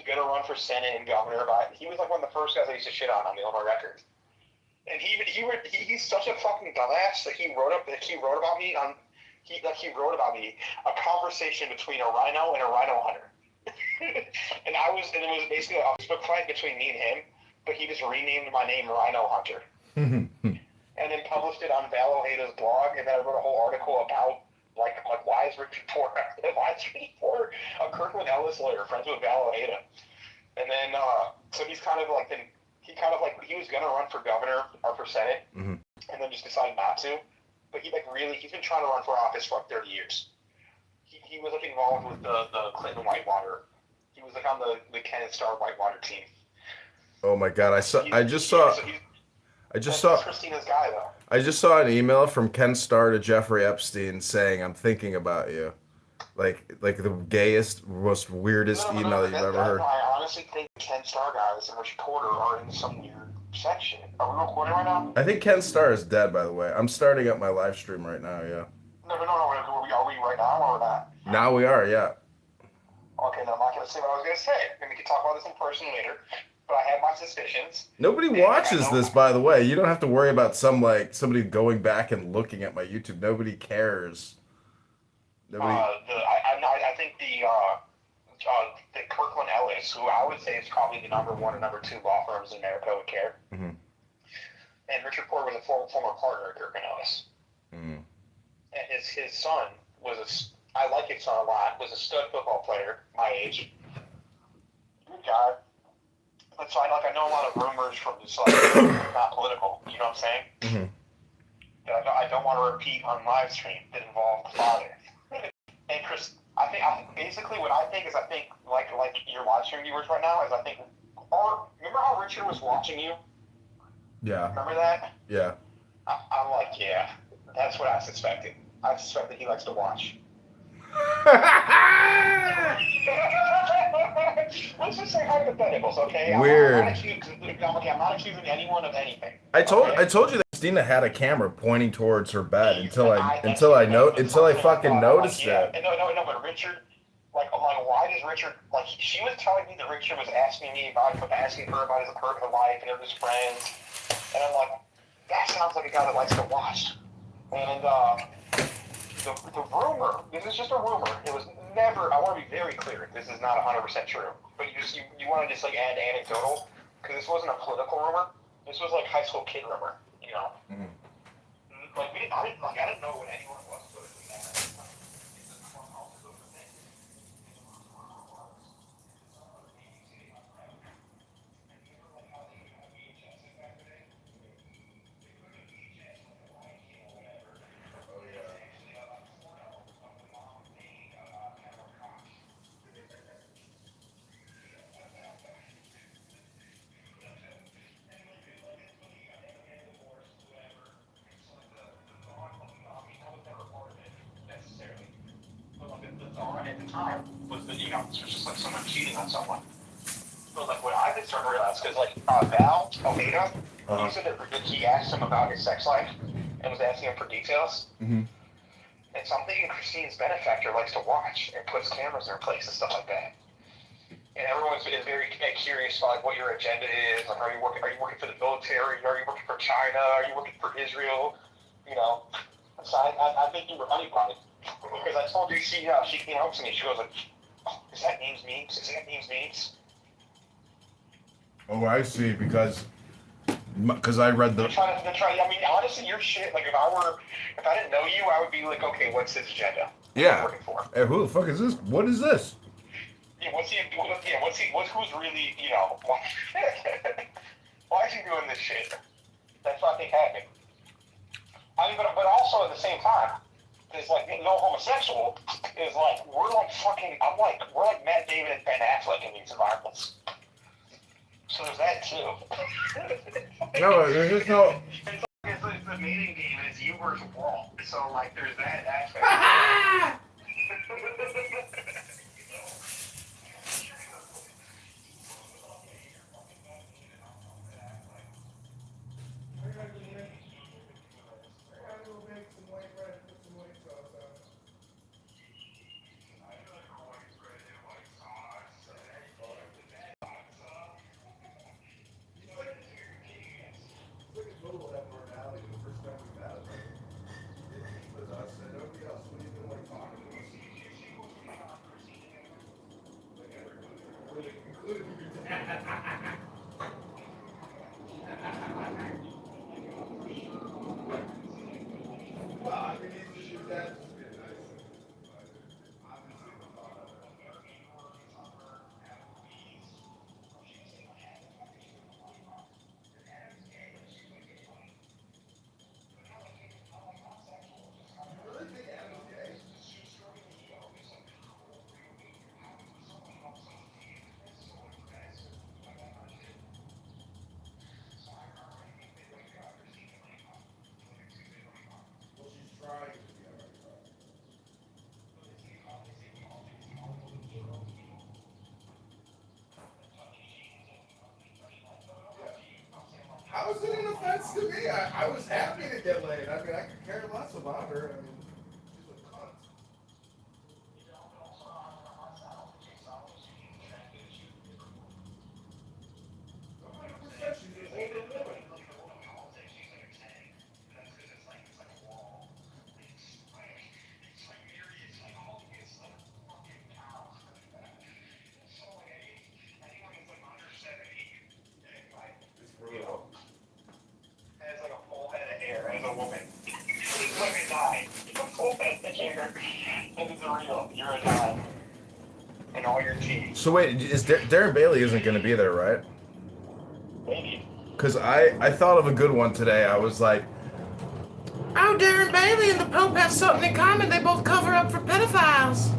going to run for Senate and governor. He was like one of the first guys I used to shit on the Illinois record. And he's such a fucking dumbass that he wrote about me a conversation between a rhino and a rhino hunter. and it was basically a Facebook fight between me and him, but he just renamed my name Rhino Hunter. And then published it on Val Ojeda's blog, and then I wrote a whole article about like why is Richard Ford a Kirkland Ellis lawyer friends with Val Ojeda? And then so he was gonna run for governor or for Senate, and then just decided not to. But he's been trying to run for office for like 30 years. He was like involved with the Clinton Whitewater. He was like on the Kenneth Starr Whitewater team. Oh my God! I just saw Christina's guy though. I just saw an email from Ken Starr to Jeffrey Epstein saying, "I'm thinking about you." Like the gayest, most weirdest email you've ever heard. I honestly think Ken Starr guys and Richard Porter are in some weird section. Are we recording right now? I think Ken Starr is dead, by the way. I'm starting up my live stream right now, yeah. No. Are we right now or not? Now we are, yeah. Okay, no, I'm not going to say what I was going to say. And we can talk about this in person later. But I have my suspicions. Nobody watches this, by the way. You don't have to worry about somebody going back and looking at my YouTube. Nobody cares. I think the Kirkland Ellis, who I would say is probably the number one and number two law firms in America, would care. Mm-hmm. And Richard Porter was a former partner at Kirkland Ellis. Mm-hmm. And his son I like his son a lot, was a stud football player, my age. Good guy. But so I know a lot of rumors from just not political, you know what I'm saying? Mm-hmm. That I don't want to repeat on live stream that involve the father. And Chris, I think basically what I think is like your live stream viewers right now is remember how Richard was watching you? Yeah. Remember that? Yeah. I'm like, yeah, that's what I suspected. I suspect that he likes to watch. Let's just say hypotheticals, okay? Weird. I'm not accusing anyone of anything. I told you that Christina had a camera pointing towards her bed until I fucking noticed it. No, but Richard, why does Richard, she was telling me that Richard was asking her about his personal life and his friends, and I'm like, that sounds like a guy that likes to watch. And the rumor, this is just a rumor, it was never, I want to be very clear, this is not 100% true, but you want to just add anecdotal, because this wasn't a political rumor, this was high school kid rumor, you know? Mm-hmm. I didn't know what anyone was. At the time was that it was just someone cheating on someone. But what I've been starting to realize, because Val Ojeda, he said that he asked him about his sex life and was asking him for details. Mm-hmm. And so I'm thinking Christine's benefactor likes to watch and puts cameras in her place and stuff like that. And everyone is very curious about what your agenda is. Are you working for the military? Are you working for China? Are you working for Israel? You know. So I think you were honeypotted. Because I told you she came up to me. She goes "Is that names memes? Is that names memes?" Oh, I see. Because I read the. They're trying. I mean, honestly, your shit. If I didn't know you, I would be like, okay, what's his agenda? Yeah. Working for? Hey, who the fuck is this? What is this? Yeah. Who's really? Why is he doing this shit? That's fucking happening. I mean, but also at the same time. Is no homosexual is we're Matt Damon and Ben Affleck in these environments. So there's that too. No, there's just no. It's the mating game and it's you versus Wall. So there's that aspect. How is it an offense to me? I was happy to get laid. I mean, I could care less about her. I mean, she's a cunt. Has like a full head of hair as a woman. He's like a guy. A full head of hair. And it's real. You're a guy. And all your teeth. So wait, is Darren Bailey isn't going to be there, right? Maybe. Because I thought of a good one today. I was like, oh, Darren Bailey and the Pope have something in common. They both cover up for pedophiles.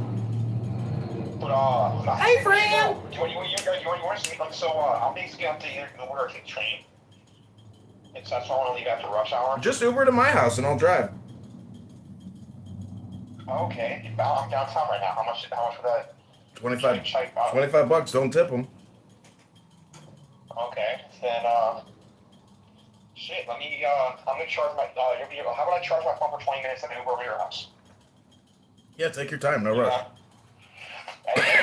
But, hey, Fran! You want to see, so, I'm basically up to where I take train. It's that's why I want to leave after rush hour. Just Uber to my house and I'll drive. Okay. I'm downtown right now. How much for that? 25 $25. Don't tip them. Okay. Then, shit, let me, I'm gonna charge my, how about I charge my phone for 20 minutes and Uber over your house? Yeah, take your time. No rush.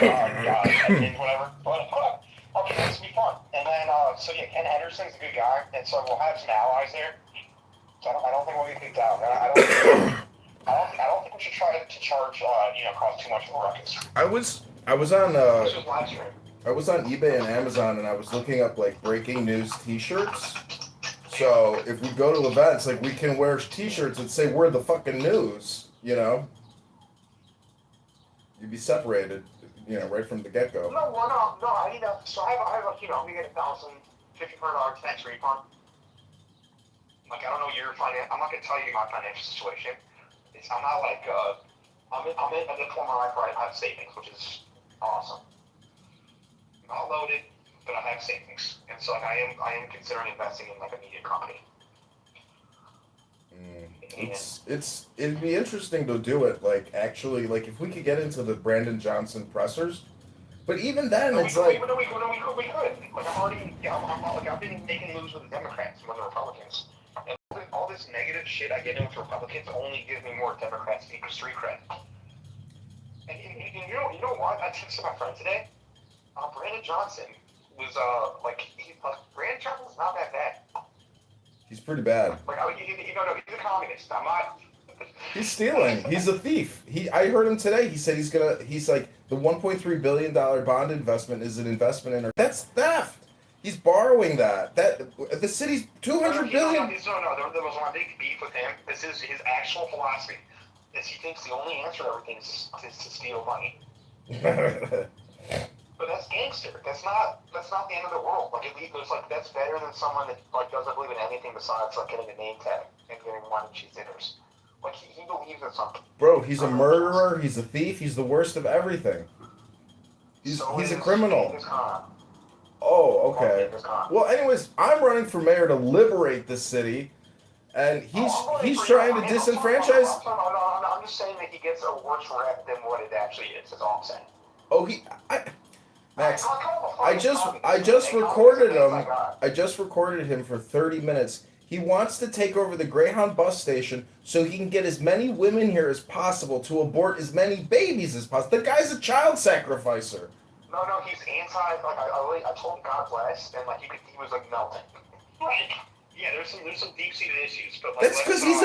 And whatever. But, okay, this will be fun. And then, so yeah, Ken Henderson's a good guy, and so we'll have some allies there. So I don't think we'll get kicked out. I don't think we should try to charge, cause too much of a ruckus. I was on This was live stream. I was on eBay and Amazon and I was looking up like breaking news T-shirts. So if we go to events, like we can wear T-shirts that say we're the fucking news, you know. You'd be separated, right from the get-go. No, I need a, so I have I'm gonna get $1,050 tax refund. Like, I don't know your I'm not gonna tell you my financial situation. I'm not like, I'm at the point where I have savings, which is awesome. I'm not loaded, but I have savings. And so like, I am considering investing in like a media company. It'd be interesting to do it, like, actually, like, if we could get into the Brandon Johnson pressers, but even then, it's like... We could. Like, I've been making moves with the Democrats and with the Republicans. And all this negative shit I get in with Republicans only gives me more Democrats street cred. And you know what? I texted my friend today. Brandon Johnson was, Brandon Johnson's not that bad. He's pretty bad. Like, he's a communist. I'm not... He's stealing. He's a thief. I heard him today. He said he's like, the $1.3 billion bond investment is an investment in... That's theft. He's borrowing that. The city's $200 billion. No, there was one big beef with him. This is his actual philosophy. Is he thinks the only answer to everything is to steal money. But that's gangster. That's not the end of the world. Like, at least that's better than someone that doesn't believe in anything besides getting a name tag and getting one and cheese dinners. Like, he believes in something. Bro, he's a murderer. He's a thief. He's the worst of everything. He's a criminal. Oh, okay. Well, anyways, I'm running for mayor to liberate the city, and he's trying to disenfranchise. I'm just saying that he gets a worse rep than what it actually is. That's all I'm saying. Oh, Max, I just recorded him. I just recorded him for 30 minutes. He wants to take over the Greyhound bus station so he can get as many women here as possible to abort as many babies as possible. The guy's a child sacrificer. No, he's anti. I told him God bless, and he was melting. Yeah, there's some deep-seated issues, but that's because he's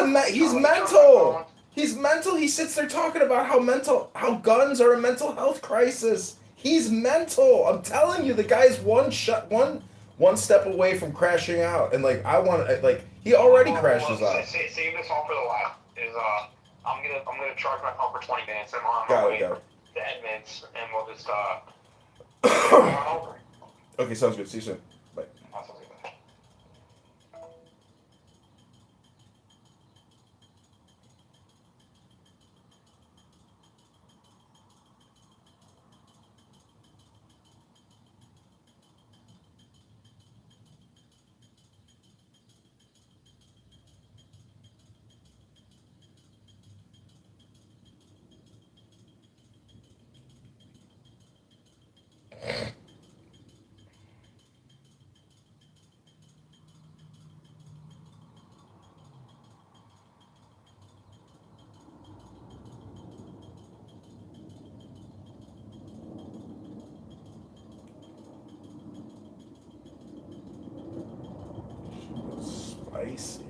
mental. He's mental. He sits there talking about how guns are a mental health crisis. He's mental. I'm telling you, the guy's one step away from crashing out, and like he already crashes out. Save this all for the last. I'm gonna charge my phone for 20 minutes. I'm on my way to Edmonds, and we'll just run over. Okay, sounds good. See you soon. Bye. Spicy.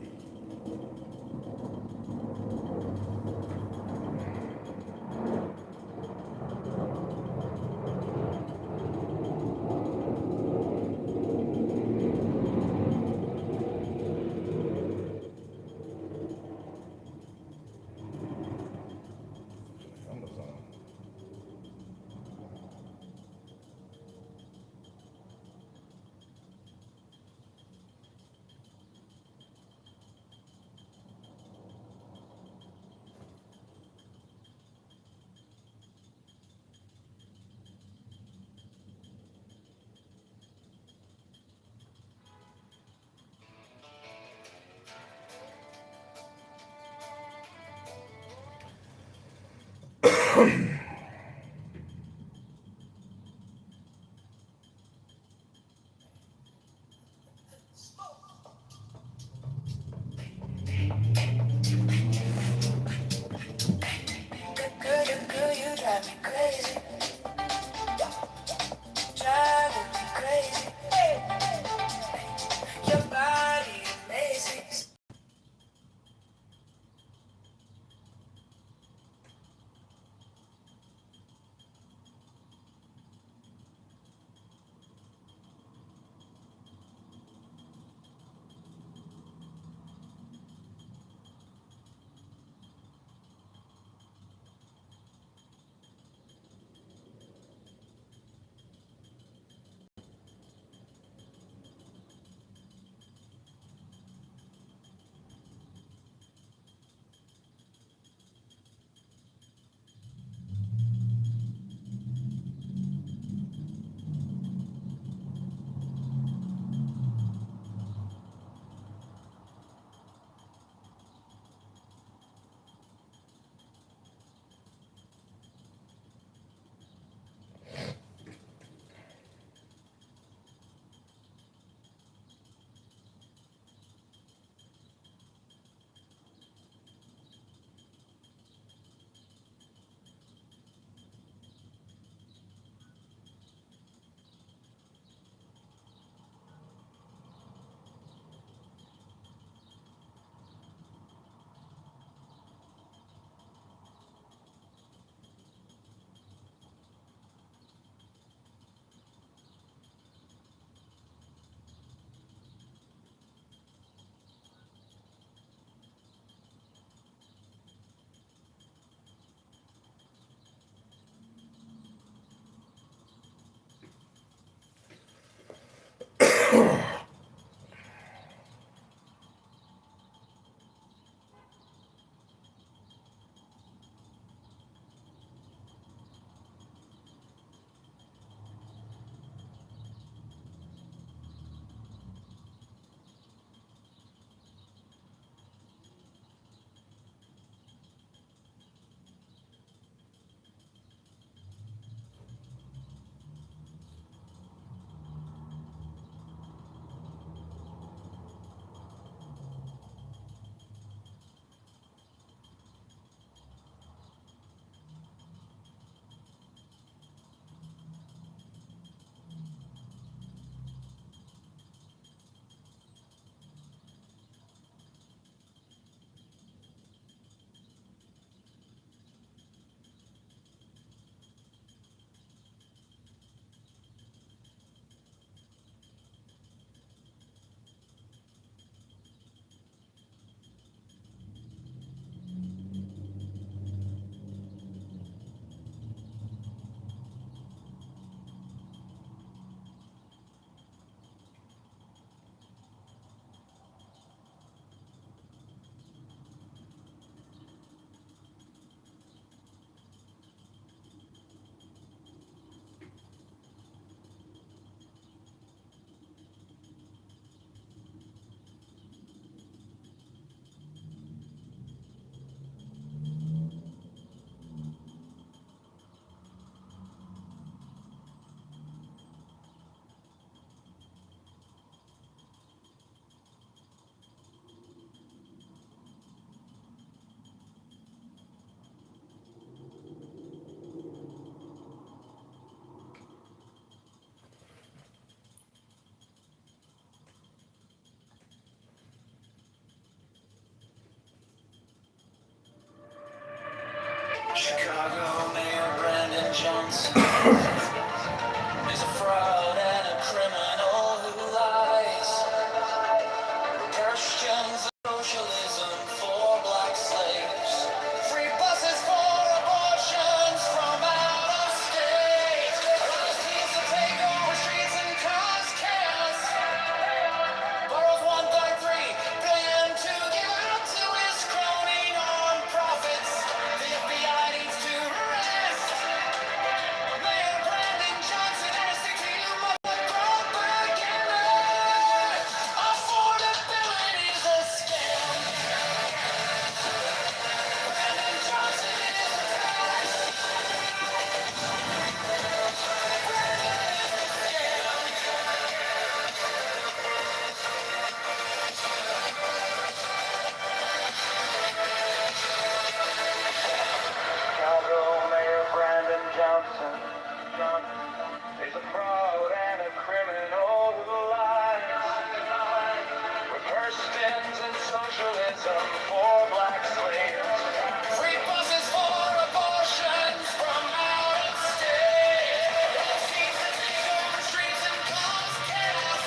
socialism for black slaves. Free buses for abortions from out of state. It seems to take over streets and cause chaos.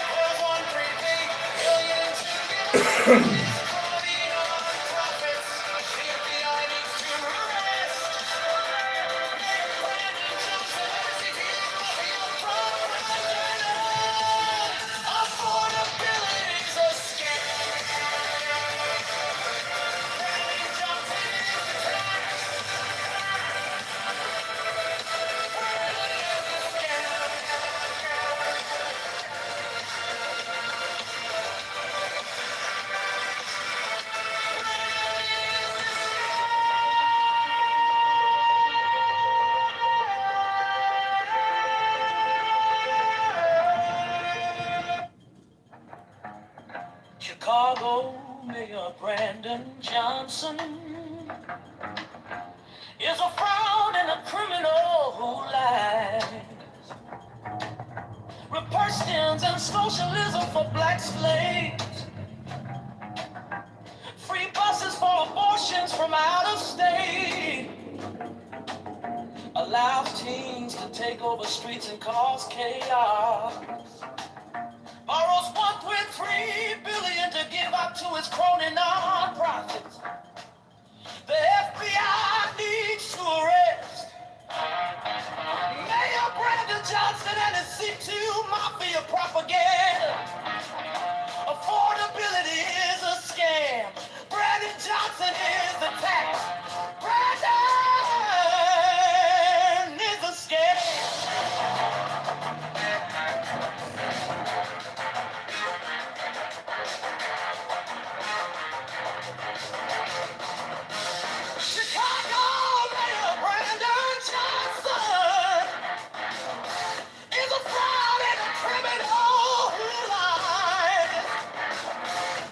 For 1.3 billion to give up these frauding profits. The FBI needs to arrest. Brandon Johnson, MCT, mafia from president. Affordability's a scam. Brandon Johnson is the tax. Chicago Mayor Brandon Johnson is a fraud and a criminal who lies. Republicans and socialism for black slaves. Free buses for abortions from out of state. Allows teens to take over streets and cause chaos. Borrows 1.3 billion to give out to its crony non-profits. The FBI needs to arrest Mayor Brandon Johnson and his C2 mafia propaganda. Affordability is a scam. Brandon Johnson is the tax. Brandon is a scam. Chicago Mayor Brandon Johnson is a fraud and a criminal who lies.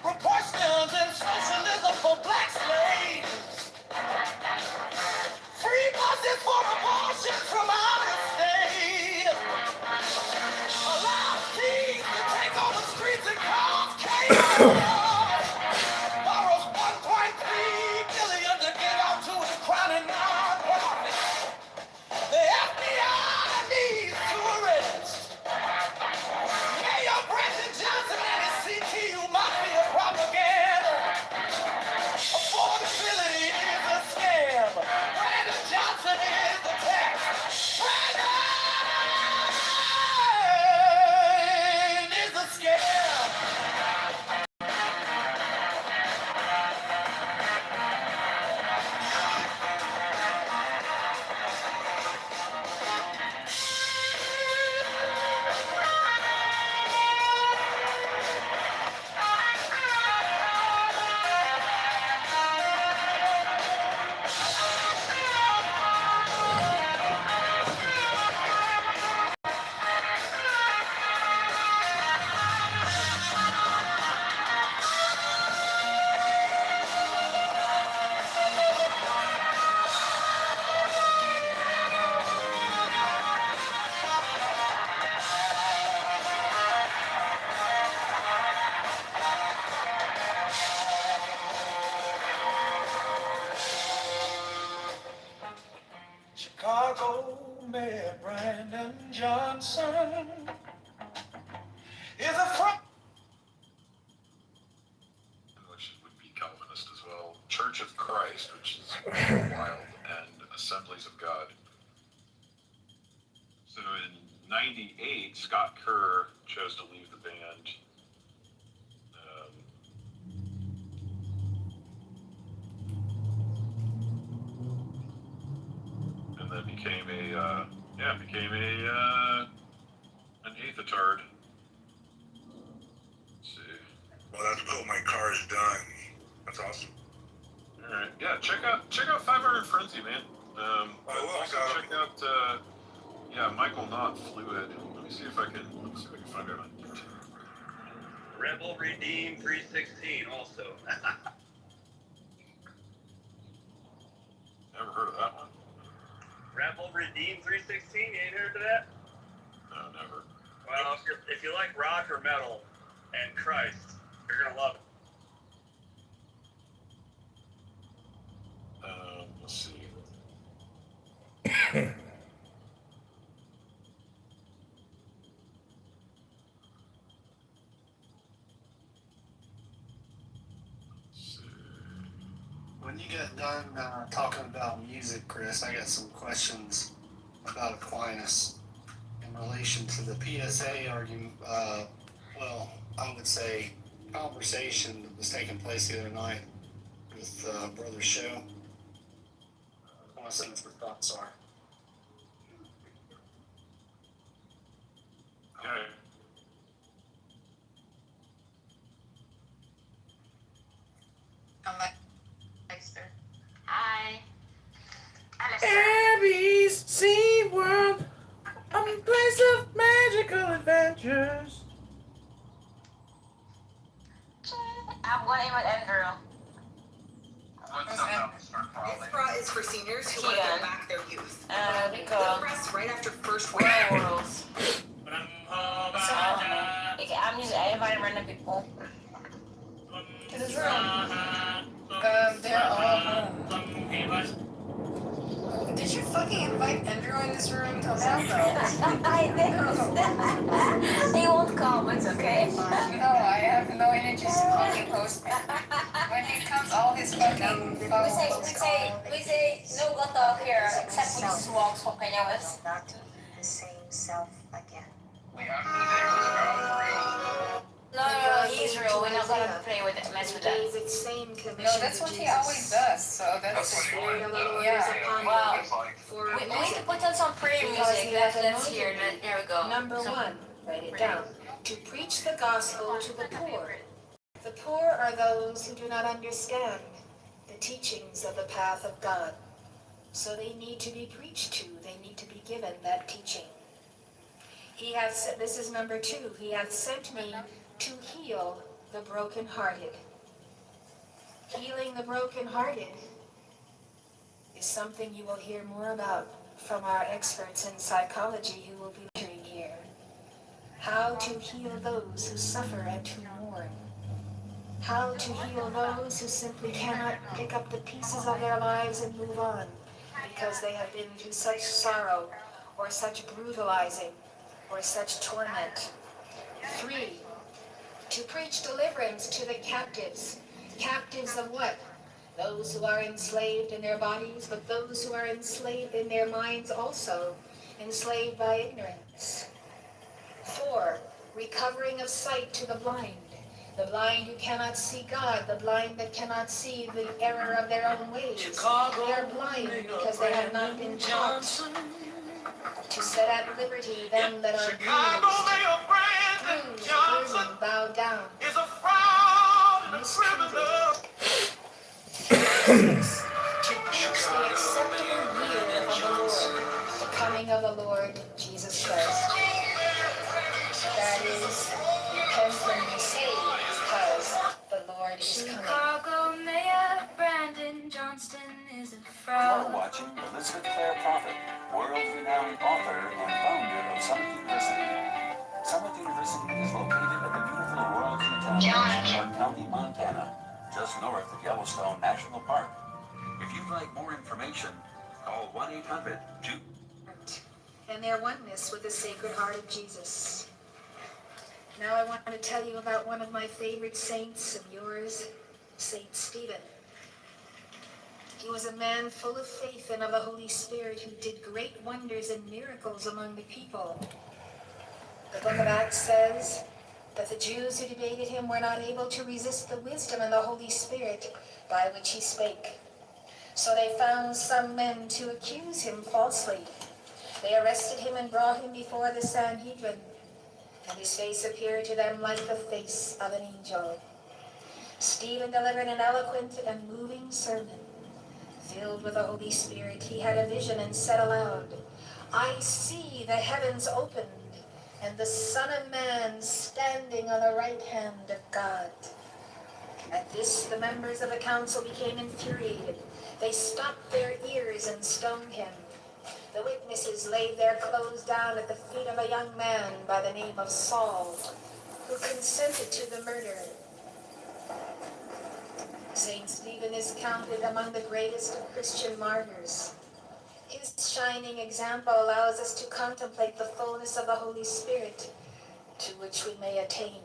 Proportions and socialism for black slaves. Free buses for abortion from out of state. Allows teens to take on the streets and cause chaos. Borrows 1.3 billion to give out to its crowded non-profits. The FBI needs to arrest Mayor Brandon Johnson and his CTU mafia propaganda. Affordability is a scam. Brandon Johnson is the tax. Brandon is a scam. Chicago Mayor Brandon Johnson is a fraud. Which would be Calvinist as well. Church of Christ, which is wild, and Assemblies of God. So in '98, Scott Kerr chose to leave the band. And then became an atheist. Let's see. Well, that's cool. My car is done. That's awesome. All right, yeah. Check out 500 Frenzy, man. Also check out Michael Not Fluid. Let me see if I can find it on YouTube. Rebel Redeem 316 also. Never heard of that one. Rebel Redeem 316, you ain't heard of that? No, never. Well, if you like rock or metal and Christ, you're gonna love it. when you get done talking about music, Chris, I got some questions about Aquinas in relation to the PSA argument. Well, I would say conversation that was taking place the other night with Brother Show. I want to see what your thoughts are. Okay. Hi. Abby's Sea World, a place of magical adventures. I'm going with Andrew. What's up, Mr. Crowley? This bra is for seniors who want to get back their youth. Because Press right after first week. rules. So, I invite random people. To this room. They're all home. Did you fucking invite Andrew in this room? I did. He won't come, it's okay. No, I have no energy to fucking host him. When he comes, all his fucking We say no go talk here, except we just walk for Peñawas. Not the same self again. No, he's real. We're not gonna play with it, mess with that. David's same commission. No, that's what he always does. So that's Wow. We need to put on some prayer music. Let's hear it. There we go. Number one, write it down. To preach the gospel to the poor. The poor are those who do not understand the teachings of the path of God. So they need to be preached to. They need to be given that teaching. He hath said, this is number two, he hath sent me to heal the brokenhearted. Healing the brokenhearted is something you will hear more about from our experts in psychology who will be lecturing here. How to heal those who suffer and who mourn. How to heal those who simply cannot pick up the pieces of their lives and move on because they have been through such sorrow or such brutalizing or such torment. 3, to preach deliverance to the captives. Captives of what? Those who are enslaved in their bodies, but those who are enslaved in their minds also, enslaved by ignorance. 4, recovering of sight to the blind. The blind who cannot see God, the blind that cannot see the error of their own ways. They are blind because they have not been taught to set at liberty them that are bruised, burdened, bowed down, mistreated. 6, to preach the acceptable year of the Lord, the coming of the Lord Jesus Christ. That is, repent when you say, because the Lord is coming. Chicago Mayor Brandon Johnston is a You're fraud. watching Elizabeth Clare Prophet, world-renowned author and founder of Summit University. Summit University is located at the beautiful rural town of Clark County, Montana, just north of Yellowstone National Park. If you'd like more information, call 1-800-2... And their oneness with the Sacred Heart of Jesus. Now I want to tell you about one of my favorite saints of yours, Saint Stephen. He was a man full of faith and of the Holy Spirit who did great wonders and miracles among the people. The book of Acts says that the Jews who debated him were not able to resist the wisdom and the Holy Spirit by which he spake. So they found some men to accuse him falsely. They arrested him and brought him before the Sanhedrin, and his face appeared to them like the face of an angel. Stephen delivered an eloquent and moving sermon. Filled with the Holy Spirit, he had a vision and said aloud, I see the heavens opened, and the Son of Man standing on the right hand of God. At this, the members of the council became infuriated. They stopped their ears and stoned him. The witnesses laid their clothes down at the feet of a young man by the name of Saul, who consented to the murder. Saint Stephen is counted among the greatest of Christian martyrs. His shining example allows us to contemplate the fullness of the Holy Spirit, to which we may attain.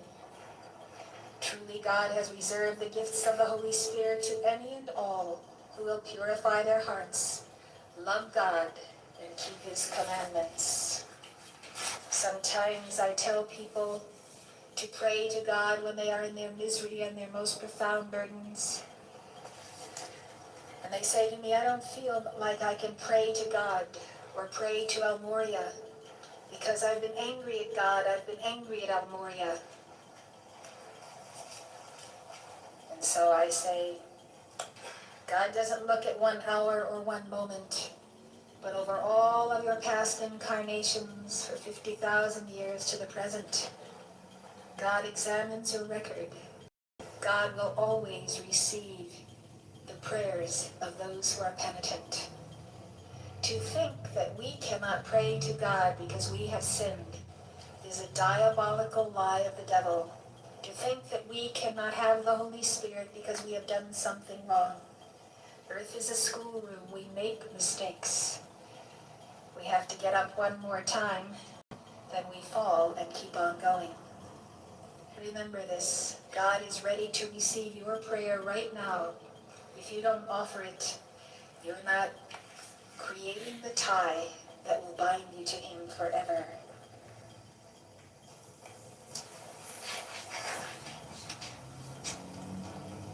Truly, God has reserved the gifts of the Holy Spirit to any and all who will purify their hearts, love God, and keep his commandments. Sometimes I tell people to pray to God when they are in their misery and their most profound burdens. And they say to me, I don't feel like I can pray to God or pray to El Moria because I've been angry at God, I've been angry at El Moria. And so I say, God doesn't look at 1 hour or 1 moment, but over all of your past incarnations for 50,000 years to the present. God examines your record. God will always receive the prayers of those who are penitent. To think that we cannot pray to God because we have sinned is a diabolical lie of the devil. To think that we cannot have the Holy Spirit because we have done something wrong. Earth is a schoolroom. We make mistakes. We have to get up one more time, then we fall and keep on going. Remember this, God is ready to receive your prayer right now. If you don't offer it, you're not creating the tie that will bind you to him forever.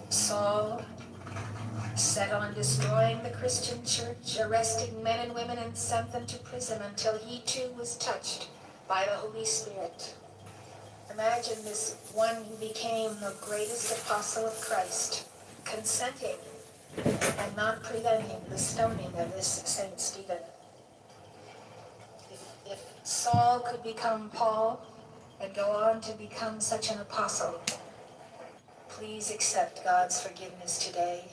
Saul set on destroying the Christian church, arresting men and women and sent them to prison until he too was touched by the Holy Spirit. Imagine this one who became the greatest apostle of Christ, consenting and not preventing the stoning of this Saint Stephen. If Saul could become Paul and go on to become such an apostle, please accept God's forgiveness today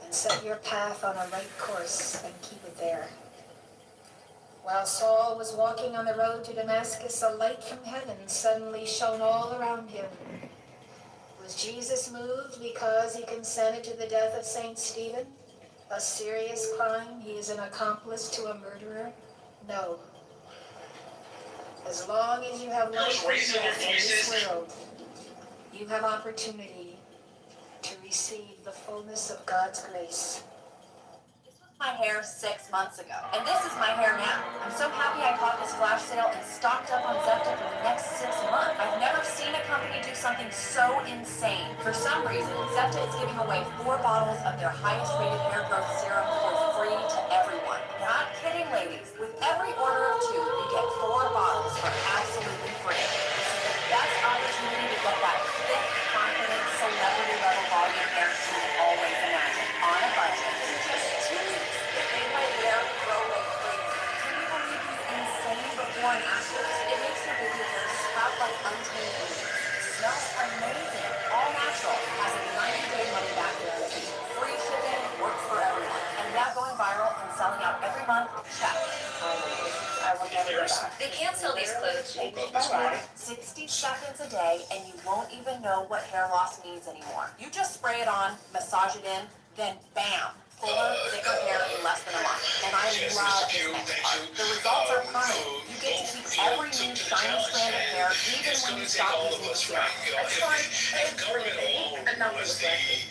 and set your path on a right course and keep it there. While Saul was walking on the road to Damascus, a light from heaven suddenly shone all around him. Was Jesus moved because he consented to the death of Saint Stephen? A serious crime? He is an accomplice to a murderer? No. As long as you have life and breath in this world, you have opportunity to receive the fullness of God's grace. My hair 6 months ago, and this is my hair now. I'm so happy I caught this flash sale and stocked up on Zepta for the next 6 months. I've never seen a company do something so insane. For some reason, Zepta is giving away 4 bottles of their highest rated hair growth serum for free to everyone. Not kidding, ladies. With every order of 2, you get 4 bottles for absolutely free. This is the best opportunity to get that thick, confident, celebrity level volume hair you've always imagined on a budget in just 2 weeks. Made my hair grow like crazy. Can you believe these insane before and afters? It makes your baby hair sprout like untamed leaves. Smells amazing. All natural. Has a 90-day money-back guarantee. Free shipping. Works for everyone. And now going viral and selling out every month. Check. I will never go back. They can't sell these clothes. 60 seconds a day, and you won't even know what hair loss means anymore. You just spray it on, massage it in, then bam. Fuller, thicker hair in less than a month. And I love this next part. The results are permanent. You get to keep every new shiny strand of hair even when you stop using the serum. That's fine. Enough of this.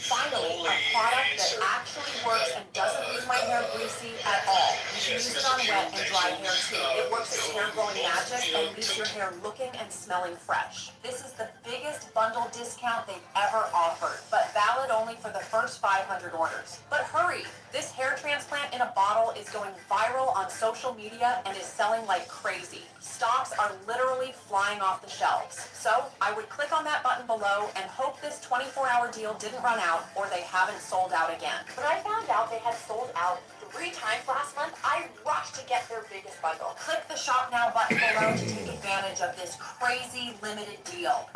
Finally, a product that actually works and doesn't leave my hair greasy at all. You can use it on wet and dry hair too. It works as hair growing magic and leaves your hair looking and smelling fresh. This is the biggest bundle discount they've ever offered, but valid only for the first 500 orders. But hurry! This hair transplant in a bottle is going viral on social media and is selling like crazy. Stocks are literally flying off the shelves. So I would click on that button below and hope this 24-hour deal didn't run out or they haven't sold out again. When I found out they had sold out 3 times last month, I rushed to get their biggest bundle. Click the Shop Now button below to take advantage of this crazy limited deal.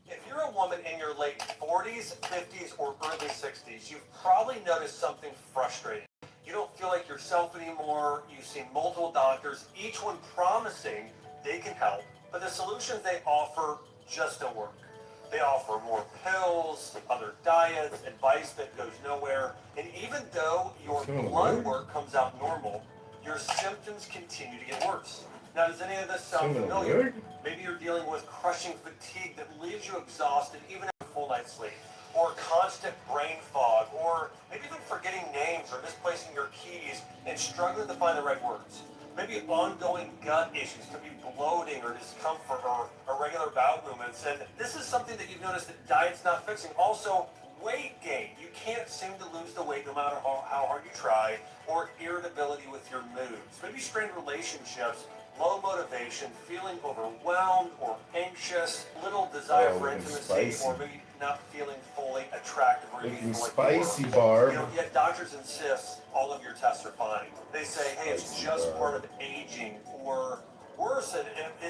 If you're a woman in your late 40s, 50s, or early 60s, you've probably noticed something frustrating. You don't feel like yourself anymore. You've seen multiple doctors, each one promising they can help, but the solutions they offer just don't work. They offer more pills, other diets, advice that goes nowhere, and even though your blood work comes out normal, your symptoms continue to get worse. Now, does any of this sound familiar? Maybe you're dealing with crushing fatigue that leaves you exhausted even after a full night's sleep, or constant brain fog, or maybe even forgetting names or misplacing your keys and struggling to find the right words. Maybe ongoing gut issues, could be bloating or discomfort or irregular bowel movements. And this is something that you've noticed that diet's not fixing. Also, weight gain. You can't seem to lose the weight no matter how hard you try, or irritability with your moods. Maybe strained relationships, low motivation, feeling overwhelmed or anxious, little desire for intimacy, or maybe not feeling fully attractive or even spicy, Barb. You know, yet doctors insist all of your tests are fine. They say, hey, it's just part of aging, or worse,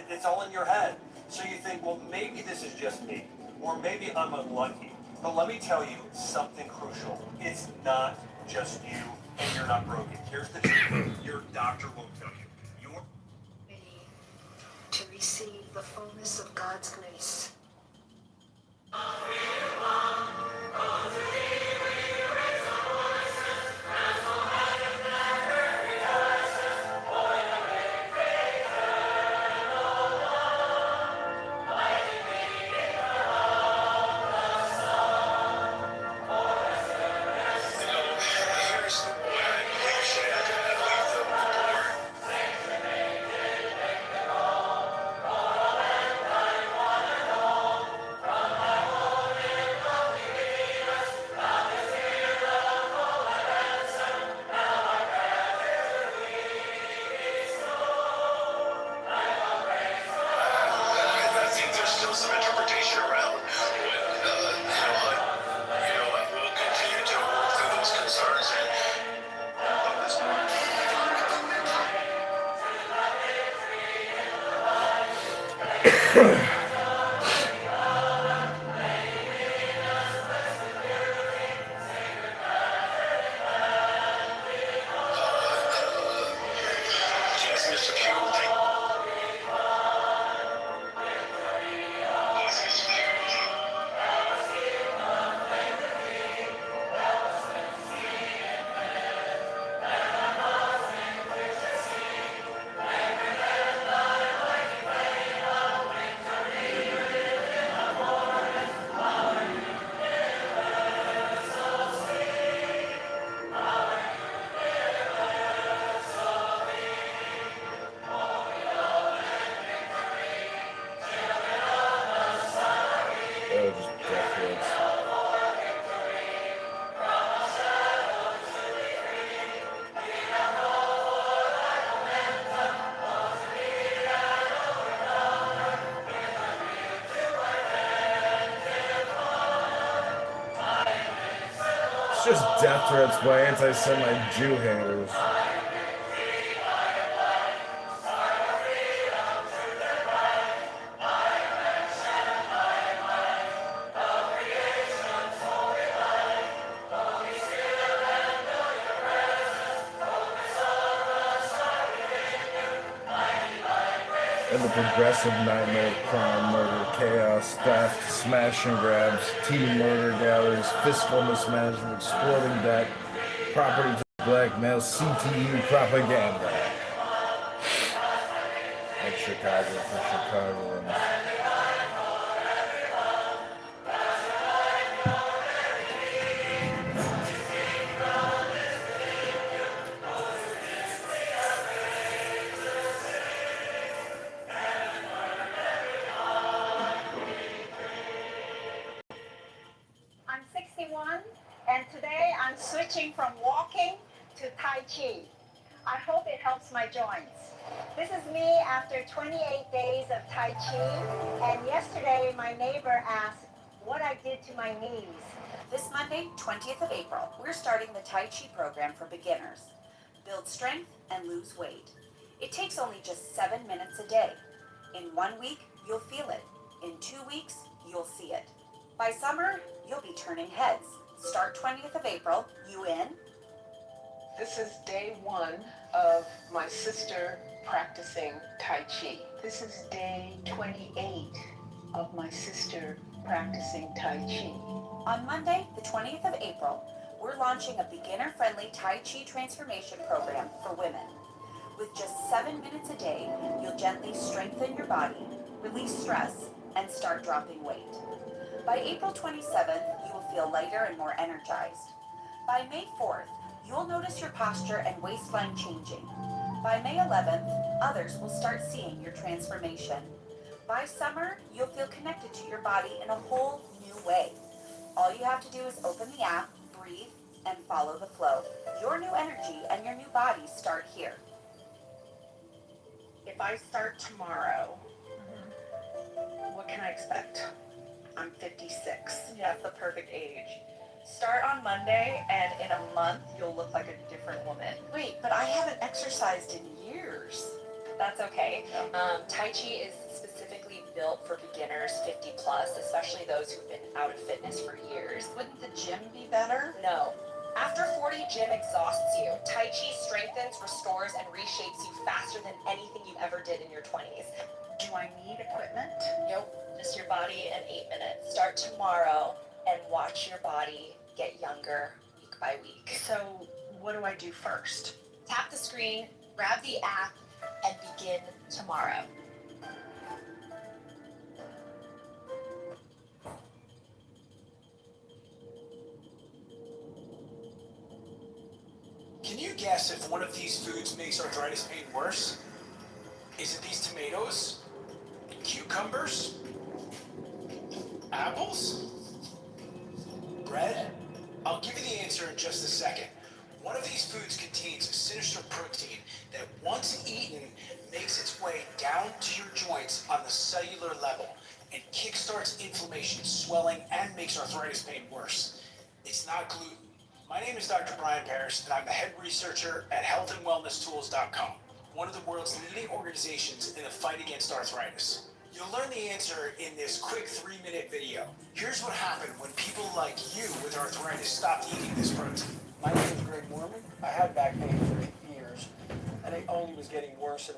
it's all in your head. So you think, well, maybe this is just me, or maybe I'm unlucky. But let me tell you something crucial. It's not just you, and you're not broken. Here's the truth. Your doctor will tell you. To receive the fullness of God's grace. It's just death threats by anti-Semite Jew haters. And the progressive nightmare of crime, murder, chaos, theft, smash and grabs, teen murder galleries, fiscal mismanagement, exploding debt, property blackmail, CTU propaganda. Like Chicago for Chicagoans. I'm 61, and today I'm switching from walking to Tai Chi. I hope it helps my joints. This is me after 28 days of Tai Chi, and yesterday my neighbor asked what I did to my knees. This Monday, 20th of April, we're starting the Tai Chi program for beginners. Build strength and lose weight. It takes only just 7 minutes a day. In 1 week, you'll feel it. In 2 weeks, you'll see it. By summer, you'll be turning heads. Start 20th of April. You in? This is day 1 of my sister practicing Tai Chi. This is day 28 of my sister practicing Tai Chi. On Monday, the 20th of April, we're launching a beginner-friendly Tai Chi transformation program for women. With just 7 minutes a day, you'll gently strengthen your body, release stress, and start dropping weight. By April 27th, you will feel lighter and more energized. By May 4th, you'll notice your posture and waistline changing. By May 11th, others will start seeing your transformation. By summer, you'll feel connected to your body in a whole new way. All you have to do is open the app, breathe, and follow the flow. Your new energy and your new body start here. If I start tomorrow, what can I expect? I'm 56. That's the perfect age. Start on Monday, and in a month, you'll look like a different woman. Wait, but I haven't exercised in years. That's okay. Tai Chi is specifically built for beginners 50 plus, especially those who've been out of fitness for years. Wouldn't the gym be better? No. After 40, gym exhausts you. Tai Chi strengthens, restores, and reshapes you faster than anything you ever did in your 20s. Do I need equipment? Nope, just your body in 8 minutes. Start tomorrow and watch your body get younger week by week. So, what do I do first? Tap the screen, grab the app, and begin tomorrow. Can you guess if one of these foods makes arthritis pain worse? Is it these tomatoes? Cucumbers? Apples? Bread? I'll give you the answer in just a second. One of these foods contains a sinister protein that, once eaten, makes its way down to your joints on the cellular level and kickstarts inflammation, swelling, and makes arthritis pain worse. It's not gluten. My name is Dr. Brian Parris, and I'm the head researcher at healthandwellnesstools.com, one of the world's leading organizations in the fight against arthritis. You'll learn the answer in this quick 3-minute video. Here's what happened when people like you with arthritis stopped eating this protein. My name is Greg Mormon. I had back pain for years, and it only was getting worse and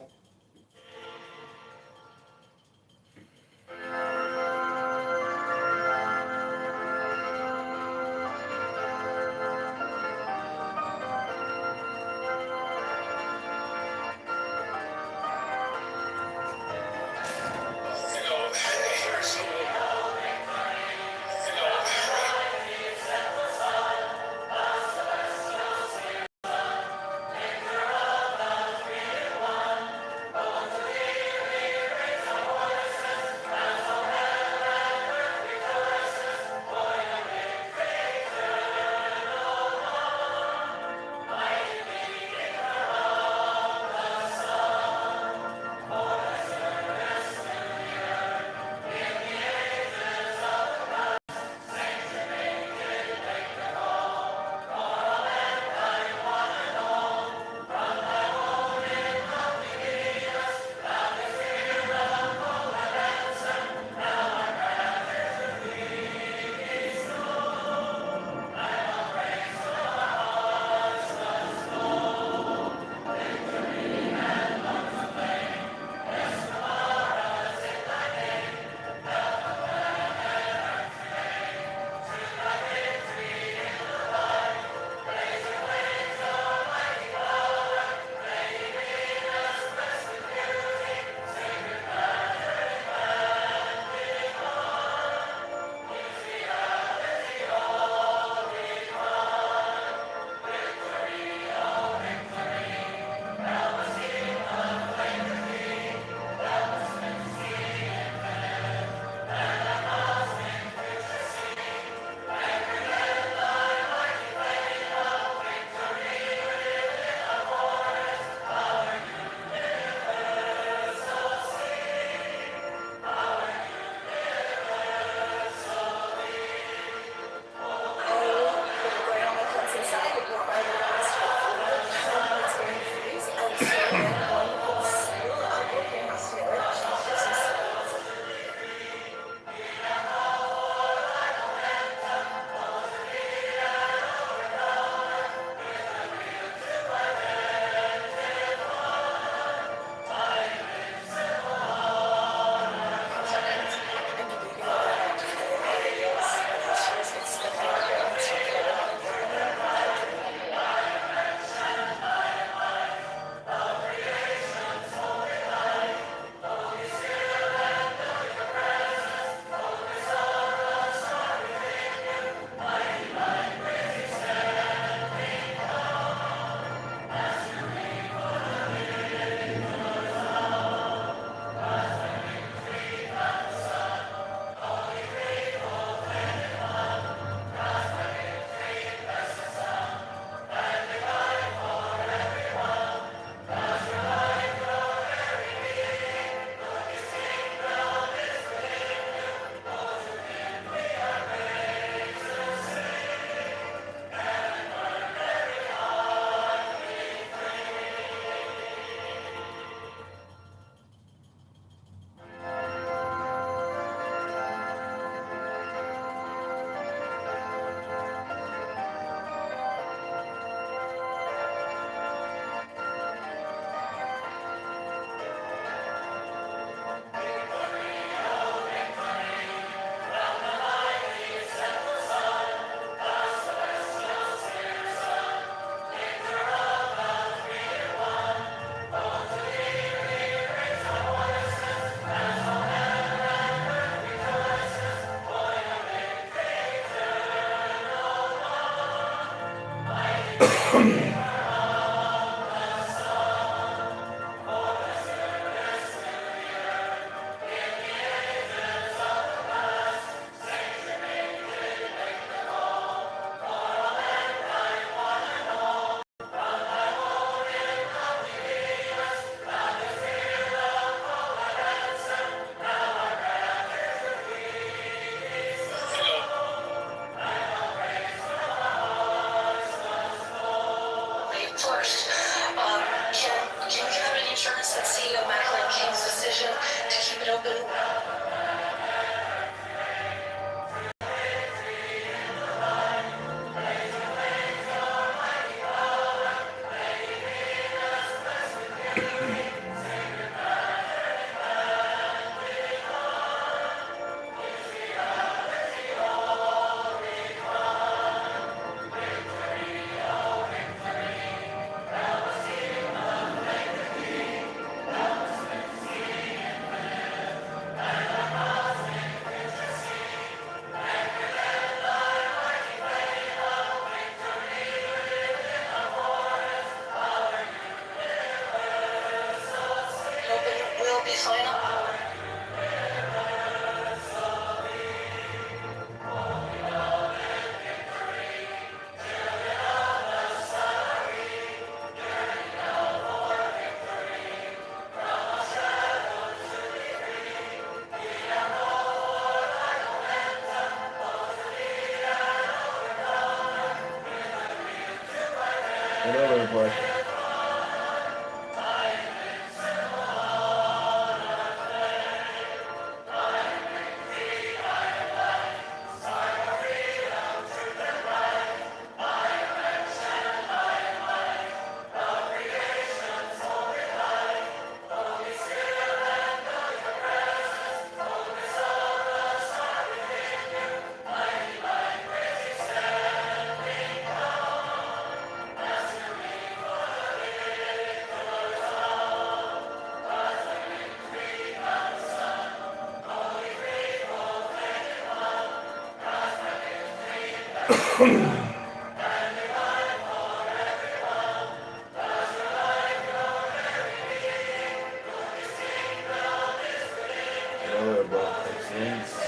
First, can we have an insurance that CEO Macklin King's decision to keep it open? Open will be final. Another black. Another black. Excellence.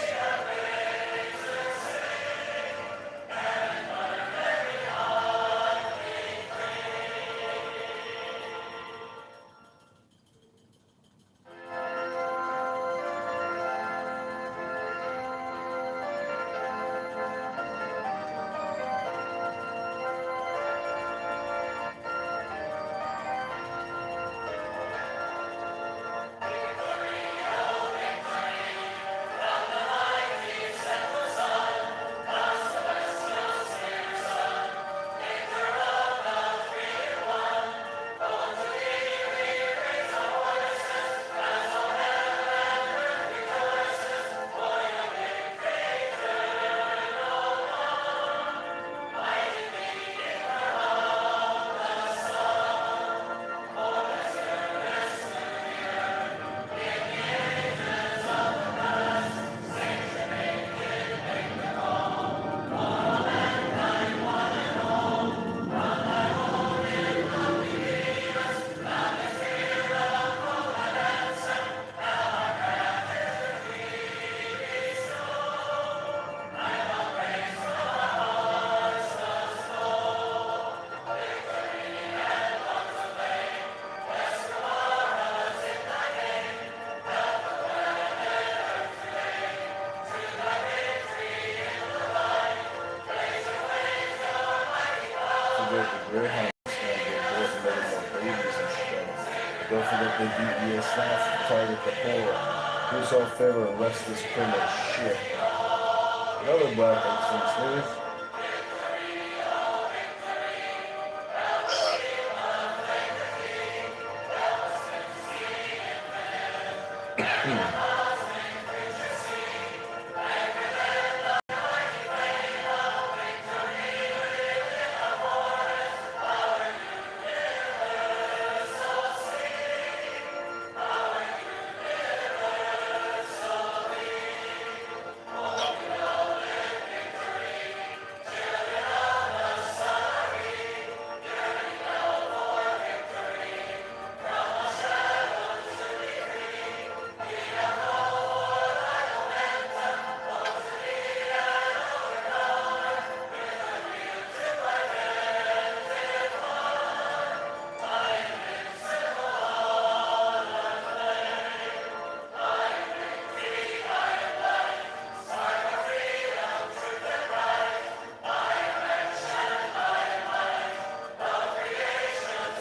Greyhound don't forget they beat ESF, target the poor. Do us all a favor and arrest this criminal shit. Another black excellence news.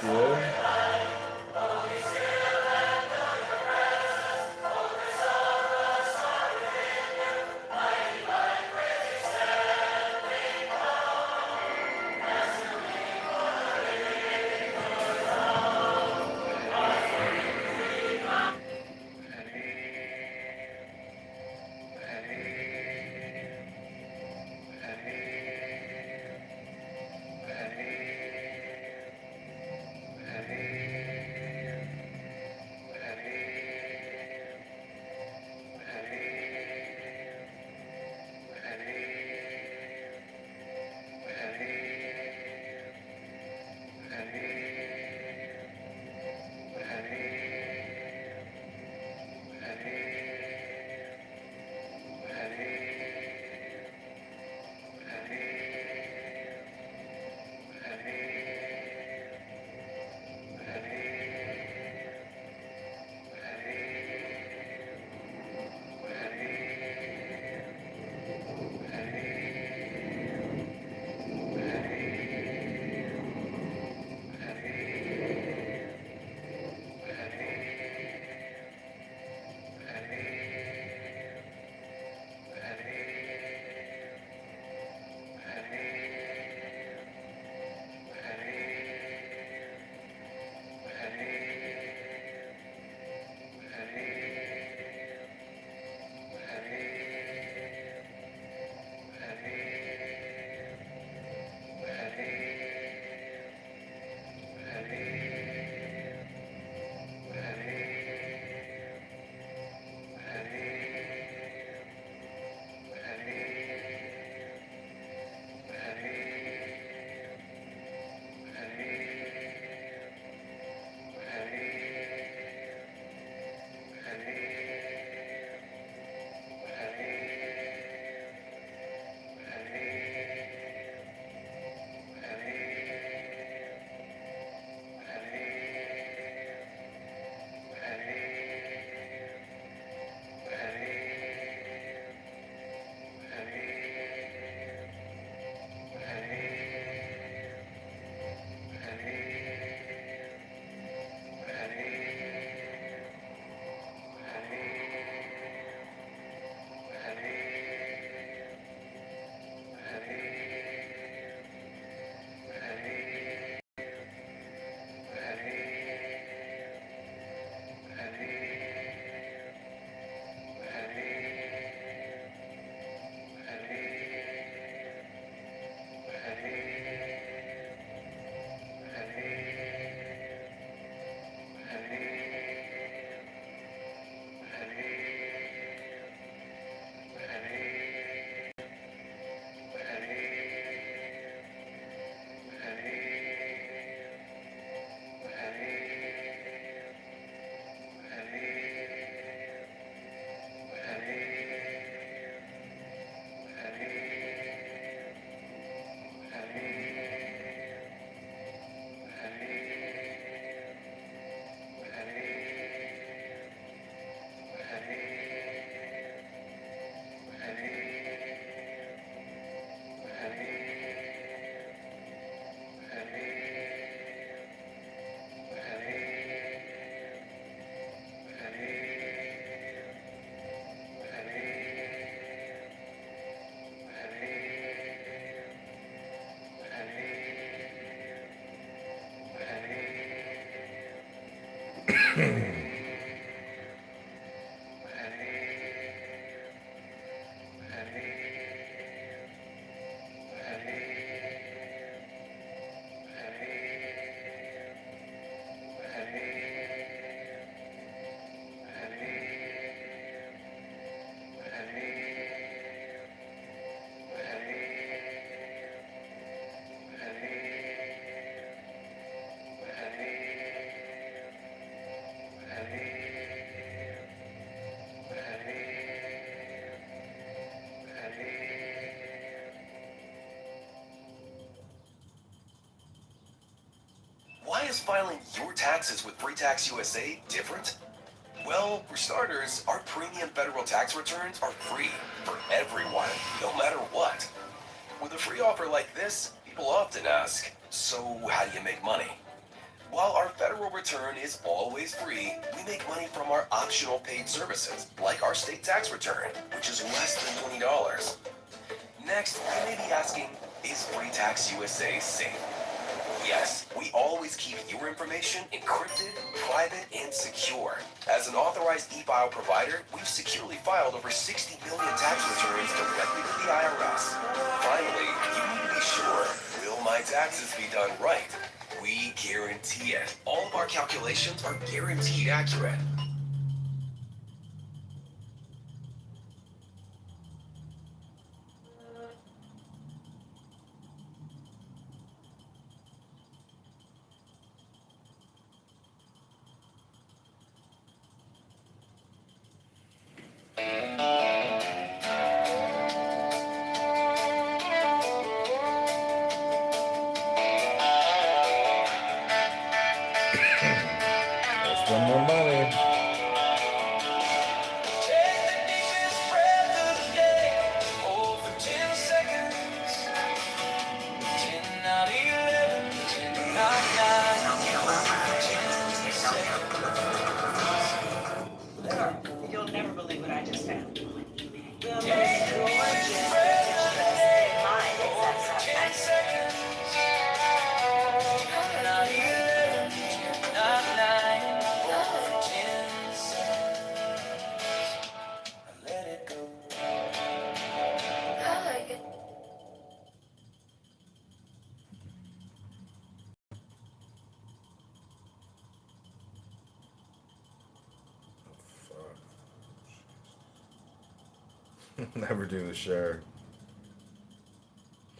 Yeah. Why is filing your taxes with Free Tax USA different? Well, for starters, our premium federal tax returns are free for everyone, no matter what. With a free offer like this, people often ask, so how do you make money? While our federal return is always free, we make money from our optional paid services, like our state tax return, which is less than $20. Next, you may be asking, is Free Tax USA safe? Yes, we always keep your information encrypted, private, and secure. As an authorized e-file provider, we've securely filed over 60 million tax returns directly with the IRS. Finally, you need to be sure, will my taxes be done right? We guarantee it. All of our calculations are guaranteed accurate. Let's spend more money. You'll never believe what I just found. The most gorgeous vintage dress in my exact Never do the share.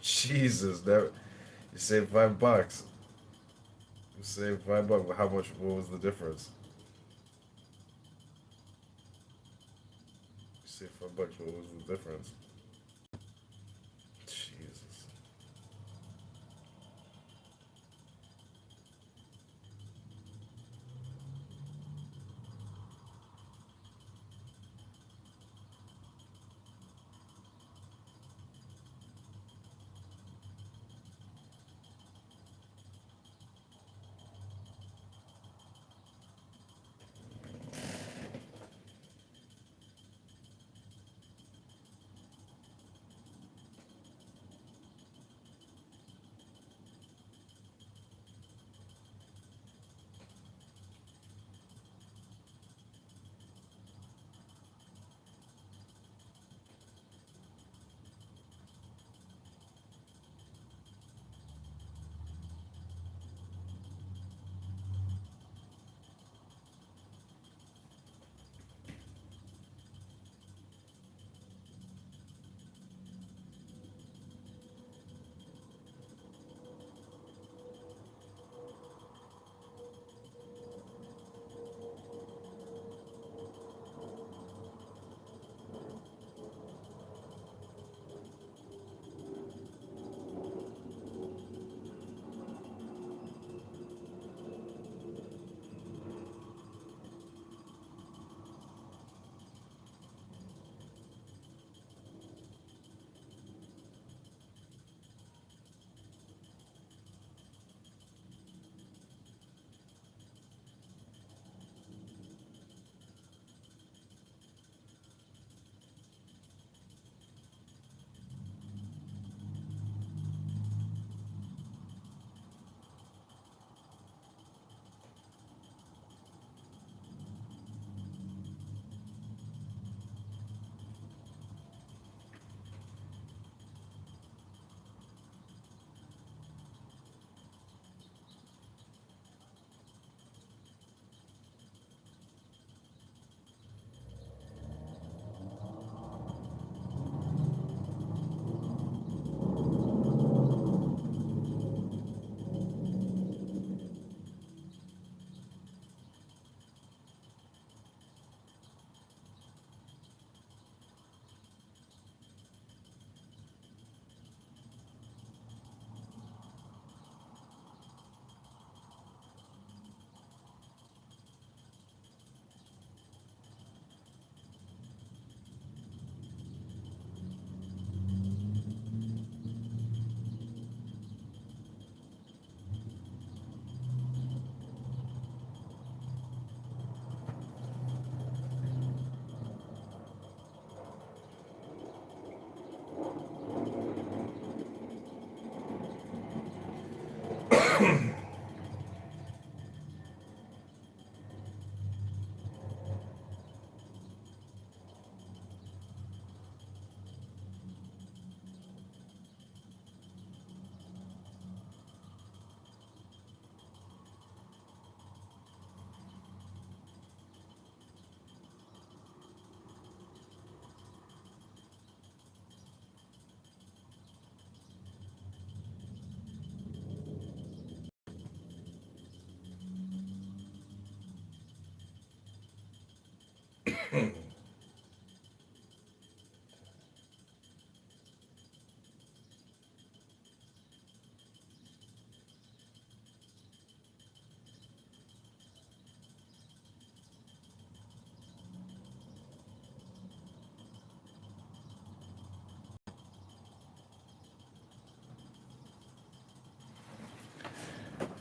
Jesus, never. You saved $5. You saved $5. How much? What was the difference? You saved $5. What was the difference? Jesus.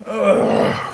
Ugh.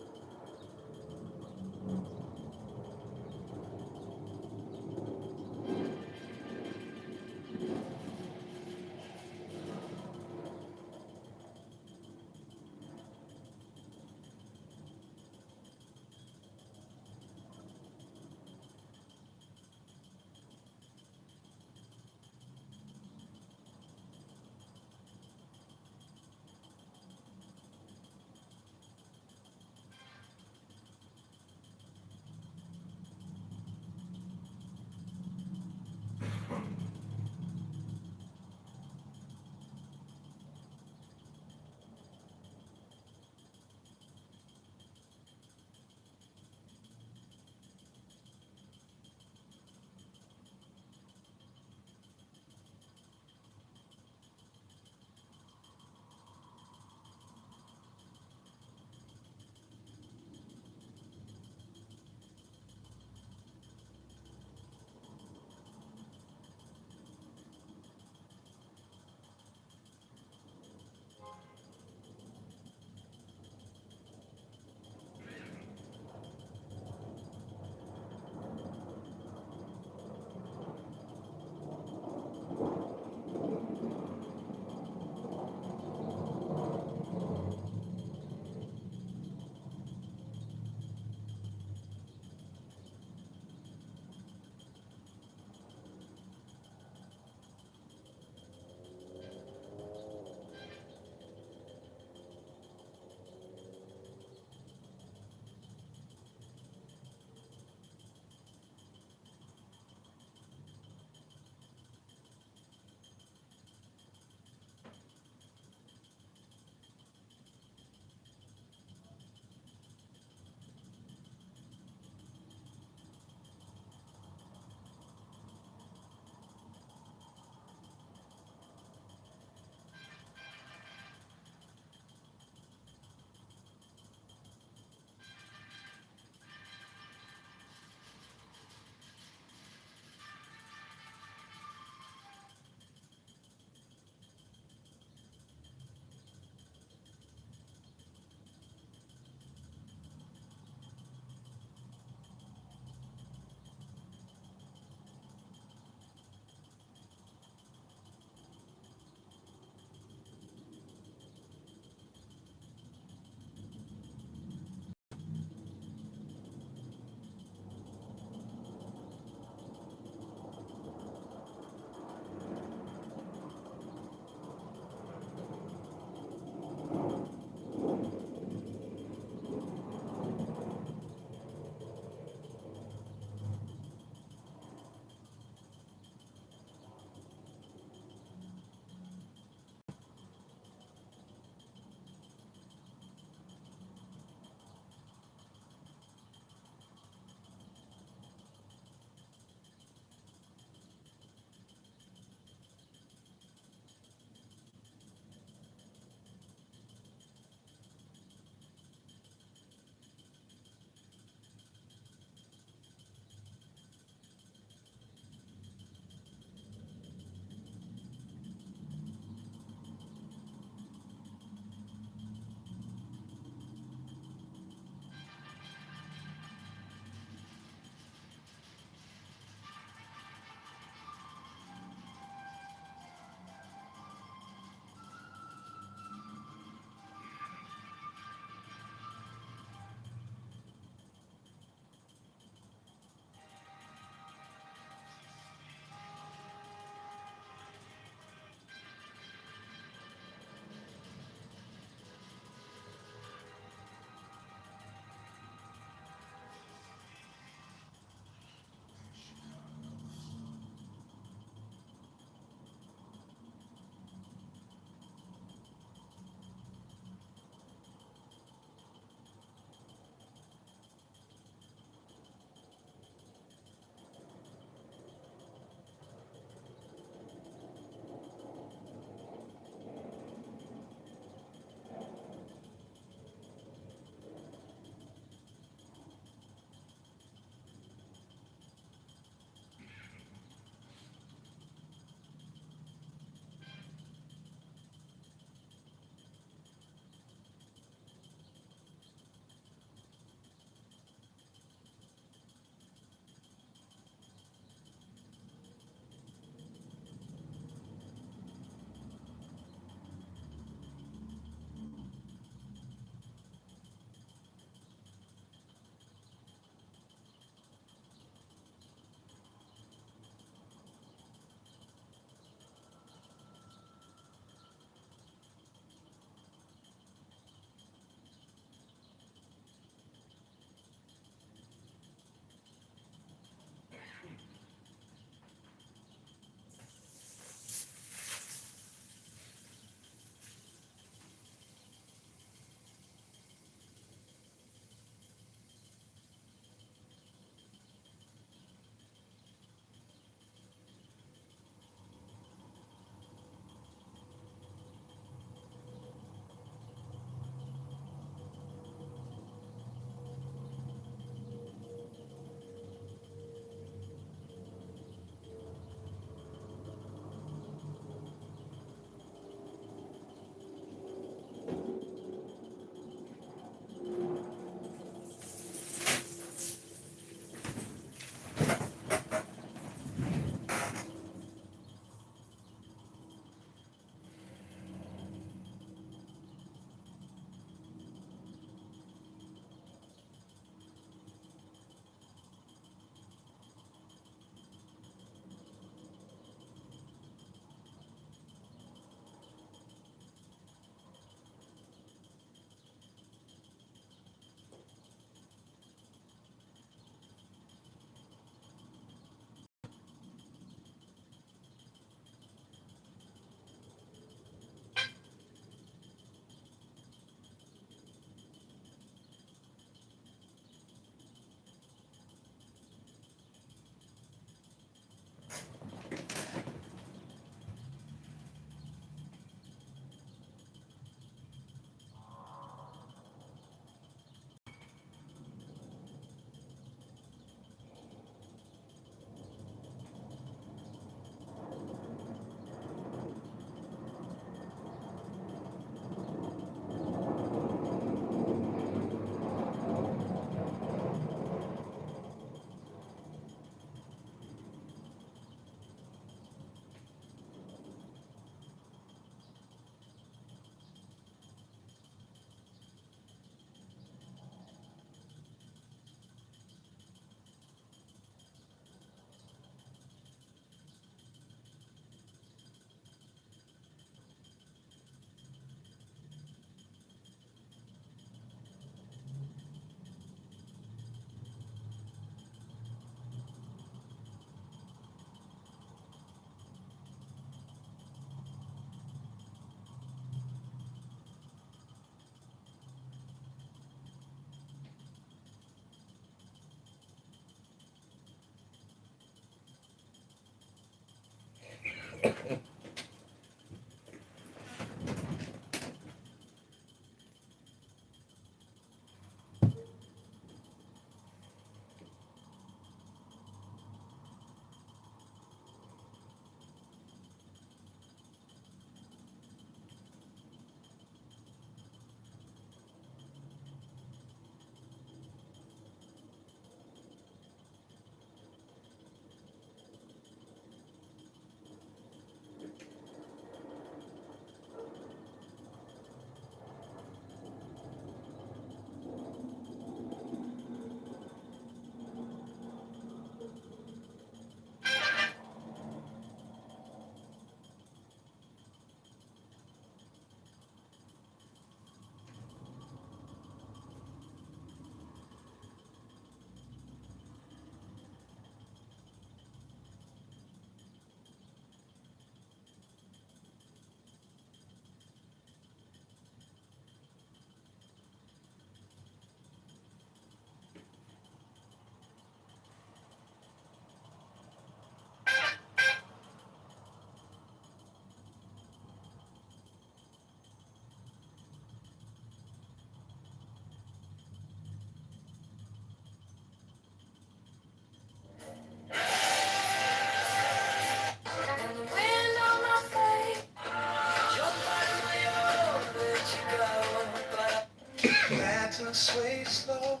Sway slow,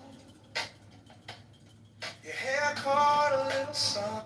your hair caught a little sun.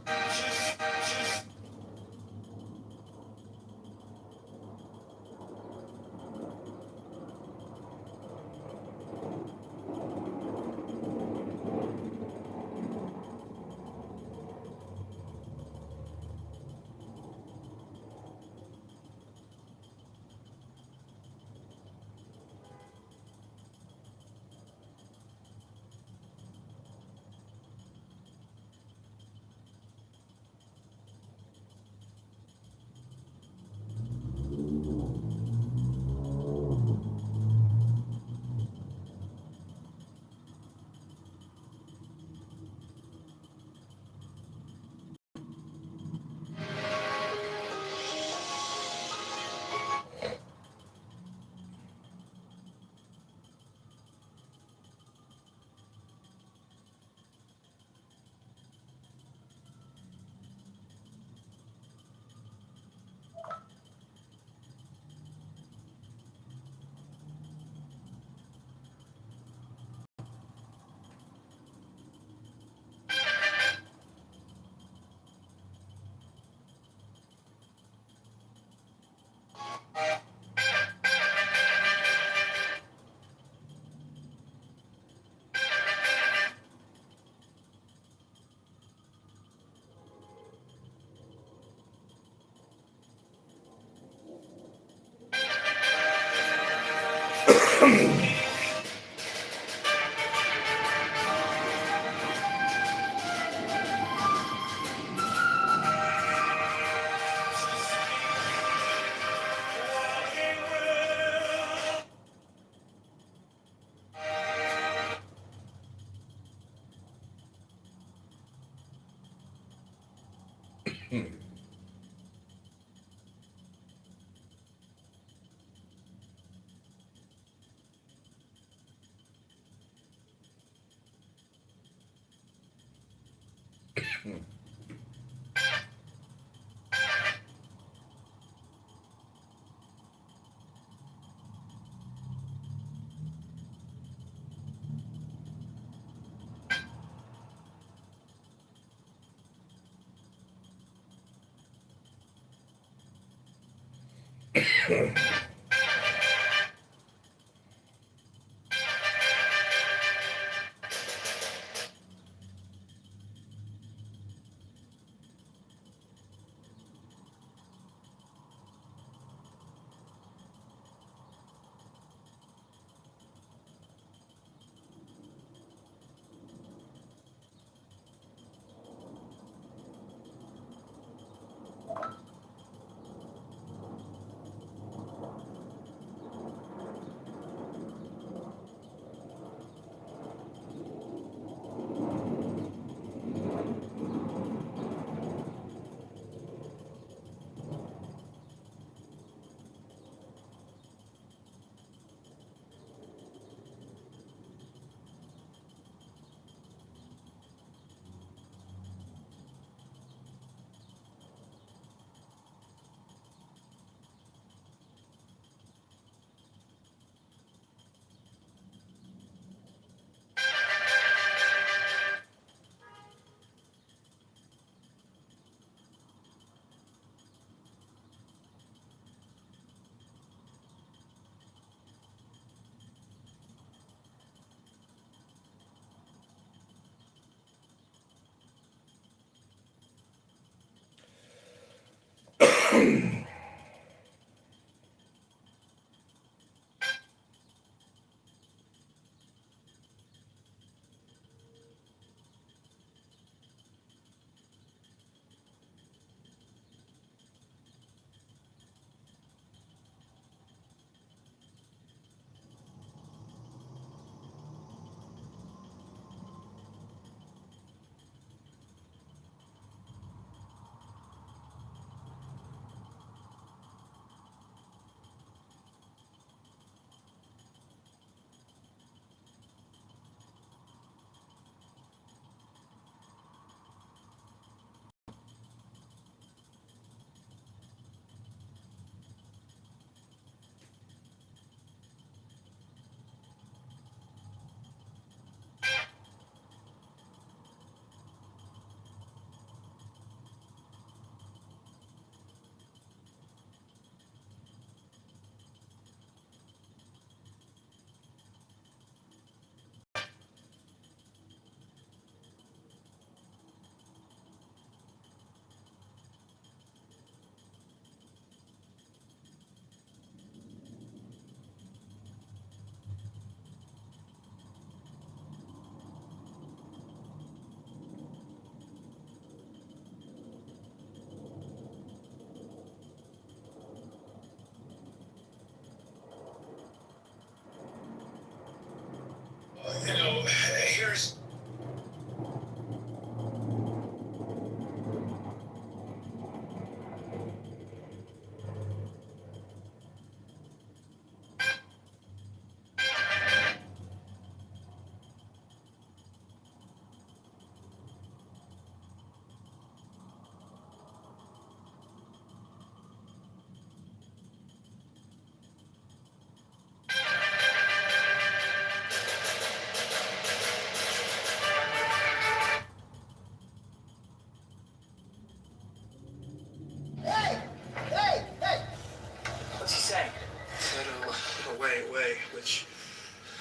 which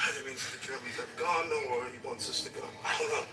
either means the Germans have gone or he wants us to go. I don't know.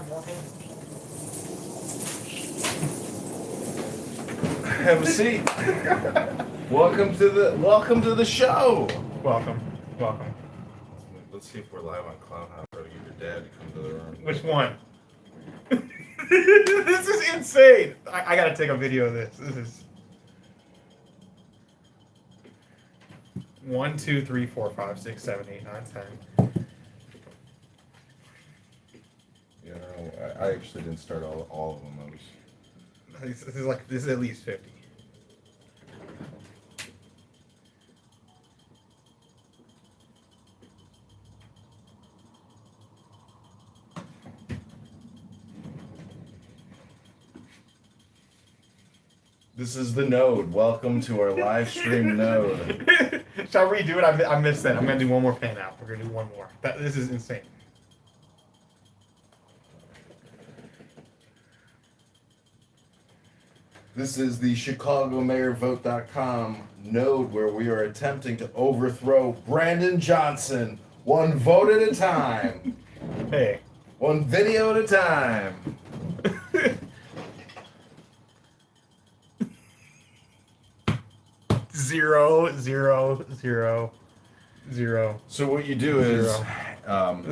more pain? Have a seat. Welcome to the show. Welcome. Let's see if we're live on Clubhouse. Or get your dad to come to the room. Which one? This is insane. I gotta take a video of this. This is 1, 2, 3, 4, 5, 6, 7, 8, 9, 10. Yeah, I actually didn't start all of them. This is at least 50. This is the node. Welcome to our live stream node. Shall we do it? I missed that. I'm gonna do one more pan out. We're gonna do one more. This is insane. This is the ChicagoMayorVote.com node where we are attempting to overthrow Brandon Johnson one vote at a time. Hey. One video at a time. Zero. So what you do is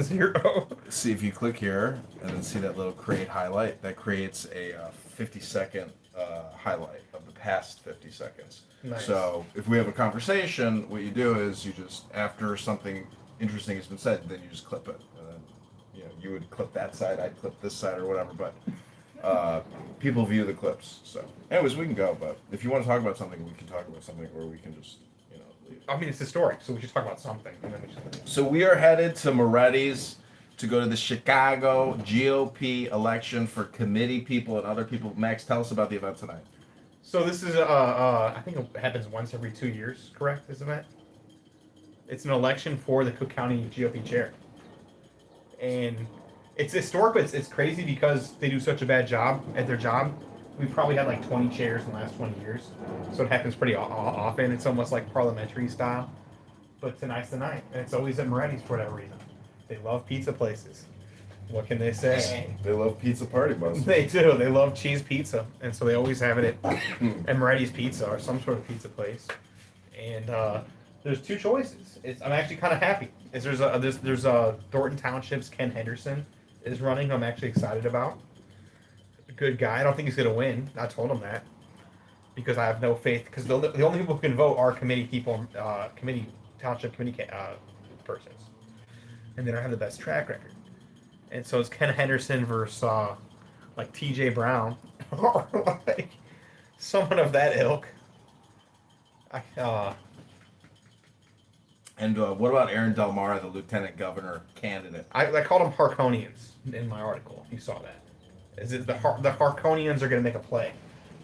zero. See if you click here and then see that little create highlight. That creates a 50-second highlight of the past 50 seconds. Nice. So if we have a conversation, what you do is you just, after something interesting has been said, then you just clip it. And then, you would clip that side, I'd clip this side or whatever, but people view the clips. So anyways, we can go, but if you want to talk about something, we can talk about something, or we can just, leave. I mean, it's historic, so we should talk about something. And then we should... So we are headed to Moretti's to go to the Chicago GOP election for committee people and other people. Max, tell us about the event tonight. So this is, I think it happens once every 2 years, correct, this event? It's an election for the Cook County GOP chair. And it's historic, but it's crazy because they do such a bad job at their job. We've probably had like 20 chairs in the last 20 years. So it happens pretty often. It's almost like parliamentary style. But tonight's the night. And it's always at Moretti's for whatever reason. They love pizza places. What can they say? They love pizza party buses. They do. They love cheese pizza. And so they always have it at Moretti's Pizza or some sort of pizza place. And there's two choices. I'm actually kind of happy. There's Thornton Township's Ken Henderson is running, who I'm actually excited about. A good guy. I don't think he's going to win. I told him that. Because I have no faith. Because the only people who can vote are committee people, township committee persons. And they don't have the best track record. And so it's Ken Henderson versus like T.J. Brown or like someone of that ilk. And what about Aaron Del Mar, the lieutenant governor candidate? I called them Harconians in my article. You saw that. Is it the Harconians are going to make a play?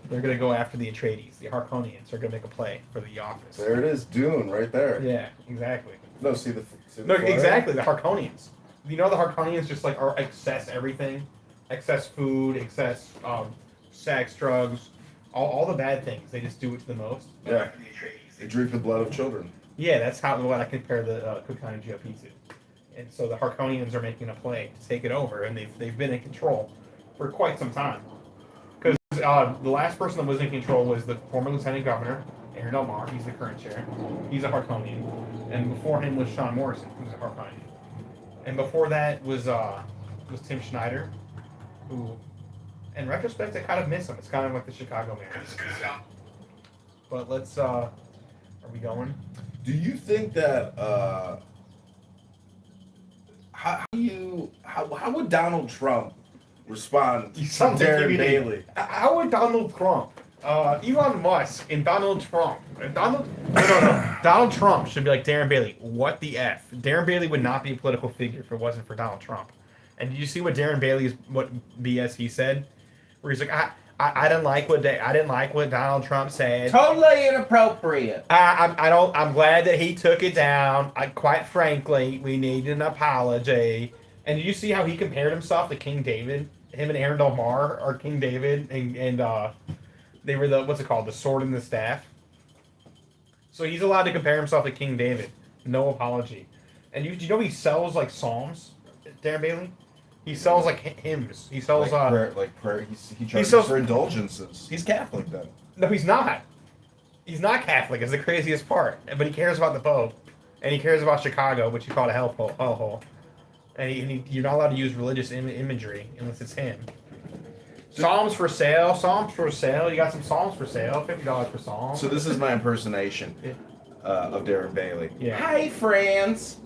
They're going to go after the Atreides. The Harconians are going to make a play for the office. There it is, Dune, right there. Yeah, exactly. No, see the exactly, the Harconians. You know the Harconians just like are excess everything, excess food, excess sex, drugs, all the bad things. They just do it to the most. Yeah. They drink the blood of children. Yeah, that's what I compare the Cook County GOP to. And so the Harconians are making a play to take it over, and they've been in control for quite some time. Because the last person that was in control was the former lieutenant governor, Aaron Del Mar. He's the current chair. He's a Harconian. And before him was Sean Morrison, who's a Harconian. And before that was Tim Schneider, who, in retrospect, I kind of miss him. It's kind of like the Chicago mayor. But let's, are we going? Do you think that, how would Donald Trump respond to Darren Bailey? How would Donald Trump, Elon Musk and Donald Trump, Donald Trump should be like Darren Bailey. What the F? Darren Bailey would not be a political figure if it wasn't for Donald Trump. And did you see what Darren Bailey's what BS he said? Where he's like, I didn't like what Donald Trump said. Totally inappropriate. I'm glad that he took it down. Quite frankly, we need an apology. And did you see how he compared himself to King David? Him and Aaron Del Mar are King David, and they were the sword and the staff. So he's allowed to compare himself to King David. No apology. And you know he sells like psalms, Darren Bailey? He sells like hymns. He sells prayer. He charges sells for indulgences. He's Catholic then. No, he's not. He's not Catholic. Is the craziest part. But he cares about the Pope, and he cares about Chicago, which you call a hellhole. And you're not allowed to use religious imagery unless it's him. Psalms for sale. Psalms for sale. You got some psalms for sale. $50 per psalm. So this is my impersonation of Darren Bailey. Yeah. Hi, friends.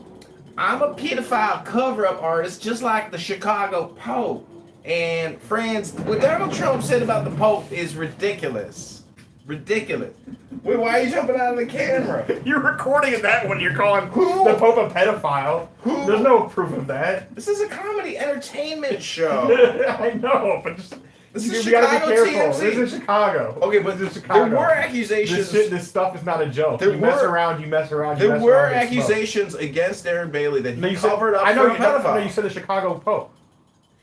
I'm a pedophile cover-up artist, just like the Chicago Pope. And friends, what Donald Trump said about the Pope is ridiculous. Ridiculous. Wait, why are you jumping out of the camera? You're recording that when you're calling the Pope a pedophile. Who? There's no proof of that. This is a comedy entertainment show. I know, but just this is you gotta Chicago be careful. TMZ. This is Chicago. Okay, but this is Chicago. There were accusations. This stuff is not a joke. There you mess around. There were accusations against Darren Bailey that he covered up for a pedophile. No, you said the Chicago Pope.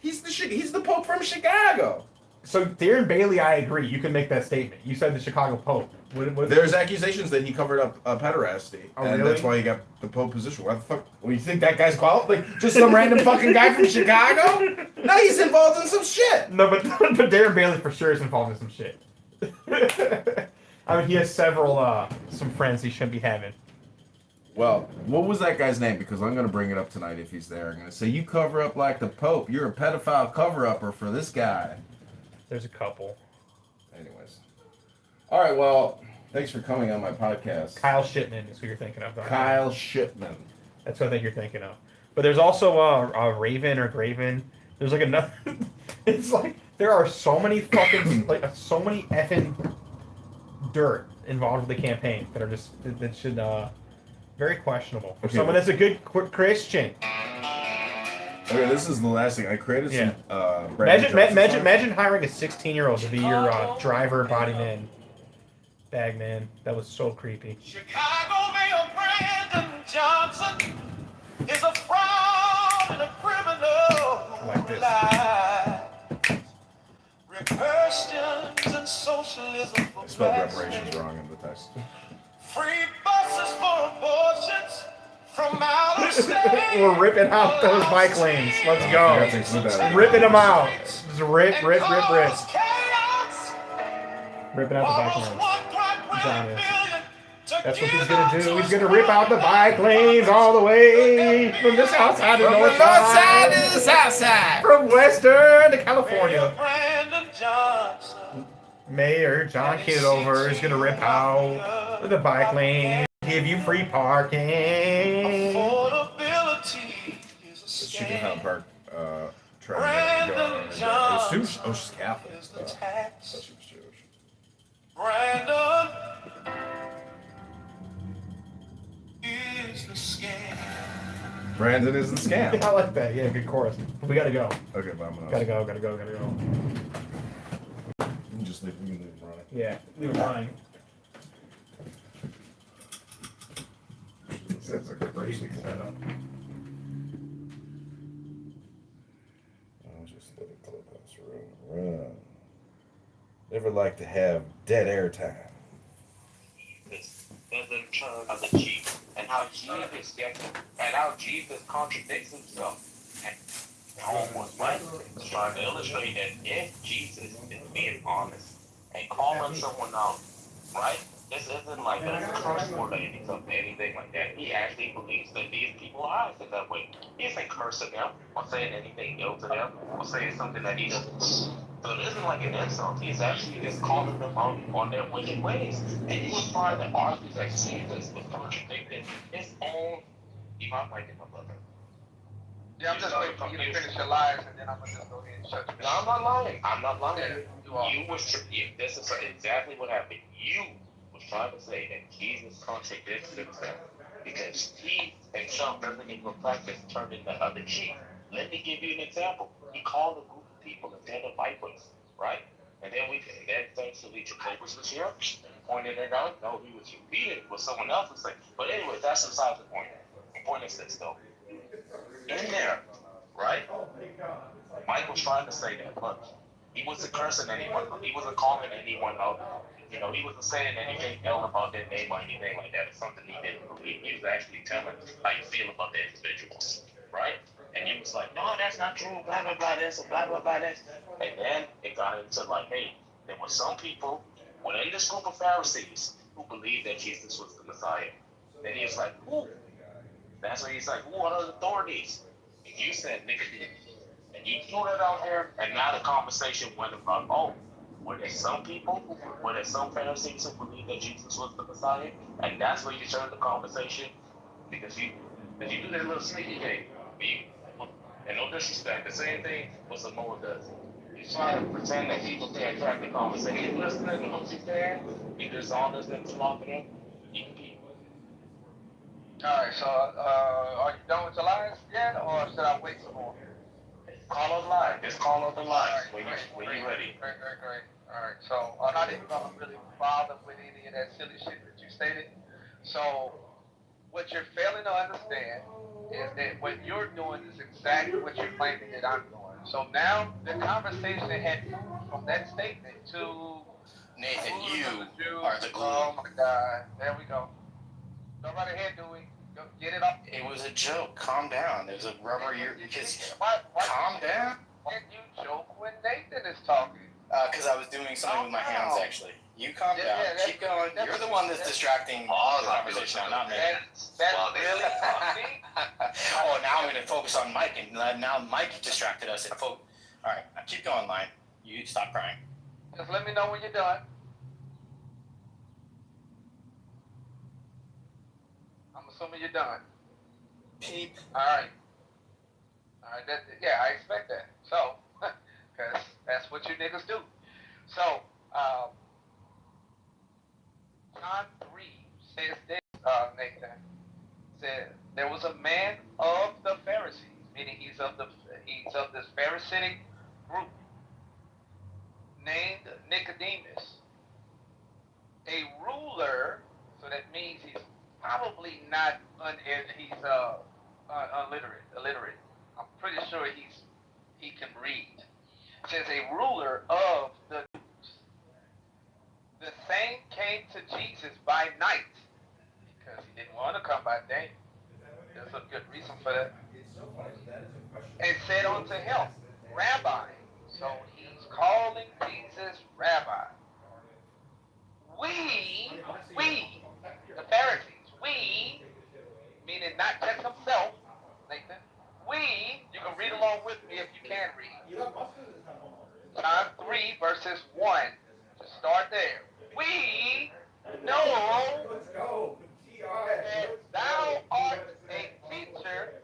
He's the Pope from Chicago. So Darren Bailey, I agree. You can make that statement. You said the Chicago Pope. There's accusations that he covered up pederasty, and really? that's why he got the Pope position. What the fuck? Well, you think that guy's qualified? Like, just some random fucking guy from Chicago? No, he's involved in some shit. No, but Darren Bailey for sure is involved in some shit. I mean, he has several some friends he shouldn't be having. Well, what was that guy's name? Because I'm going to bring it up tonight if he's there. I'm going to say, you cover up like the Pope. You're a pedophile cover-upper for this guy. There's a couple. Anyways. All right, well, thanks for coming on my podcast. Kyle Shipman is who you're thinking of. Kyle Shipman. That's what I think you're thinking of. But there's also a Raven or Graven. There's like another. It's like there are so many fucking so many effing dirt involved with the campaign that are just that should very questionable. For someone that's a good Christian. Okay, this is the last thing. I created some. Imagine hiring a 16-year-old to be your driver, body man, bag man. That was so creepy. Chicago Mayor Brandon Johnson is a fraud and a criminal. Like this. Reparations and socialism for I spelled reparations wrong in the text. free buses for abortions from outer state. We're ripping out those bike lanes. Let's go. Ripping them out. Just rip. Ripping out the bike lanes. John is. That's what he's gonna do. He's gonna rip out the bike lanes all the way from the south side to the north side to the south side. From western to California. Mayor John Kitover is gonna rip out the bike lane, give you free parking. Chicken Hut Park, trying to go. She's Catholic. I thought she was Jewish. Brandon is the scam. Brandon is the scam. I like that. Yeah, good chorus. We gotta go. Okay, but I'm gonna. Gotta go. You can just leave him running. Yeah, leave it running. That's a crazy setup. I'll just let it clubhouse run. Never like to have dead air time. As in terms of the chief and how Jesus contradicts himself. And almost right. It's trying to illustrate that if Jesus is being honest and calling someone out, right? This isn't like a curse word or anything like that. He actually believes that these people are acting that way. He isn't cursing them or saying anything ill to them or saying something that he doesn't. So it isn't like an insult. He's actually just calling them out on their wicked ways. And he was trying to argue that Jesus was contradicting his own. You might like it, my brother. Yeah, I'm just waiting for you to finish your lies, and then I'm gonna just go ahead and shut you down. No, I'm not lying. Yeah, you are. This is exactly what happened. You was trying to say that Jesus contradicts himself because he himself doesn't even practice turning the other cheek. Let me give you an example. He called a group of people a den of vipers, right? And then thankfully Jehovah's was here, pointed it out. No, he was repeating what someone else was saying. But anyway, that's beside the point. The point is this, though. In there, right? Mike was trying to say that, but he wasn't cursing anyone. He wasn't calling anyone out. You know, he wasn't saying anything ill about their name or anything like that. It's something he didn't believe. He was actually telling how you feel about the individuals, right? And you was like, no, that's not true, blah, blah, blah, this, and blah, blah, blah, this. And then it got into like, hey, there were some people within this group of Pharisees who believed that Jesus was the Messiah. And he was like, who? That's when he's like, who are the authorities? And you said Nicodemus. And you threw that out there, and now the conversation went about, oh, were there some Pharisees who believed that Jesus was the Messiah? And that's where you turned the conversation, because you do that little sneaky game. And no disrespect, the same thing what Samoa does. You try to pretend that people can't track the conversation. Listening to what you're saying, you just all listening to talk to them, you can keep. Alright, so are you done with your lines yet, or should I wait some more? Call up live. Just call up the line when you're ready. Great. Alright, so I'm not even gonna really bother with any of that silly shit that you stated. So what you're failing to understand is that what you're doing is exactly what you're claiming that I'm doing. So now the conversation had moved from that statement to Nathan, you are the glue. Oh my God, there we go. Go right ahead, Dewey. Go get it up. It was a joke. Calm down. There's a rubber ear. Calm down. Why can't you joke when Nathan is talking? Because I was doing something with my hands, actually. You calm down. Keep going. You're the one that's distracting the conversation now, not me. That's really funny. Oh, now I'm going to focus on Mike, and now Mike distracted us. All right, keep going, Line. You stop crying. Just let me know when you're done. I'm assuming you're done. Peep. All right. Yeah, I expect that. So, because that's what you niggas do. So, John 3 says this, Nathan. Said there was a man of the Pharisees, meaning he's of this Pharisaic group, named Nicodemus, a ruler. So that means he's probably not illiterate. I'm pretty sure he can read. It says a ruler of the Jews. The same came to Jesus by night because he didn't want to come by day. There's a good reason for that. And said unto him, Rabbi. So he's calling Jesus Rabbi. We, the Pharisees, we, meaning not just himself, Nathan, you can read along with me if you can read. John 3 verses 1. Just start there. We know that thou art a teacher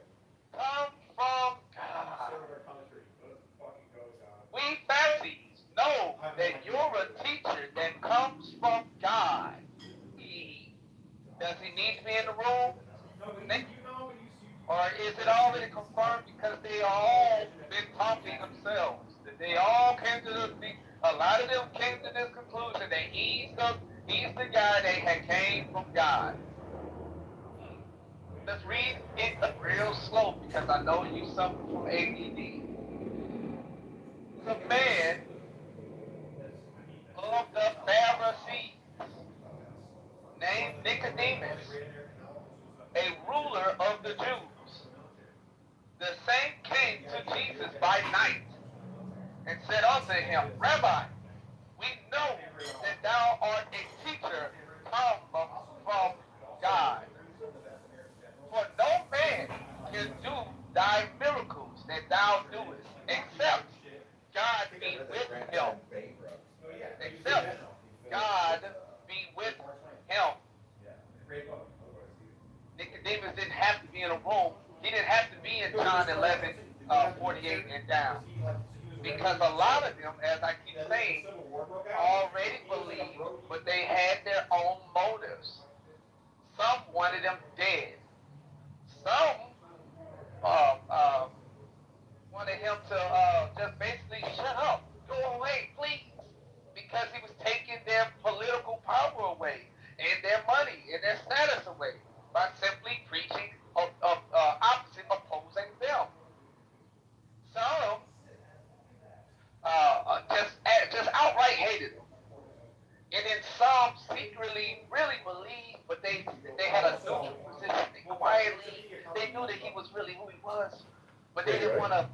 come from God. We Pharisees know that you're a teacher that comes from God. Does he need to be in the room? Or is it already confirmed because they all been talking themselves? That they all came to a lot of them came to this conclusion that he's the guy that had came from God. Let's read it real slow because I know you suffer from ADD. The man of the Pharisees named Nicodemus, a ruler of the Jews. The same came to Jesus by night and said unto him, Rabbi, we know that thou art a teacher come from God. For no man can do thy miracles that thou doest, except God be with him. Except God be with him. Nicodemus didn't have to be in a room. He didn't have to be in John 11, 48 and down. Because a lot of them, as I keep saying, already believed, but they had their own motives. Some wanted them dead. Some wanted him to just basically shut up, go away, please, because he was taking their political power away and their money and their status away by simply preaching opposite, opposing them. Some just outright hated him. And then some secretly really believed, but they had a neutral position. They quietly, they knew that he was really who he was, but they didn't want to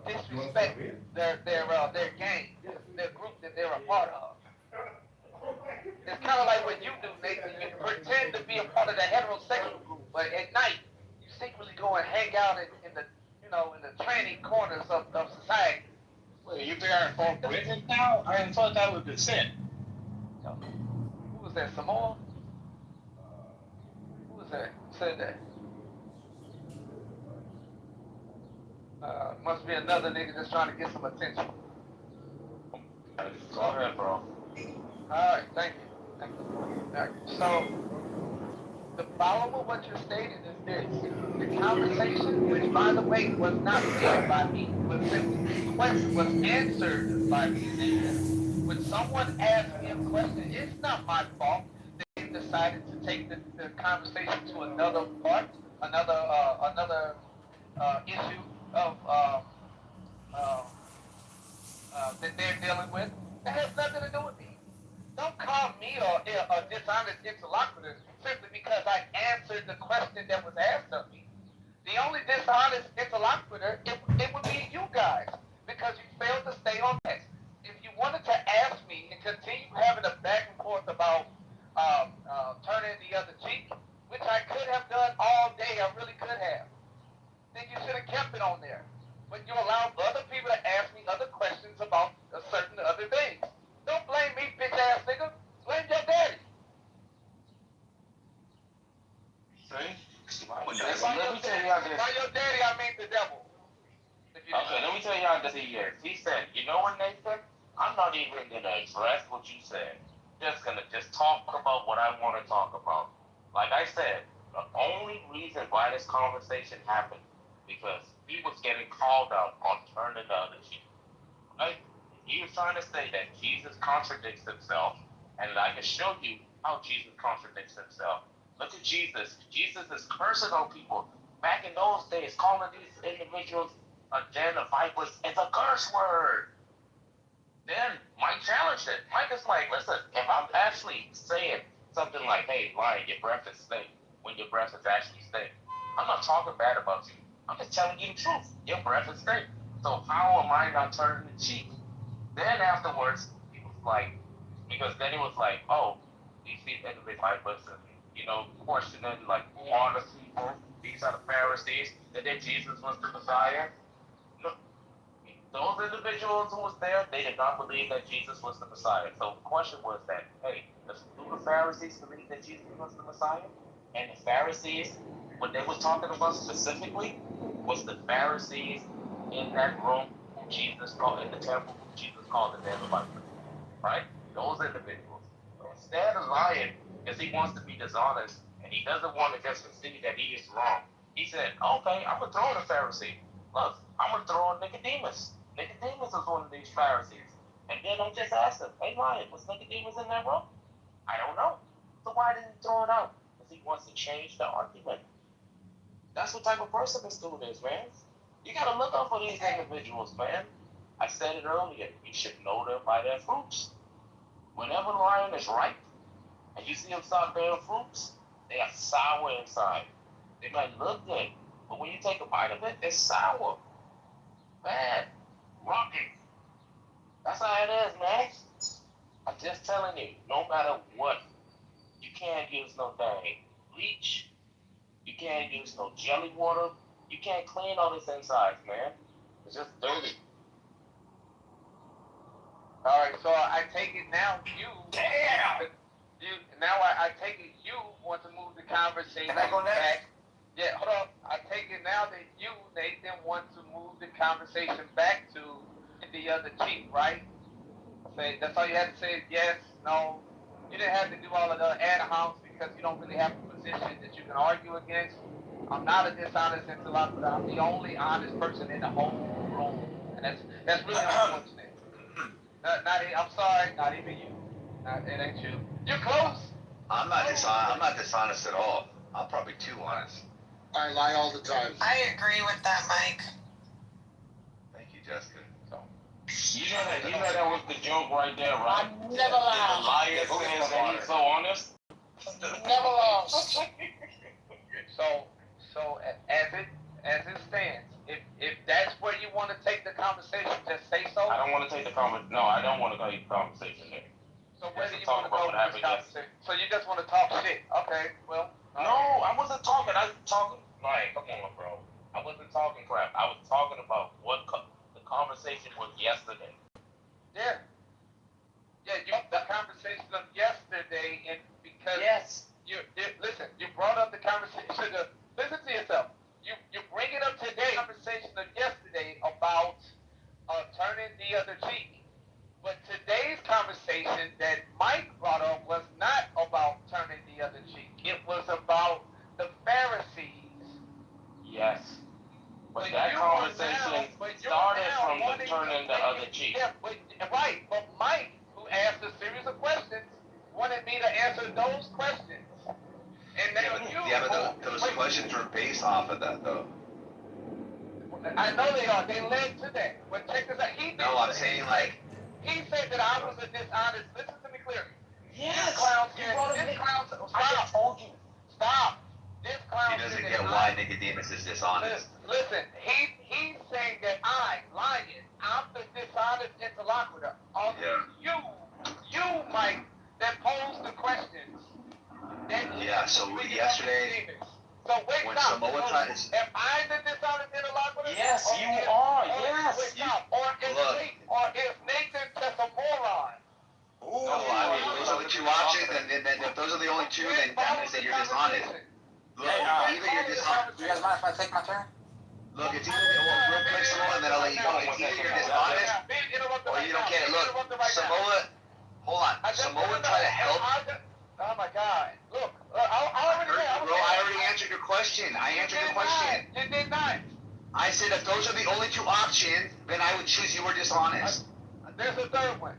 disrespect their gang, their group that they're a part of. It's kind of like what you do, Nathan. You pretend to be a part of the heterosexual group, but at night you secretly go and hang out in the tranny corners of society. Well, you bearing false witness now? I thought that was consent. Who was that? Samoa? Who was that? Who said that? Must be another nigga just trying to get some attention. Go ahead, bro. Alright, thank you. So, the follow of what you're stating is this. The conversation, which by the way was not made by me, was answered by me. When someone asks me a question, it's not my fault. They decided to take the conversation to another part, another issue of that they're dealing with. That has nothing to do with me. Don't call me a dishonest interlocutor simply because I answered the question that was asked of me. The only dishonest interlocutor, it would be you guys, because you failed to stay on that. If you wanted to ask me and continue having a back and forth about turning the other cheek, which I could have done all day, I really could have, then you should have kept it on there. But you allowed other people to ask me other questions about certain other things. Don't blame me, bitch ass nigga. Blame your daddy. See? By your daddy, I mean the devil. Okay, let me tell you how this he is. He said, you know what, Nathan? I'm not even going to address what you said. Just going to talk about what I want to talk about. Like I said, the only reason why this conversation happened because he was getting called out on turning the other cheek. Right? He was trying to say that Jesus contradicts himself, and I can show you how Jesus contradicts himself. Look at Jesus. Jesus is cursing on people. Back in those days, calling these individuals a den of vipers is a curse word. Then Mike challenged it. Mike is like, listen, if I'm actually saying something like, hey, lion, your breath is stink, when your breath is actually stink, I'm not talking bad about you. I'm just telling you the truth. Your breath is stink. So how am I not turning the cheek? Then afterwards, he was like, because then he was like, oh, these individual vipers, and, questioning, like, who are the people? These are the Pharisees. And then Jesus was the Messiah. Those individuals who was there, they did not believe that Jesus was the Messiah. So the question was that, hey, do the Pharisees believe that Jesus was the Messiah? And the Pharisees, what they was talking about specifically, was the Pharisees in that room who Jesus called, in the temple who Jesus called the den of vipers. Right? Those individuals. So instead of lying, because he wants to be dishonest, and he doesn't want to just concede that he is wrong, he said, okay, I'm going to throw in a Pharisee. Look, I'm going to throw in Nicodemus. Nicodemus is one of these Pharisees. And then I just asked him, hey, Ryan, was Nicodemus in that room? I don't know. So why didn't he throw it out? Because he wants to change the argument. That's what type of person this dude is, man. You got to look out for these individuals, man. I said it earlier. You should know them by their fruits. Whenever the lion is ripe, and you see them start bearing fruits, they are sour inside. They might look good, but when you take a bite of it, it's sour. Bad. Rocky. That's how it is, man. I'm just telling you, no matter what, you can't use no dang bleach. You can't use no jelly water. You can't clean all this insides, man. It's just dirty. All right, so I take it now I take it you want to move the conversation back. Yeah, hold on. I take it now that you, Nathan, want to move the conversation back to the other chief, right? Say that's all you had to say is yes, no. You didn't have to do all of the ad hocs because you don't really have a position that you can argue against. I'm not a dishonest interlocutor. I'm the only honest person in the whole room, and that's really unfortunate. I'm sorry, not even you. It ain't you. You're close. I'm not dishonest at all. I'm probably too honest. I lie all the time. I agree with that, Mike. Thank you, Jessica. You know that was the joke right there, right? I never lie. The liar says that he's so honest. Never lost. So as to take the conversation. No, I don't want to take the conversation there. So where do you want to go with this conversation? So you just want to talk shit? Okay, well. No, I wasn't talking. I was talking like, come on, bro. I wasn't talking crap. I was talking about what the conversation was yesterday. Yeah. Yeah, the conversation of yesterday, and because you listen, you brought up the conversation of, listen to yourself. You bring it up today, conversation of yesterday about turning the other cheek. But today's conversation that Mike brought up was not about turning the other cheek. It was about the Pharisees. Yes. But that conversation started from the turning the other cheek. Yeah, right. But Mike, who asked a series of questions, wanted me to answer those questions. And then but those questions were based off of that, though. I know they are. They led to that. But check this out. I'm saying like. He said that I was a dishonest. Listen to me clearly. Yes. This clown said, I just told you. Stop. This clown He doesn't get why Nicodemus is dishonest. Listen, he's saying that I'm the dishonest interlocutor. You, Mike, that posed the questions. So yesterday, so wait, when stop. Samoa tried to... Am I the dishonest interlocutor? Yes, you are. Yes. Or is Nathan just a moron? No, I mean, those are the two options, and if those are the only two, then that means that you're dishonest. Look, either you're dishonest... Do you guys mind if I take my turn? Look, it's either, real quick, Samoa, and then I'll let you go. It's either you're dishonest, or you don't get it. Look, Samoa, hold on. Samoa tried to help. Oh my God. Look, I already answered your question. I answered your question. You did not. I said if those are the only two options, then I would choose you were dishonest. There's a third one.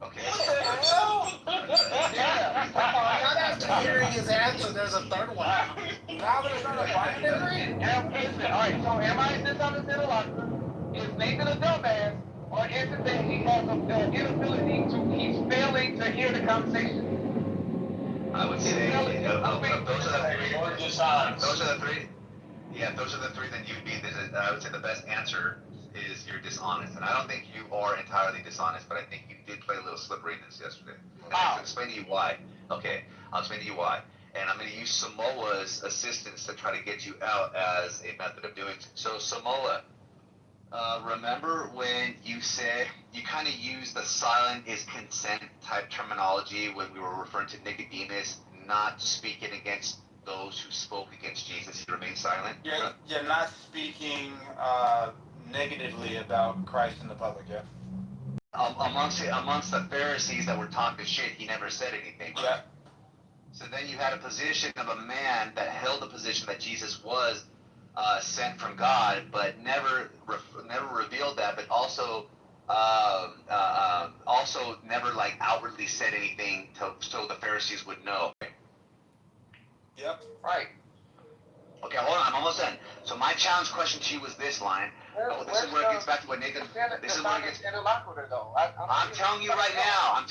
Okay. Yeah. Not after hearing his answer, there's a third one. Now there's not a binary? Alright, so am I dishonest interlocutor? Is Nathan a dumbass? Or is it that he has an inability he's failing to hear the conversation? I would say those are the three. Those are the three. Yeah, those are the three. Then you'd be. I would say the best answer is you're dishonest, and I don't think you are entirely dishonest, but I think you did play a little slipperiness yesterday. And I'll explain to you why. Okay, I'll explain to you why. And I'm going to use Samoa's assistance to try to get you out as a method of doing so. Samoa, remember when you said you kind of used the silent is consent type terminology when we were referring to Nicodemus not speaking against those who spoke against Jesus? He remained silent. You're not speaking negatively about Christ in the public, yeah. Amongst the Pharisees that were talking shit, he never said anything. Right? Yeah. So then you had a position of a man that held the position that Jesus was sent from God, but never revealed that, but also never like outwardly said anything so the Pharisees would know. Yep. Right. Okay, hold on, I'm almost done. So my challenge question to you was this line. This is where it gets back to what Nathan. This is where it gets. I'm telling you right now.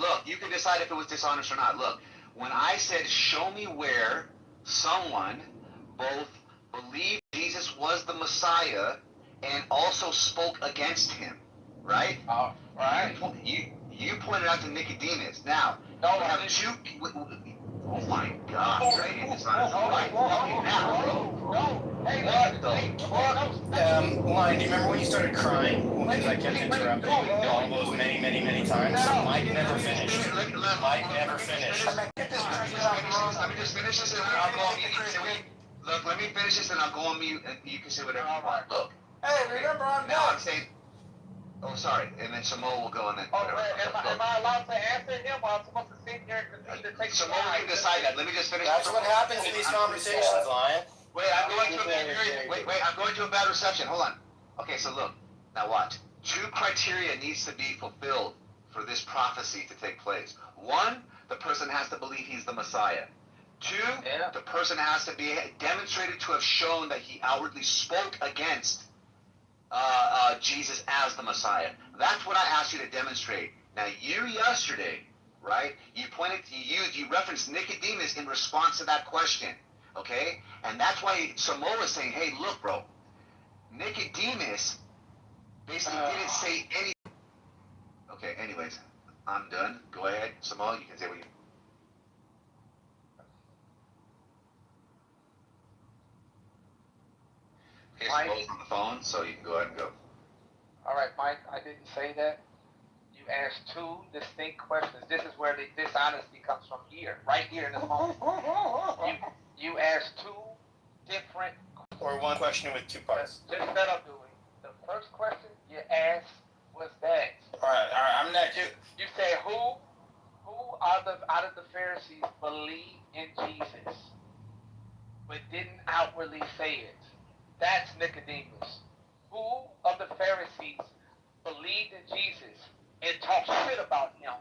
Look, you can decide if it was dishonest or not. Look, when I said, show me where someone both believed Jesus was the Messiah and also spoke against him, right? Right. You pointed out to Nicodemus. Now, we have two. Oh my God! Right? It's not right. Lion, do you remember when you started crying? Because I kept interrupting all those many times. Mike never finished. Mike never finished. Let me just finish this and I'll go on mute. Look, let me finish this and I'll go on mute and you can say whatever you want. Look. Hey, remember I'm now I'm saying. Oh, sorry. And then Samoa will go and then whatever. Am I allowed to answer him or I'm supposed to sit here and continue to take Samoa can decide that. Let me just finish. That's what happens in these conversations, Lion. Wait, I'm going to a bad reception. Hold on. Okay, so look. Now watch. Two criteria needs to be fulfilled for this prophecy to take place. One, the person has to believe he's the Messiah. Two, the person has to be demonstrated to have shown that he outwardly spoke against Jesus as the Messiah. That's what I asked you to demonstrate. Now, you yesterday, right, you referenced Nicodemus in response to that question, okay? And that's why Samoa is saying, hey, look, bro, Nicodemus Basically, didn't say any. Okay, anyways, I'm done. Go ahead, Samal, you can say what you. Okay, Samal's on the phone, so you can go ahead and go. All right, Mike, I didn't say that. You asked two distinct questions. This is where the dishonesty comes from here, right here in this moment. You asked two different. Or one question with two parts. Just set up, Dewey. The first question you asked was that. All right, I'm not. You say who out of the Pharisees believed in Jesus, but didn't outwardly say it? That's Nicodemus. Who of the Pharisees believed in Jesus and talked shit about him?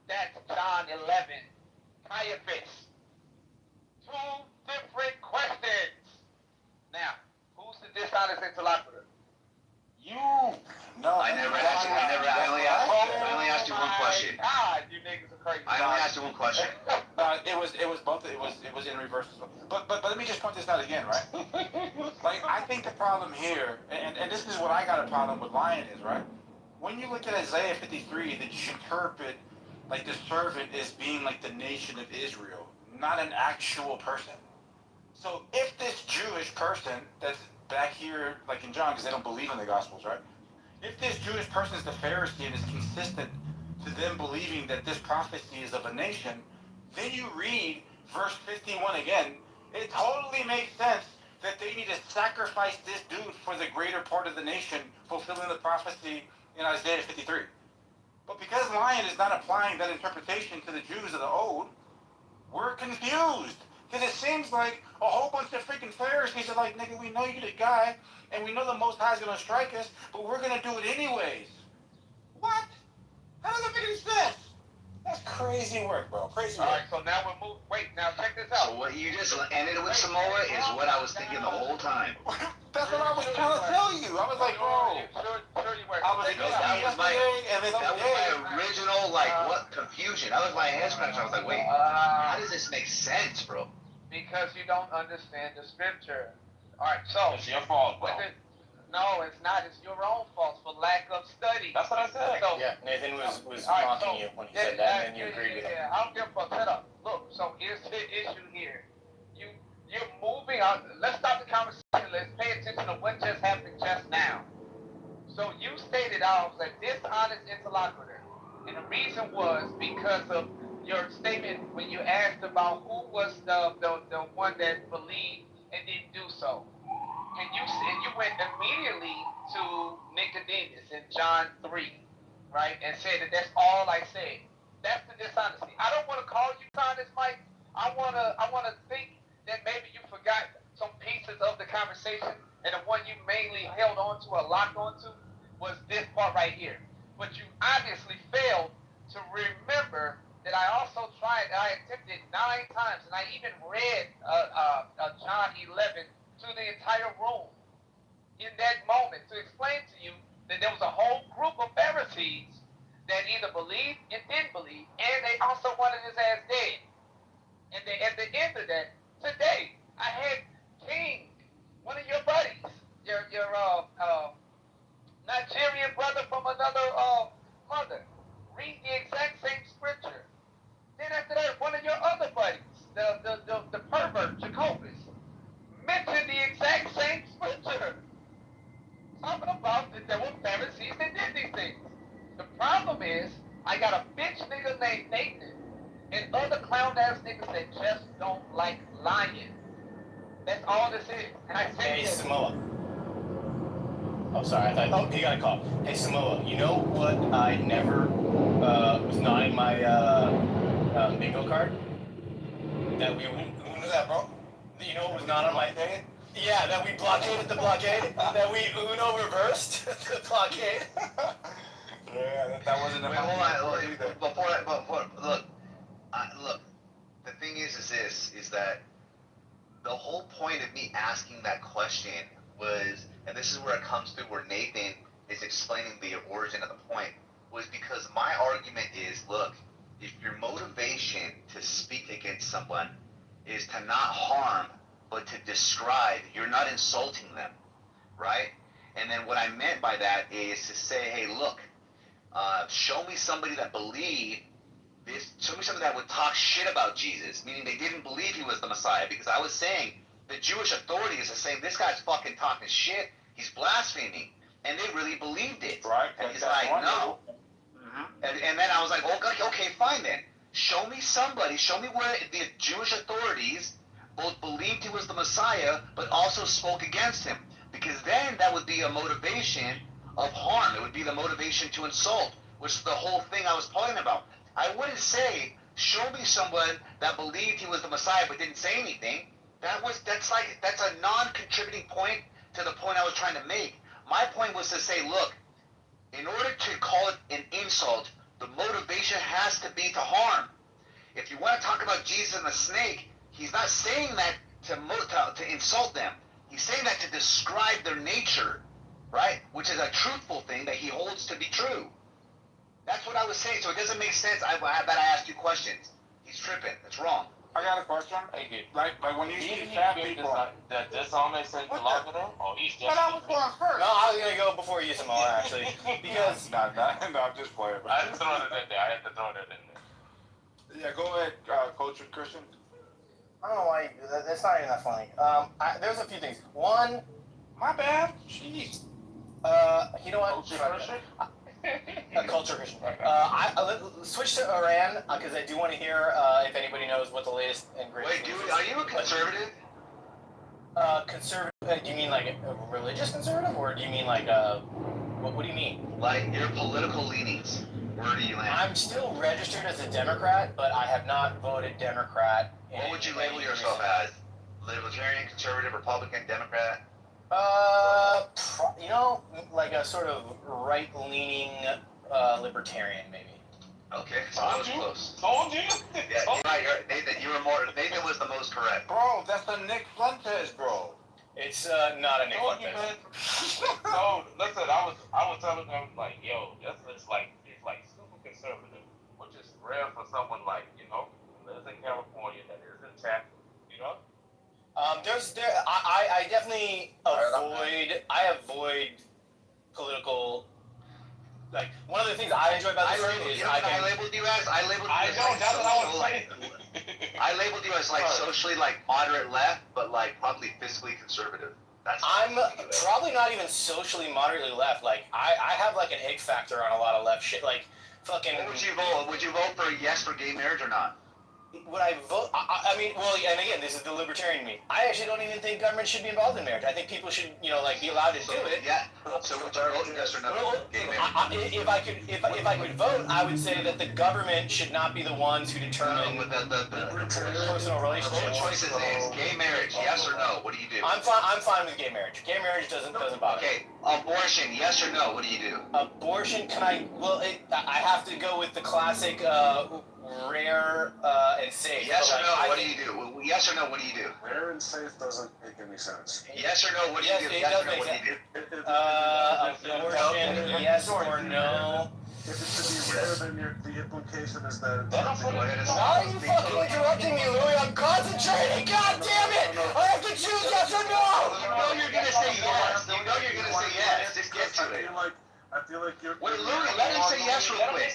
That's John 11. Caiaphas. Two different questions. Now, who's the dishonest interlocutor? You. No, I only asked you one question. God, you niggas are crazy. I only asked you one question. It was both. It was in reverse. But let me just point this out again, right? Like, I think the problem here, and this is what I got a problem with Lion is, right? When you look at Isaiah 53, that you interpret like the servant as being like the nation of Israel, not an actual person. So if this Jewish person that's back here, like in John, because they don't believe in the Gospels, right? If this Jewish person is the Pharisee and is consistent to them believing that this prophecy is of a nation, then you read verse 51 again, it totally makes sense that they need to sacrifice this dude for the greater part of the nation, fulfilling the prophecy in Isaiah 53. But because Lion is not applying that interpretation to the Jews of the Old, we're confused. Because it seems like a whole bunch of freaking Pharisees are like, nigga, we know you're the guy, and we know the Most High is going to strike us, but we're going to do it anyways. What? How does that make any sense? That's crazy work, bro. Crazy work. All right, so now we're moving. Wait, now check this out. So what you just ended with Samoa is what I was thinking the whole time. That's what I was trying to tell you. I was like, bro. Sure you were. I was That was my original, what confusion. That was my answer. I was like, wait, how does this make sense, bro? Because you don't understand the scripture. All right, so. It's your fault, bro. No, it's not. It's your own fault for lack of study. That's what I said. So, yeah, Nathan was mocking you when he said that, and then you agreed with him. Yeah, I don't give a fuck. Shut up. Look, so here's the issue here. You're moving on. Let's stop the conversation. Let's pay attention to what just happened just now. So you stated I was a dishonest interlocutor. And the reason was because of your statement when you asked about who was the one that believed and didn't do so. And you went immediately to Nicodemus in John 3, right? And said that that's all I said. That's the dishonesty. I don't want to call you dishonest, Mike. I wanna think that maybe you forgot some pieces of the conversation, and the one you mainly held on to or locked onto was this part right here. But you obviously failed to remember that I also I attempted 9 times, and I even read John 11 to the entire room in that moment to explain to you that there was a whole group of Pharisees that either believed and didn't believe, and they also wanted his ass dead. And at the end of that, today, I had King, one of your buddies, your Nigerian brother from another mother, read the exact same scripture. Then after that, one of your other buddies, the pervert, Jacobus, mentioned the exact same scripture. Talking about that there were Pharisees that did these things. The problem is, I got a bitch nigga named Nathan and other clown ass niggas that just don't like lying. That's all this is. And I said Hey, Samoa. Oh, sorry, I thought he got a call. Hey, Samoa, you know what I never was not in my bingo card? That we, who knew that, bro? You know what was not on my thing? Yeah, that we blockaded the blockade. That we Uno reversed the blockade. Yeah, that wasn't Wait, hold on. Look. The thing is that the whole point of me asking that question was, and this is where it comes through, where Nathan is explaining the origin of the point, was because my argument is, look, if your motivation to speak against someone is to not harm, but to describe, you're not insulting them, right? And then what I meant by that is to say, hey, look, show me somebody that believed this. Show me somebody that would talk shit about Jesus, meaning they didn't believe he was the Messiah. Because I was saying the Jewish authorities are saying this guy's fucking talking shit. He's blaspheming, and they really believed it. Right. And he's like, no. And then I was like, okay, fine then. Show me somebody. Show me where the Jewish authorities both believed he was the Messiah, but also spoke against him. Because then that would be a motivation of harm. It would be the motivation to insult, which is the whole thing I was talking about. I wouldn't say, show me someone that believed he was the Messiah but didn't say anything. That's a non-contributing point to the point I was trying to make. My point was to say, look, in order to call it an insult, the motivation has to be to harm. If you want to talk about Jesus and the snake, he's not saying that to insult them. He's saying that to describe their nature, right? Which is a truthful thing that he holds to be true. That's what I was saying. So it doesn't make sense that I asked you questions. He's tripping. That's wrong. I got a question. Like when you see fat people, that this all makes sense to longer than? Oh, he's just. But I was going first. No, I was gonna go before you some more actually, because. No, I'm just playing. I just throw it in there. I have to throw it in there. Yeah, go ahead, Coach Christian. I don't know why you do that. That's not even that funny. There's a few things. One. My bad. Jeez. You know what? Culture Christian. Culture Christian. I switch to Iran because I do want to hear if anybody knows what the latest and greatest. Wait, dude, are you a conservative? Conservative? Do you mean like a religious conservative, or do you mean like what do you mean? Like your political leanings. Where do you land? I'm still registered as a Democrat, but I have not voted Democrat. What would you label yourself as? Libertarian, conservative, Republican, Democrat? You know, like a sort of right-leaning libertarian, maybe. Okay, so I was close. Told you. Yeah, you're right. Nathan, you were more. Nathan was the most correct. Bro, that's the Nick Fuentes, bro. It's not a Nick Fuentes. No, listen, I was telling them like, yo, it's like super conservative, which is rare for someone like who lives in California that is in tech, I definitely avoid political. Like one of the things I enjoy about this room is I labeled you as I labeled you as like socially like moderate left, but like probably fiscally conservative. I'm probably not even socially moderately left. Like I have like an ick factor on a lot of left shit. Like fucking. What would you vote? Would you vote for yes for gay marriage or not? Would I vote? I mean, well, and again, this is the libertarian me. I actually don't even think government should be involved in marriage. I think people should, like, be allowed to do it. Yeah. So would you vote yes or no? Gay marriage? If I could vote, I would say that the government should not be the ones who determine personal relationships. The choices is gay marriage, yes or no? What do you do? I'm fine with gay marriage. Gay marriage doesn't bother. Okay. Abortion, yes or no? What do you do? Abortion? I have to go with the classic. Rare and safe. Yes or no? What do you do? Yes or no? What do you do? Rare and safe doesn't make any sense. Yes or no? What do you do? Yes or no? What do you do? Abortion. Yes or no? If it should be rare, then the implication is that. Why are you fucking interrupting me, Louis? I'm concentrating. God damn it! I have to choose yes or no. You know you're gonna say yes. You know you're gonna say yes. Just get to it. I feel like you're. Wait, Louis, let him say yes real quick.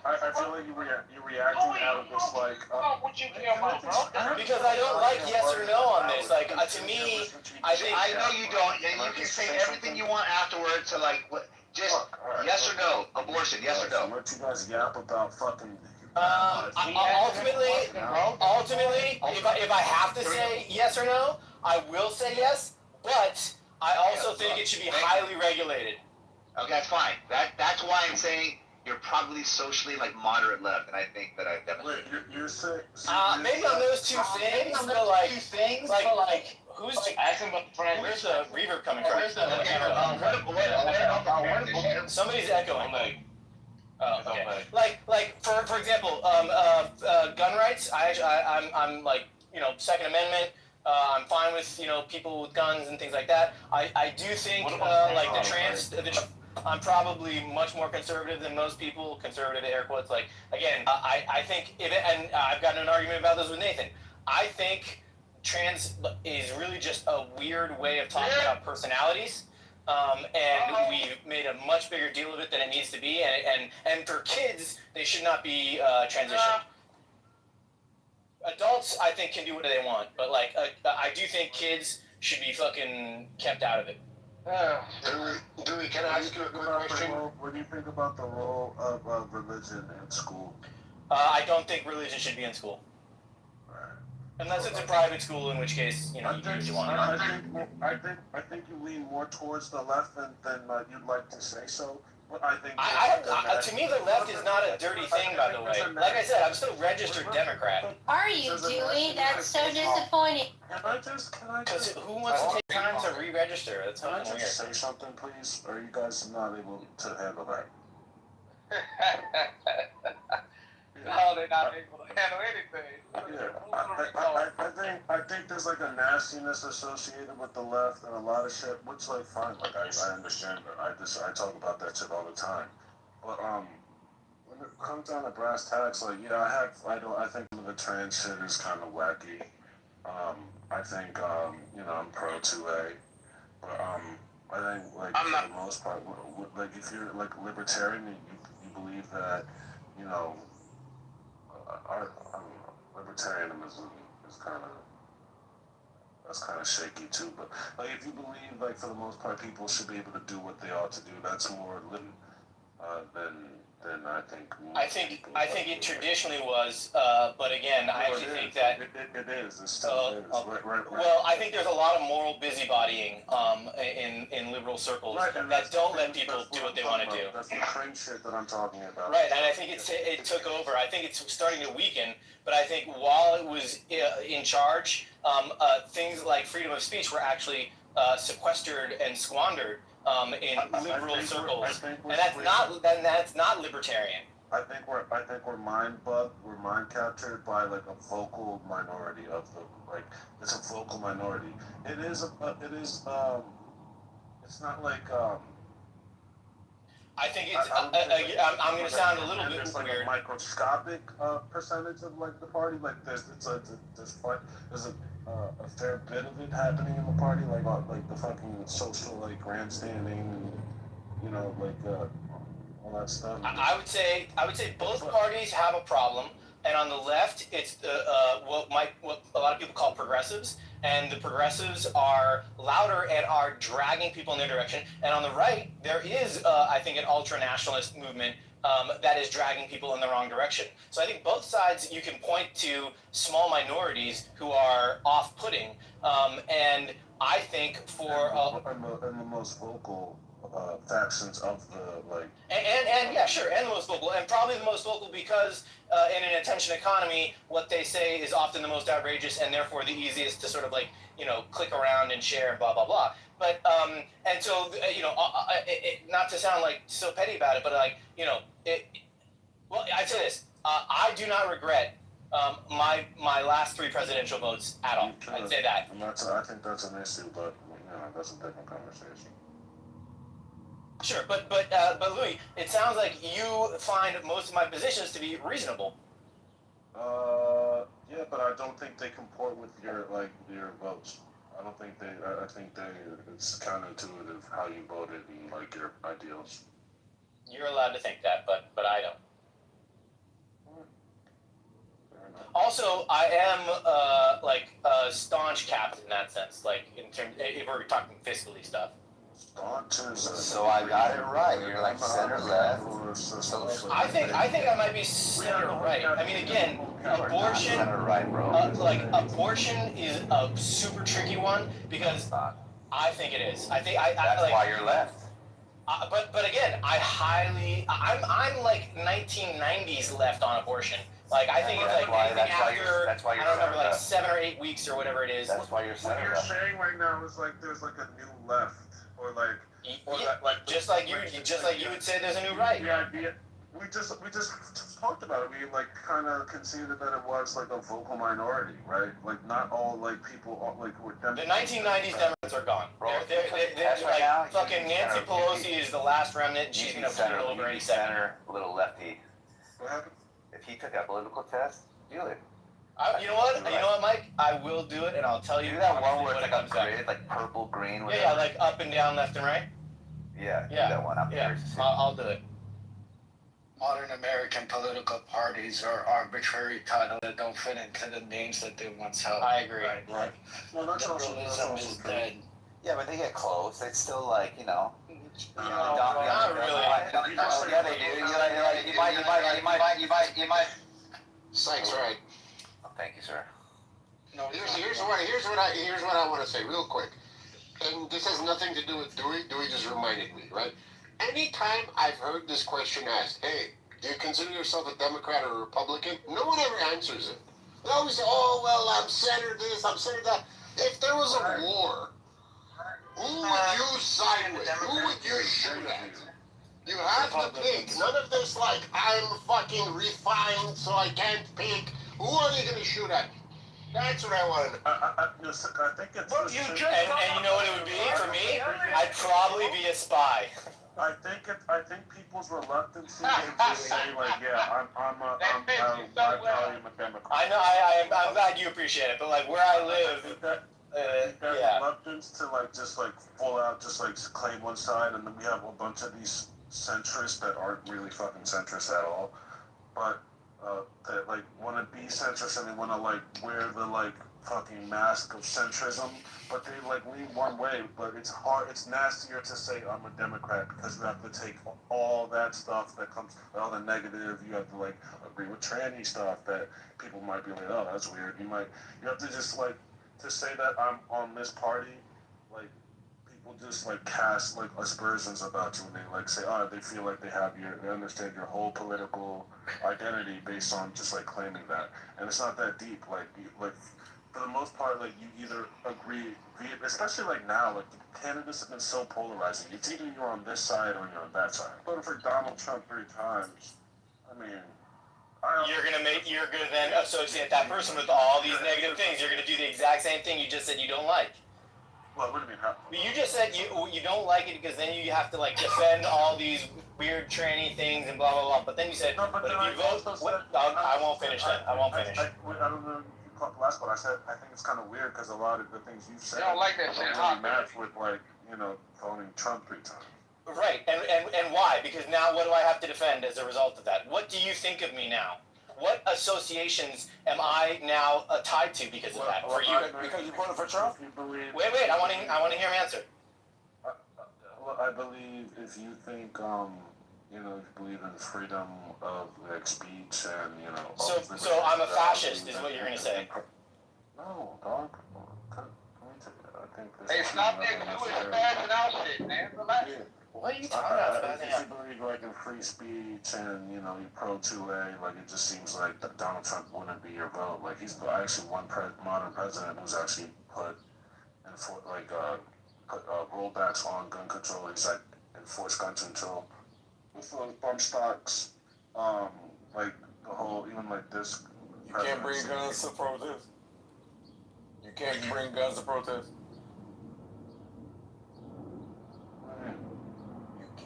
I feel like you're reacting out of this like. What you care about, bro? Because I don't like yes or no on this. Like to me, I think. I know you don't, and you can say everything you want afterwards to like what. Just yes or no, abortion, yes or no. Let you guys yap about fucking. Ultimately, if I have to say yes or no, I will say yes. But I also think it should be highly regulated. Okay, that's fine. That's why I'm saying you're probably socially like moderate left, and I think that I've demonstrated. Wait, you're saying? Maybe on those two things, but like who's asking about the friend? Where's the reverb coming from? Somebody's echoing. Okay. Like for example, gun rights. I'm like Second Amendment. I'm fine with people with guns and things like that. I do think like the trans. I'm probably much more conservative than most people. Conservative air quotes. Like again, I think and I've gotten an argument about this with Nathan. I think trans is really just a weird way of talking about personalities. and we've made a much bigger deal of it than it needs to be. And for kids, they should not be transitioned. Adults, I think, can do what they want, but like, I do think kids should be fucking kept out of it. Dewey, can I ask you a quick question? What do you think about the role of religion in school? I don't think religion should be in school. Unless it's a private school, in which case, you know, you do what you want. I think you lean more towards the left than you'd like to say so. But I think to me, the left is not a dirty thing, by the way. Like I said, I'm still a registered Democrat. Are you, Dewey? That's so disappointing. Because who wants to take time to re-register? That's Can I fucking just weird. say something, please? Or are you guys not able to handle that? No, they're not able to handle anything. Yeah, I think there's like a nastiness associated with the left and a lot of shit, which like fine, like I understand that. I talk about that shit all the time. But when it comes down to brass tacks, like yeah, I think some of the trans shit is kind of wacky. I think I'm pro 2A, but I think like for the most part, like if you're like libertarian, you believe that libertarianism is kind of shaky too. But like if you believe like for the most part people should be able to do what they ought to do, that's more living than I think. I think it traditionally was, but again, I actually think that it is. It still is. Right. Well, I think there's a lot of moral busybodying in liberal circles that don't let people do what they want to do. That's the cringe shit that I'm talking about. Right, and I think it took over. I think it's starting to weaken. But I think while it was in charge, things like freedom of speech were actually sequestered and squandered in liberal circles, and that's not libertarian. I think we're mind bugged. We're mind captured by like a vocal minority of the like. It's a vocal minority. It is. It's not like. I think it's. I'm going to sound a little bit there's like weird. a microscopic percentage of like the party. Like there's a fair bit of it happening in the party, like the fucking social like grandstanding, and all that stuff. I would say both parties have a problem, and on the left, it's what a lot of people call progressives, and the progressives are louder and are dragging people in their direction. And on the right, there is, I think, an ultra-nationalist movement that is dragging people in the wrong direction. So I think both sides, you can point to small minorities who are off-putting, and I think for and the most vocal factions of the like. And yeah, sure, and the most vocal, and probably the most vocal because in an attention economy, what they say is often the most outrageous and therefore the easiest to sort of like click around and share and blah blah blah. But and so not to sound like so petty about it, but like well, I'd say this: I do not regret my last 3 presidential votes at all. I'd say that. And I think that's an issue, but that's a different conversation. Sure, but Louis, it sounds like you find most of my positions to be reasonable. Yeah, but I don't think they comport with your votes. I don't think I think it's counterintuitive how you voted and like your ideals. You're allowed to think that, but I don't. Also, I am like a staunch Catholic in that sense, like in terms if we're talking fiscally stuff. So I got it right. You're like center left. I think I might be center right. I mean, again, abortion. Center right, bro. Abortion is a super tricky one because I think it is. I think That's like, why you're left. But again, I'm like 1990s left on abortion. Like I think it's like anything after I don't remember like 7 or 8 weeks or whatever it is. That's why you're What you're saying right now is like there's like a new left. Or just like you would say there's a new right. Yeah, we just talked about it. We like kind of conceded that it was like a vocal minority, right? Like not all like people like who were Democrats. The 1990s Democrats are gone. They're like fucking Nancy Pelosi is the last remnant. She's gonna put it over any second. Center, little lefty. What happened? If he took that political test, do it. You know what, Mike? I I will do it, and I'll tell you. Do that one where when it's like a grid, like purple, green. Whatever. Yeah, like up and down, left and right. Yeah, yeah, do that one. I'm curious to see. I'll do it. Modern American political parties are arbitrary titles that don't fit into the names that they once held. I agree. Right. No, that's also Liberalism is dead. Yeah, but they get close. It's still like, you know. Not really. Yeah, they do. You might. Sykes, right. Oh, thank you, sir. No, Here's what I want to say real quick, and this has nothing to do with Dewey. Dewey just reminded me, right? Anytime I've heard this question asked, hey, do you consider yourself a Democrat or a Republican? No one ever answers it. They always say, oh, well, I'm center this, I'm center that. If there was a war, who would you side with? Who would you shoot at? You have to pick. None of this like, I'm fucking refined so I can't pick. Who are you going to shoot at? That's what I wanted. I think it's. And you know what it would be for me? I'd probably be a spy. I think people's reluctance to say like, yeah, I'm probably a Democrat. I know. I'm glad you appreciate it, but like where I live, that reluctance to like just like full out just like claim one side, and then we have a bunch of these centrists that aren't really fucking centrists at all, but that like want to be centrist and they want to like wear the like fucking mask of centrism, but they like lean one way. But it's hard, it's nastier to say I'm a Democrat because you have to take all that stuff that comes, all the negative. You have to like agree with tranny stuff that people might be like, oh, that's weird. You have to just like to say that I'm on this party, like people just like cast like aspersions about you and they like say, oh, they feel like they understand your whole political identity based on just like claiming that, and it's not that deep. Like for the most part, like you either agree, especially like now, like candidates have been so polarizing. It's either you're on this side or you're on that side. Voted for Donald Trump 3 times. I mean, you're gonna then associate that person with all these negative things. You're gonna do the exact same thing you just said you don't like. Well, what do you mean? You just said you don't like it because then you have to like defend all these weird tranny things and blah blah blah. But then you said, but if you vote, I won't finish that. I won't finish. I don't know. The last one I said, I think it's kind of weird because a lot of the things you've said don't like that shit, huh? really match with like, you know, voting Trump 3 times. Right, and why? Because now what do I have to defend as a result of that? What do you think of me now? What associations am I now tied to because of that? For you? Because you voted for Trump? Wait, I want to hear him answer. Well, I believe if you think, you know, if you believe in freedom of like speech and, you know. So I'm a fascist, is what you're gonna say? No, dog. I think this. Hey, stop that Jewish spazzing out shit, man. Relax. What are you talking about? If you believe like in free speech and, you know, you pro 2A, like it just seems like Donald Trump wouldn't be your vote. Like he's actually one modern president who's actually put rollbacks on gun control. He's like enforced gun control. With those bump stocks, like the whole, even like this. You can't bring guns to protest. You can't bring guns to protest.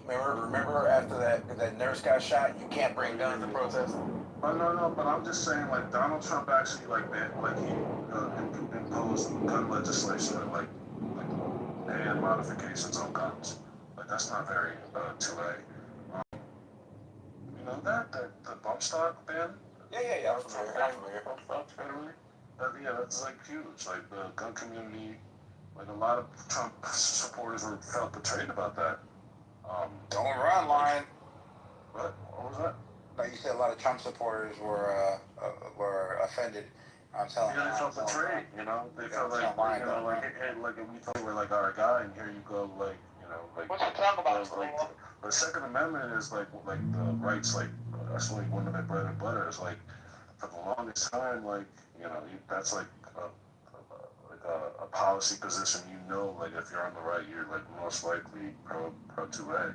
Remember after that nurse got shot, you can't bring guns to protest. No, but I'm just saying, like Donald Trump actually he imposed gun legislation and like ban modifications on guns. Like that's not very 2A. You know that the bump stock ban? Yeah. I'm familiar. Yeah, that's like huge. Like the gun community, like a lot of Trump supporters felt betrayed about that. Don't run, Lion. What was that? Like you said, a lot of Trump supporters were offended. I'm telling you. Yeah, they felt betrayed. You know, they felt like if we thought we were like our guy, and here you go, like you know, like. What you talking about? The Second Amendment is like the rights, like that's like one of their bread and butter. It's like for the longest time, like you know, that's like a policy position. You know, like if you're on the right, you're like most likely pro 2A.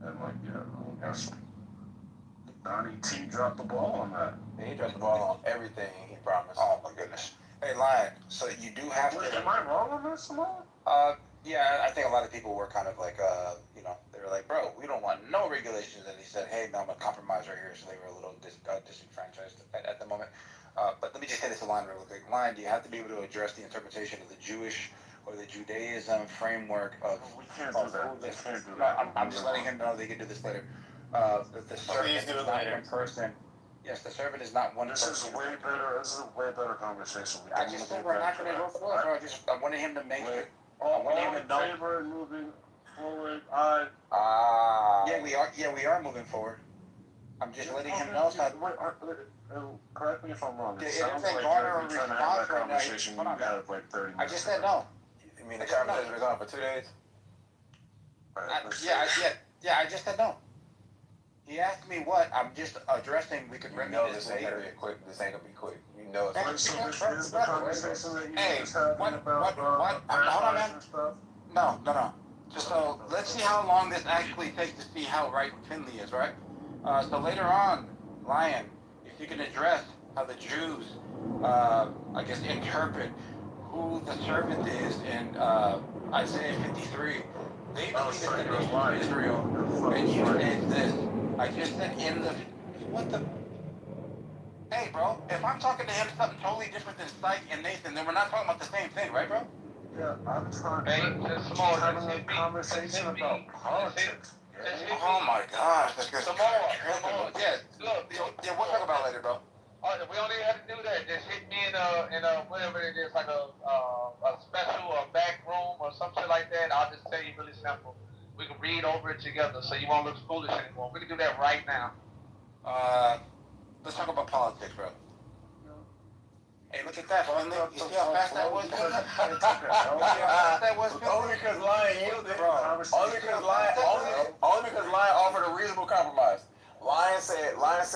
And like I guess Donnie T dropped the ball on that. Yeah, he dropped the ball on everything he promised. Oh my goodness. Hey, Lion. So you do have to. Am I wrong on this, Simone? Yeah, I think a lot of people were kind of like, you know, they were like, bro, we don't want no regulations. And he said, hey, no, I'm a compromise right here. So they were a little disenfranchised at the moment. But let me just say this line real quick. Line, do you have to be able to address the interpretation of the Jewish or the Judaism framework of? We can't do that. We can't do that. I'm just letting him know they can do this later. The servant is not one person. Yes, the servant is not one person. This is way better. This is a way better conversation. I just said we're not going to go forward, bro. I wanted him to make it. All in favor of moving forward. Yeah, we are. Yeah, we are moving forward. I'm just letting him know. Correct me if I'm wrong. It sounds like Garner you're trying to have that conversation. Hold on, have like 30 minutes. I just said no. You mean the conversation was on for 2 days? Yeah, I just said no. He asked me what. I'm just addressing. We could remedy this later. This ain't gonna be quick. You know it's So this is the conversation that you Hey, just having what? about Hold on, man. and stuff. No. Just so let's see how long this actually takes to see how right Finley is, right? So later on, Lion, if you can address how the Jews, I guess, interpret who the servant is in Isaiah 53. They believe it's the nation of Israel, and you said this. I just said in the what the. Hey, bro, if I'm talking to him something totally different than Syke and Nathan, then we're not talking about the same thing, right, bro? Yeah, I'm trying having a conversation about politics. Oh my gosh, that's good. Yeah, we'll talk about it later, bro. We don't even have to do that. Just hit me in whatever it is, like a special or back room or something like that. I'll just tell you really simple. We can read over it together, so you won't look foolish anymore. We can do that right now. Let's talk about politics, bro. Hey, look at that, Finley. You see how fast that was? Only because Lion yielded, bro. Only because Lion offered a reasonable compromise. Lion said, let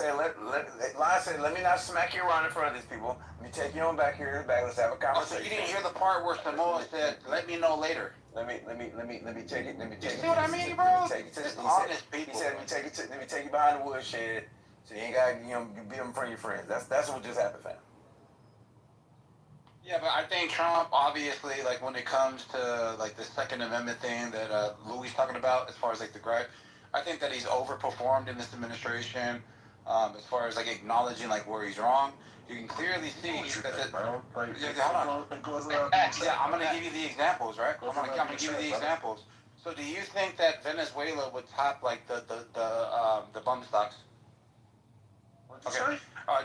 me not smack you around in front of these people. Let me take you on back here in the back. Let's have a conversation. So you didn't hear the part where Samoa said, "Let me know later." Let me take it. You see what I mean, bro? He said, let me take you behind the woodshed, so you ain't got be in front of your friends. That's what just happened, fam. Yeah, but I think Trump, obviously, like when it comes to like the Second Amendment thing that Louis talking about, as far as like the gripe, I think that he's overperformed in this administration. As far as like acknowledging like where he's wrong, you can clearly see that. Hold on. Yeah, I'm gonna give you the examples, right? I'm gonna give you the examples. So, do you think that Venezuela would top like the bum stocks? Okay.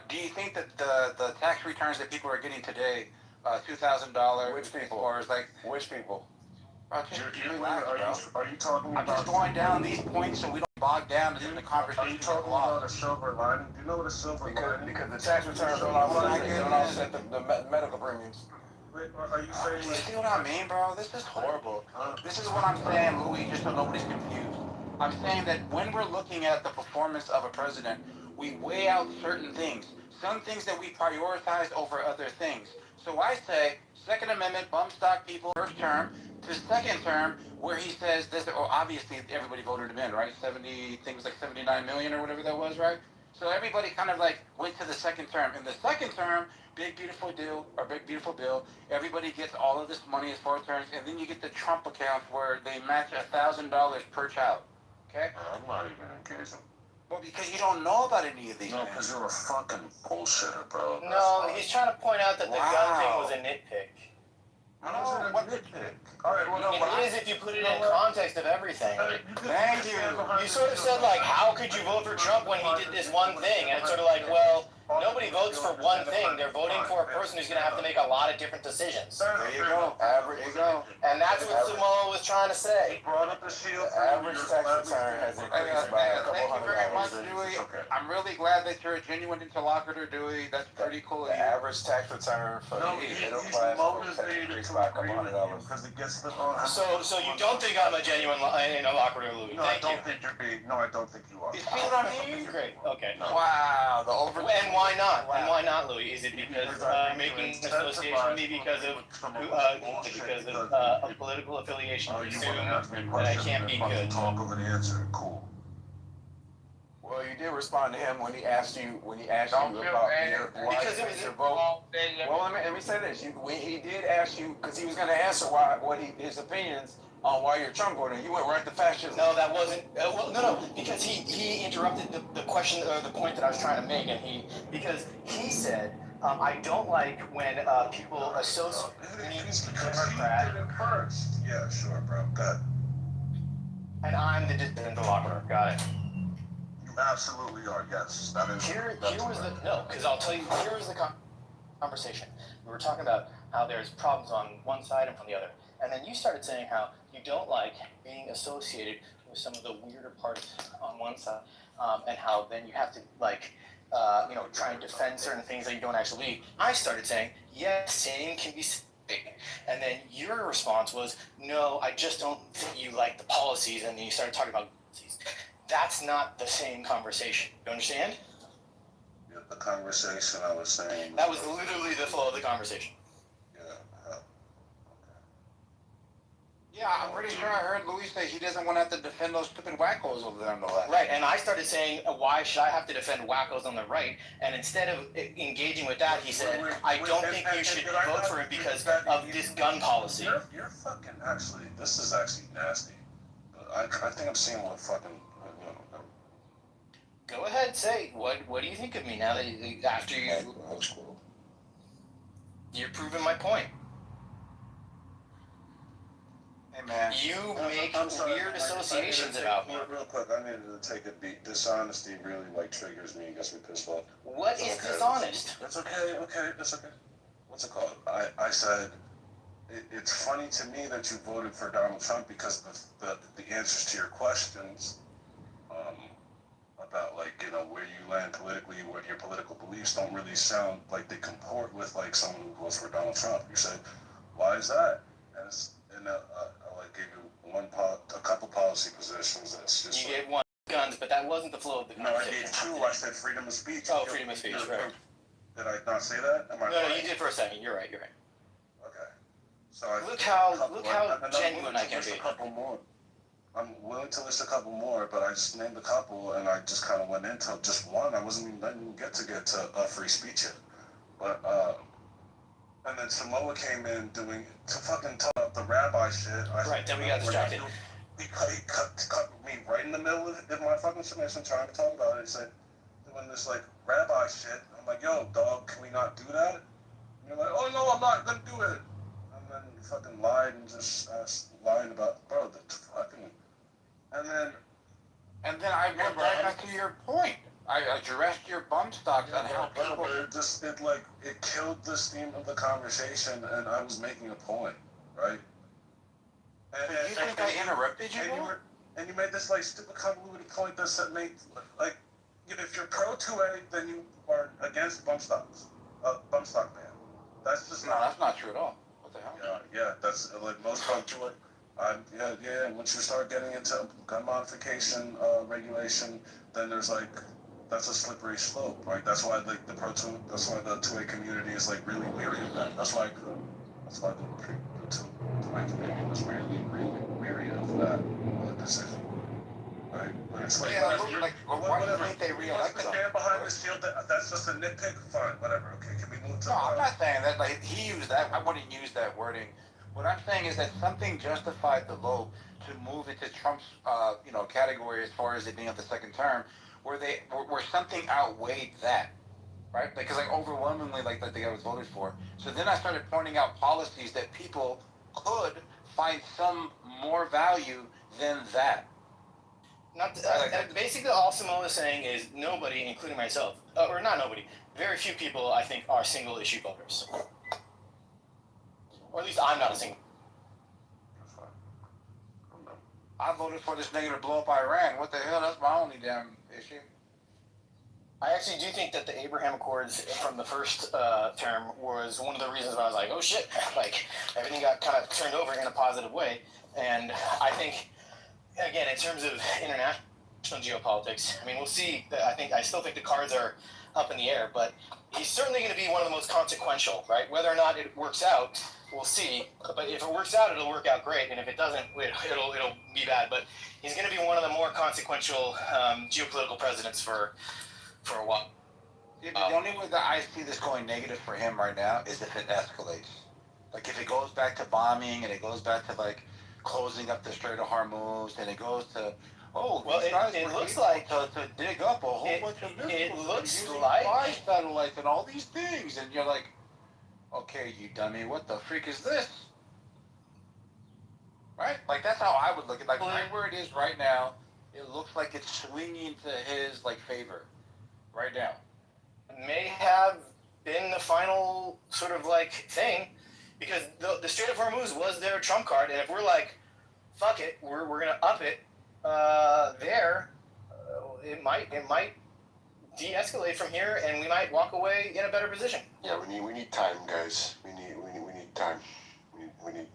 Do you think that the tax returns that people are getting today, $2,000? Which people? Or is like which people? Are you talking about? I'm just going down these points so we don't bog down in the conversation. Are you talking about a silver lining? Do you know what a silver lining? Because the tax returns don't offset the medical premiums. Are you saying? You see what I mean, bro? This is horrible. This is what I'm saying, Louis, just so nobody's confused. I'm saying that when we're looking at the performance of a president, we weigh out certain things. Some things that we prioritize over other things. So I say, Second Amendment, bum stock people, first term, to second term, where he says this, obviously everybody voted him in, right? 70, I think it was like 79 million or whatever that was, right? So everybody kind of like went to the second term. In the second term, big beautiful bill, everybody gets all of this money as 4 terms, and then you get the Trump accounts where they match $1,000 per child. Okay? I'm not even engaging. Well, because you don't know about any of these things. No, because you're a fucking bullshitter, bro. No, he's trying to point out that the gun thing was a nitpick. No, what nitpick? All right, well, no, it is if you put it in context of everything. Thank you. You sort of said, like, how could you vote for Trump when he did this one thing? And it's sort of like, well, nobody votes for one thing. They're voting for a person who's going to have to make a lot of different decisions. There you go. Average. And that's what Samoa was trying to say. The average tax return has increased by a couple Thank you very much, $100. Dewey. I'm really glad that you're a genuine interlocutor, Dewey. That's pretty cool. The average tax return for the middle class has increased by a couple $100. Because it gets the. So you don't think I'm a genuine interlocutor, Louis? No, I don't think you're being. No, I don't think you are. You see what I mean? Great. Okay. Wow. The over. And why not? And why not, Louis? Is it because you're making an association with me because of a political affiliation? You assume that I can't be good. Talk over the answer. Cool. Well, you did respond to him when he asked you about why your vote. Well, let me say this. He did ask you because he was going to answer his opinions on why you're Trump voter. You went right to fascism. No, that wasn't. No, because he interrupted the question or the point that I was trying to make, and because he said I don't like when people associate me with a Democrat. Yeah, sure, bro. Good. And I'm the dissident blocker. Got it. You absolutely are. Yes, that is. Here was the no, because I'll tell you. Here was the conversation. We were talking about how there's problems on one side and from the other, and then you started saying how you don't like being associated with some of the weirder parts on one side, and how then you have to try and defend certain things that you don't actually believe. I started saying, yes, saying can be said. And then your response was, no, I just don't think you like the policies, and then you started talking about policies. That's not the same conversation. You understand? Yeah, the conversation I was saying. That was literally the flow of the conversation. Yeah, I'm pretty sure I heard Louis say he doesn't want to have to defend those stupid wackos over there on the left. Right, and I started saying, why should I have to defend wackos on the right? And instead of engaging with that, he said, I don't think you should vote for him because of this gun policy. You're fucking actually, this is actually nasty. I think I'm seeing what fucking. Go ahead, say, what do you think of me now that after you. You're proving my point. Hey man, you make weird associations about me. Real quick, I needed to take a beat. Dishonesty really triggers me and gets me pissed off. What is dishonest? That's okay. That's okay. What's it called? I said it's funny to me that you voted for Donald Trump because the answers to your questions about where you land politically, what your political beliefs don't really sound like they comport with someone who votes for Donald Trump. You said, why is that? And I gave you a couple policy positions. That's just you gave one guns, but that wasn't the flow of the conversation. No, I gave two. I said freedom of speech. Oh, freedom of speech, right. Did I not say that? No, you did for a second. You're right. Okay. So look how genuine I can be. A couple more. I'm willing to list a couple more, but I just named a couple, and I just kind of went into just one. I wasn't even letting you get to free speech yet. But and then Samoa came in to fucking talk about the rabbi shit. Right, then we got distracted. He cut me right in the middle of my fucking submission trying to talk about it. He said, doing this rabbi shit. I'm like, yo, dog, can we not do that? And you're like, oh no, I'm not gonna do it. And then you fucking lied and just lying about, bro, the fucking. And then I went right back to your point. I addressed your bum stocks on how people. It killed the steam of the conversation, and I was making a point, right? And you think I interrupted you? And you made this stupid convoluted point that made if you're pro to it, then you are against bump stock ban. That's just that's not true at all. What the hell? Yeah, that's most bump to it. Once you start getting into gun modification regulation, then there's that's a slippery slope, right? That's why the 2A community is really weary of that. That's why the 2A community was really weary of that decision, right? But it's why do you think they re-elected him? Behind this shield, that's just a nitpick. Fine, whatever. Okay, can we move to? No, I'm not saying that. He used that. I wouldn't use that wording. What I'm saying is that something justified the vote to move into Trump's, category as far as it being of the second term, where something outweighed that, right? Because overwhelmingly, that the guy was voted for. So then I started pointing out policies that people could find some more value than that. Basically, all Simone is saying is nobody, including myself, or not nobody, very few people, I think, are single issue voters. Or at least I'm not a single. I voted for this nigga to blow up Iran. What the hell? That's my only damn issue. I actually do think that the Abraham Accords from the first term was one of the reasons why I was like, oh shit, everything got kind of turned over in a positive way. And I think, again, in terms of international geopolitics, I mean, we'll see. I still think the cards are up in the air, but he's certainly going to be one of the most consequential, right? Whether or not it works out, we'll see. But if it works out, it'll work out great, and if it doesn't, it'll be bad. But he's going to be one of the more consequential geopolitical presidents for a while. The only way that I see this going negative for him right now is if it escalates. If it goes back to bombing, and it goes back to closing up the Strait of Hormuz, and it goes to oh, Well, these guys it were looks able like to dig up a whole bunch of missiles. It looks using like spy satellites and all these things, and you're like, okay, you dummy, what the freak is this? Right? Like, that's how I would look at it. Like, right where it is right now, it looks like it's swinging to his, like, favor. Right now. May have been the final sort of, like, thing, because the Strait of Hormuz was their trump card, and if we're like, fuck it, we're going to up it it might de-escalate from here, and we might walk away in a better position. Yeah, we need time, guys. We need time. We need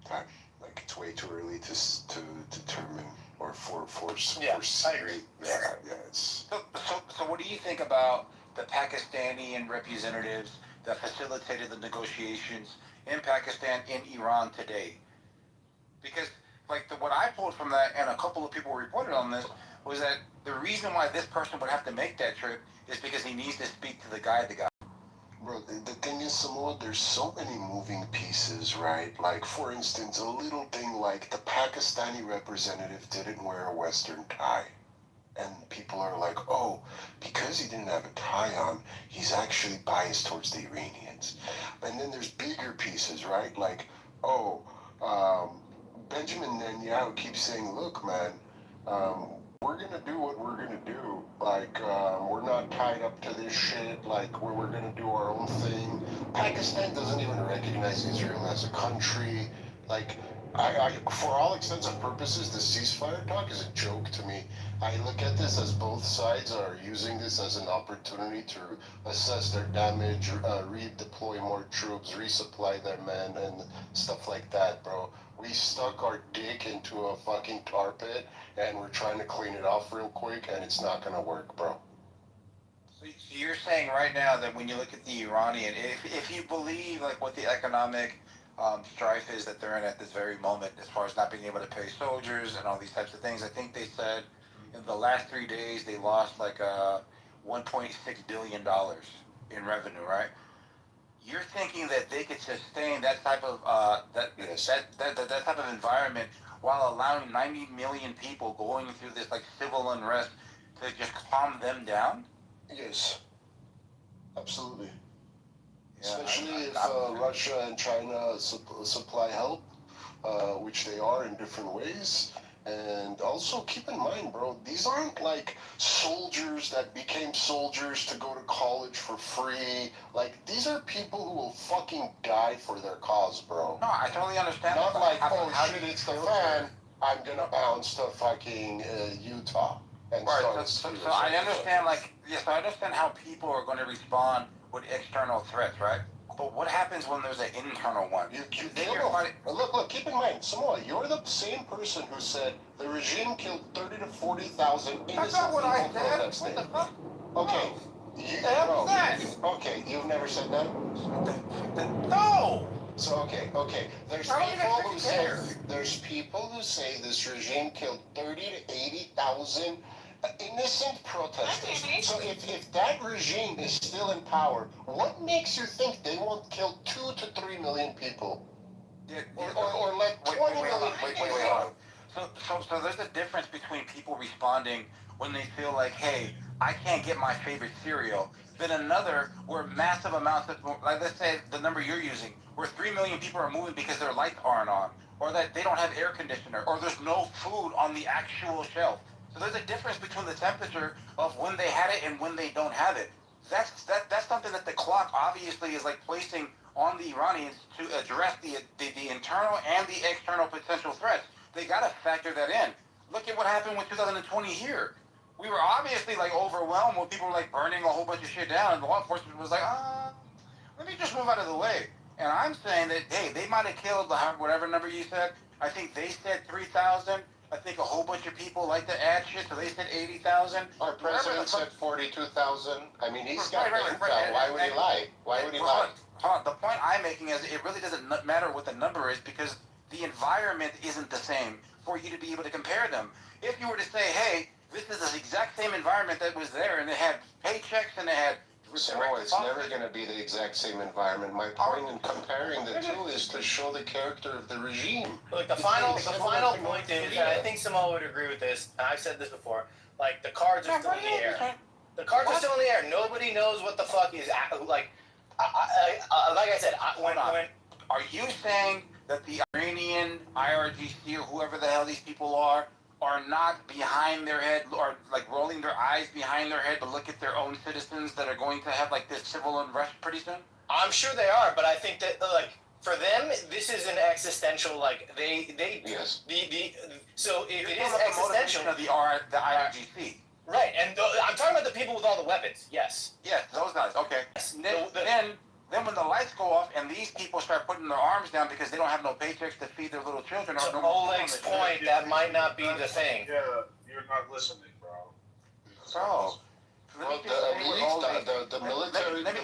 time. Like, it's way too early to determine or force. I agree. Yeah, it's. So what do you think about the Pakistani representatives that facilitated the negotiations in Pakistan, in Iran today? Because, like, what I pulled from that, and a couple of people reported on this, was that the reason why this person would have to make that trip is because he needs to speak to the guy. Bro, the thing is, Samoa, there's so many moving pieces, right? Like, for instance, a little thing like the Pakistani representative didn't wear a Western tie. And people are like, oh, because he didn't have a tie on, he's actually biased towards the Iranians. And then there's bigger pieces, right? Like, oh, Benjamin Netanyahu keeps saying, look, man, we're going to do what we're going to do. Like, we're not tied up to this shit. Like, we're going to do our own thing. Pakistan doesn't even recognize Israel as a country. Like, for all extents and purposes, the ceasefire talk is a joke to me. I look at this as both sides are using this as an opportunity to assess their damage, redeploy more troops, resupply their men, and stuff like that, bro. We stuck our dick into a fucking tar pit, and we're trying to clean it off real quick, and it's not gonna work, bro. So you're saying right now that when you look at the Iranian, if you believe, like, what the economic strife is that they're in at this very moment, as far as not being able to pay soldiers and all these types of things, I think they said in the last 3 days they lost like $1.6 billion in revenue, right? You're thinking that they could sustain that type of that type of environment while allowing 90 million people going through this, like, civil unrest to just calm them down? Yes, absolutely. Yeah, especially if Russia and China supply help, which they are in different ways. And also keep in mind, bro, these aren't like soldiers that became soldiers to go to college for free. Like, these are people who will fucking die for their cause, bro. No, I totally understand. Not like, oh shit, it's the fan, I'm gonna bounce to fucking Utah. And right, so I understand, like, yes, I understand how people are going to respond with external threats, right? But what happens when there's an internal one? Look, keep in mind, Samoa, you're the same person who said the regime killed 30 to 40,000 innocent people protesting. What the fuck? Okay. Okay, you've never said that? No! So, okay. There's people who say this regime killed 30 to 80,000 innocent protesters. So if that regime is still in power, what makes you think they won't kill 2 to 3 million people? Or like 20 million people? So there's a difference between people responding when they feel like, hey, I can't get my favorite cereal, than another where massive amounts of, like, let's say the number you're using, where 3 million people are moving because their lights aren't on, or that they don't have air conditioner, or there's no food on the actual shelf. So there's a difference between the temperature of when they had it and when they don't have it. That's something that the clock obviously is, like, placing on the Iranians to address the internal and the external potential threats. They got to factor that in. Look at what happened with 2020 here. We were obviously, like, overwhelmed when people were, like, burning a whole bunch of shit down, and law enforcement was like, let me just move out of the way. And I'm saying that, hey, they might have killed whatever number you said. I think they said 3,000. I think a whole bunch of people like to add shit, so they said 80,000. Our president said 42,000. I mean, he's got intel. Why would he lie? Why would he lie? Hold on. The point I'm making is it really doesn't matter what the number is, because the environment isn't the same for you to be able to compare them. If you were to say, hey, this is the exact same environment that was there, and they had paychecks, and they had So it's never going to be the exact same environment. My point in comparing the two is to show the character of the regime. Look, the final point is, and I think Samoa would agree with this, and I've said this before, like, the cards are still in the air. The cards are still in the air. Nobody knows what the fuck is, like I said, when Are you saying that the Iranian IRGC or whoever the hell these people are not behind their head or like rolling their eyes behind their head to look at their own citizens that are going to have like this civil unrest pretty soon? I'm sure they are, but I think that like for them, this is an existential like yes. So if You're it is the existential of the IRGC. Right, and I'm talking about the people with all the weapons. Yes. Yes, those guys. Okay. Then when the lights go off and these people start putting their arms down because they don't have no paychecks to feed their little children. To Oleg's point, that might not be the thing. Yeah, you're not listening, bro. So, well, the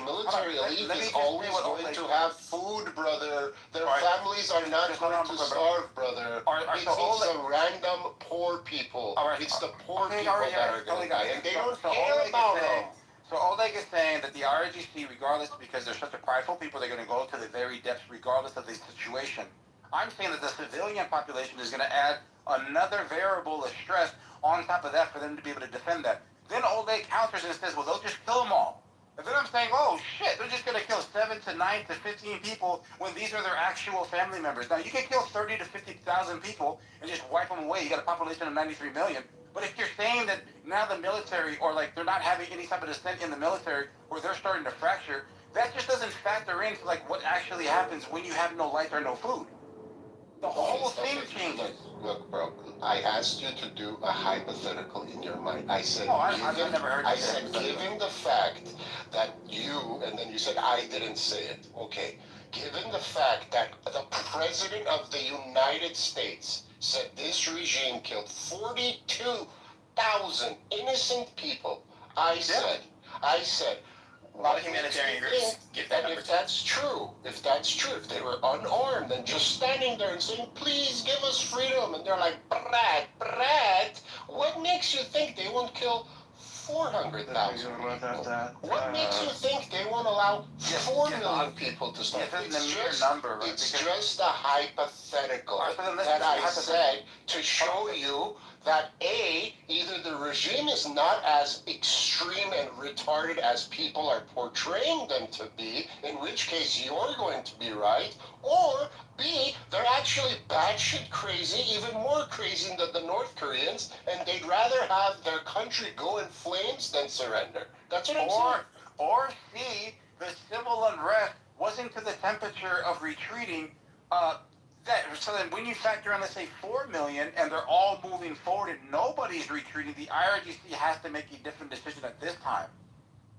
military elite is always going to have food, brother. Their families are not going to starve, brother. It's the random poor people. It's the poor people that are going to die, and they don't care about them. So Oleg is saying that the IRGC, regardless, because they're such a prideful people, they're going to go to the very depths regardless of the situation. I'm saying that the civilian population is going to add another variable of stress on top of that for them to be able to defend that. Then Oleg counters and says, well, they'll just kill them all. And then I'm saying, oh, shit, they're just going to kill 7 to 9 to 15 people when these are their actual family members. Now, you can kill 30 to 50,000 people and just wipe them away. You got a population of 93 million. But if you're saying that now the military, or like they're not having any type of dissent in the military, or they're starting to fracture, that just doesn't factor into like what actually happens when you have no light or no food. The whole thing changes. Look, bro, I asked you to do a hypothetical in your mind. I said, I've never heard I said, given the fact that you, and then you said, I didn't say it. Okay. Given the fact that the President of the United States said this regime killed 42,000 innocent people, I said, a lot of humanitarian groups give that number. If that's true, if they were unarmed and just standing there and saying, please give us freedom, and they're like, Brad, what makes you think they won't kill 400,000 people? What makes you think they won't allow 4 million people to start? It's just a hypothetical that I said to show you that A, either the regime is not as extreme and retarded as people are portraying them to be, in which case you're going to be right, or B, they're actually batshit crazy, even more crazy than the North Koreans, and they'd rather have their country go in flames than surrender. That's what I'm saying. Or C, the civil unrest wasn't to the temperature of retreating, so then when you factor in, let's say, 4 million, and they're all moving forward and nobody's retreating, the IRGC has to make a different decision at this time.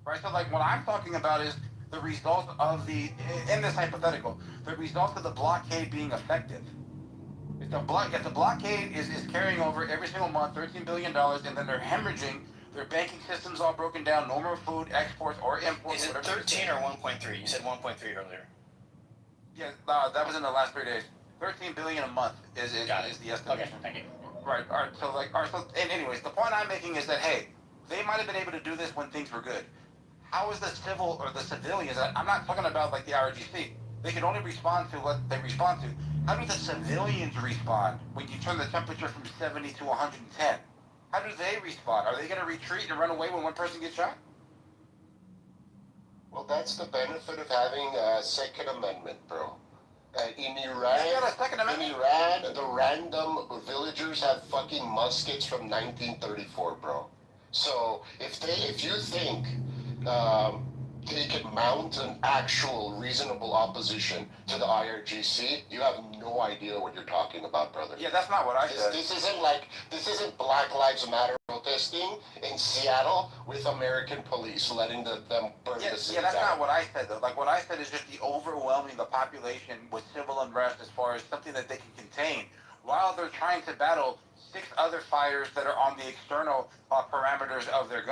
Right? So, like, what I'm talking about is the result of in this hypothetical, the result of the blockade being effective. If the blockade is carrying over every single month, $13 billion, and then they're hemorrhaging, their banking system's all broken down, no more food, exports, or imports. Is it 13 or 1.3? You said 1.3 earlier. Yeah, that was in the last 3 days. 13 billion a month is the estimation. Okay, thank you. Right. All right. So and anyways, the point I'm making is that hey, they might have been able to do this when things were good. How is the civil or the civilians? I'm not talking about like the IRGC. They can only respond to what they respond to. How do the civilians respond when you turn the temperature from 70 to 110? How do they respond? Are they going to retreat and run away when one person gets shot? Well, that's the benefit of having a Second Amendment, bro. In Iran, the random villagers have fucking muskets from 1934, bro. So if you think they can mount an actual reasonable opposition to the IRGC, you have no idea what you're talking about, brother. Yeah, that's not what I said. This isn't Black Lives Matter protesting in Seattle with American police letting them burn the city down. Yeah, that's not what I said, though. Like, what I said is just the overwhelming the population with civil unrest as far as something that they can contain, while they're trying to battle 6 other fires that are on the external parameters of their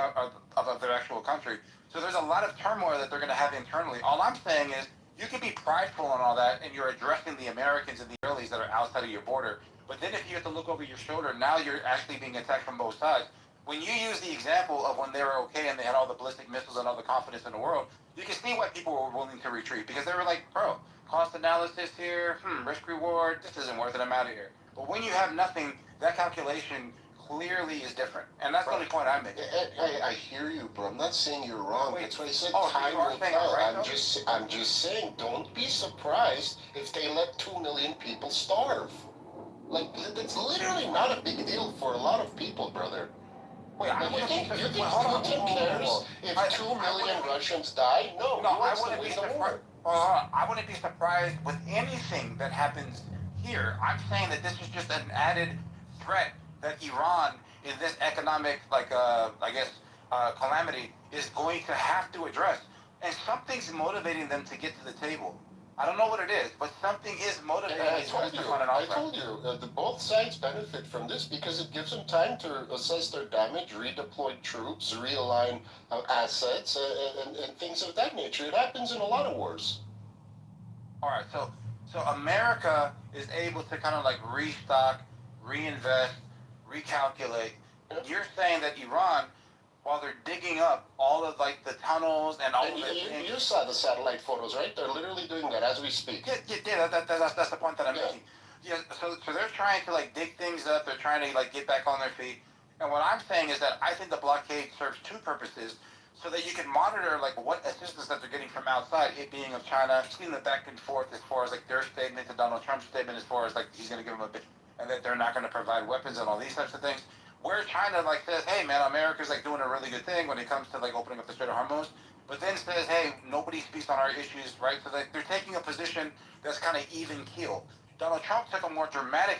actual country. So there's a lot of turmoil that they're going to have internally. All I'm saying is you can be prideful and all that, and you're addressing the Americans and the Israelis that are outside of your border. But then if you have to look over your shoulder, now you're actually being attacked from both sides. when you use the example of when they were okay and they had all the ballistic missiles and all the confidence in the world, you can see why people were willing to retreat, because they were like, bro, cost analysis here, risk reward, this isn't worth it, I'm out of here. But when you have nothing, that calculation clearly is different, and that's the only point I'm making. I hear you, bro. I'm not saying you're wrong. Wait, that's why I said so time you are will saying tell. I'm right, I'm just saying, don't be surprised if they let 2 million people starve. Like, that's literally not a big deal for a lot of people, brother. Wait, Like, you think Putin cares if 2 million Russians die? No, he wants to win the war. I wouldn't be surprised with anything that happens here. I'm saying that this is just an added threat that Iran, in this economic, calamity, is going to have to address. And something's motivating them to get to the table. I don't know what it is, but something is motivating them to find an offer. I told you, both sides benefit from this because it gives them time to assess their damage, redeploy troops, realign assets, and things of that nature. It happens in a lot of wars. All right, so America is able to kind of like restock, reinvest, recalculate. You're saying that Iran, while they're digging up all of like the tunnels and all of it. You saw the satellite photos, right? They're literally doing that as we speak. Yeah, that's the point that I'm making. Yeah, so they're trying to like dig things up. They're trying to like get back on their feet. And what I'm saying is that I think the blockade serves two purposes, so that you can monitor like what assistance that they're getting from outside, it being of China, seeing the back and forth as far as like their statement to Donald Trump's statement as far as like he's going to give them a bit, and that they're not going to provide weapons and all these types of things. Where China like says, hey man, America's like doing a really good thing when it comes to like opening up the Strait of Hormuz, but then says, hey, nobody speaks on our issues, right? So they're taking a position that's kind of even keel. Donald Trump took a more dramatic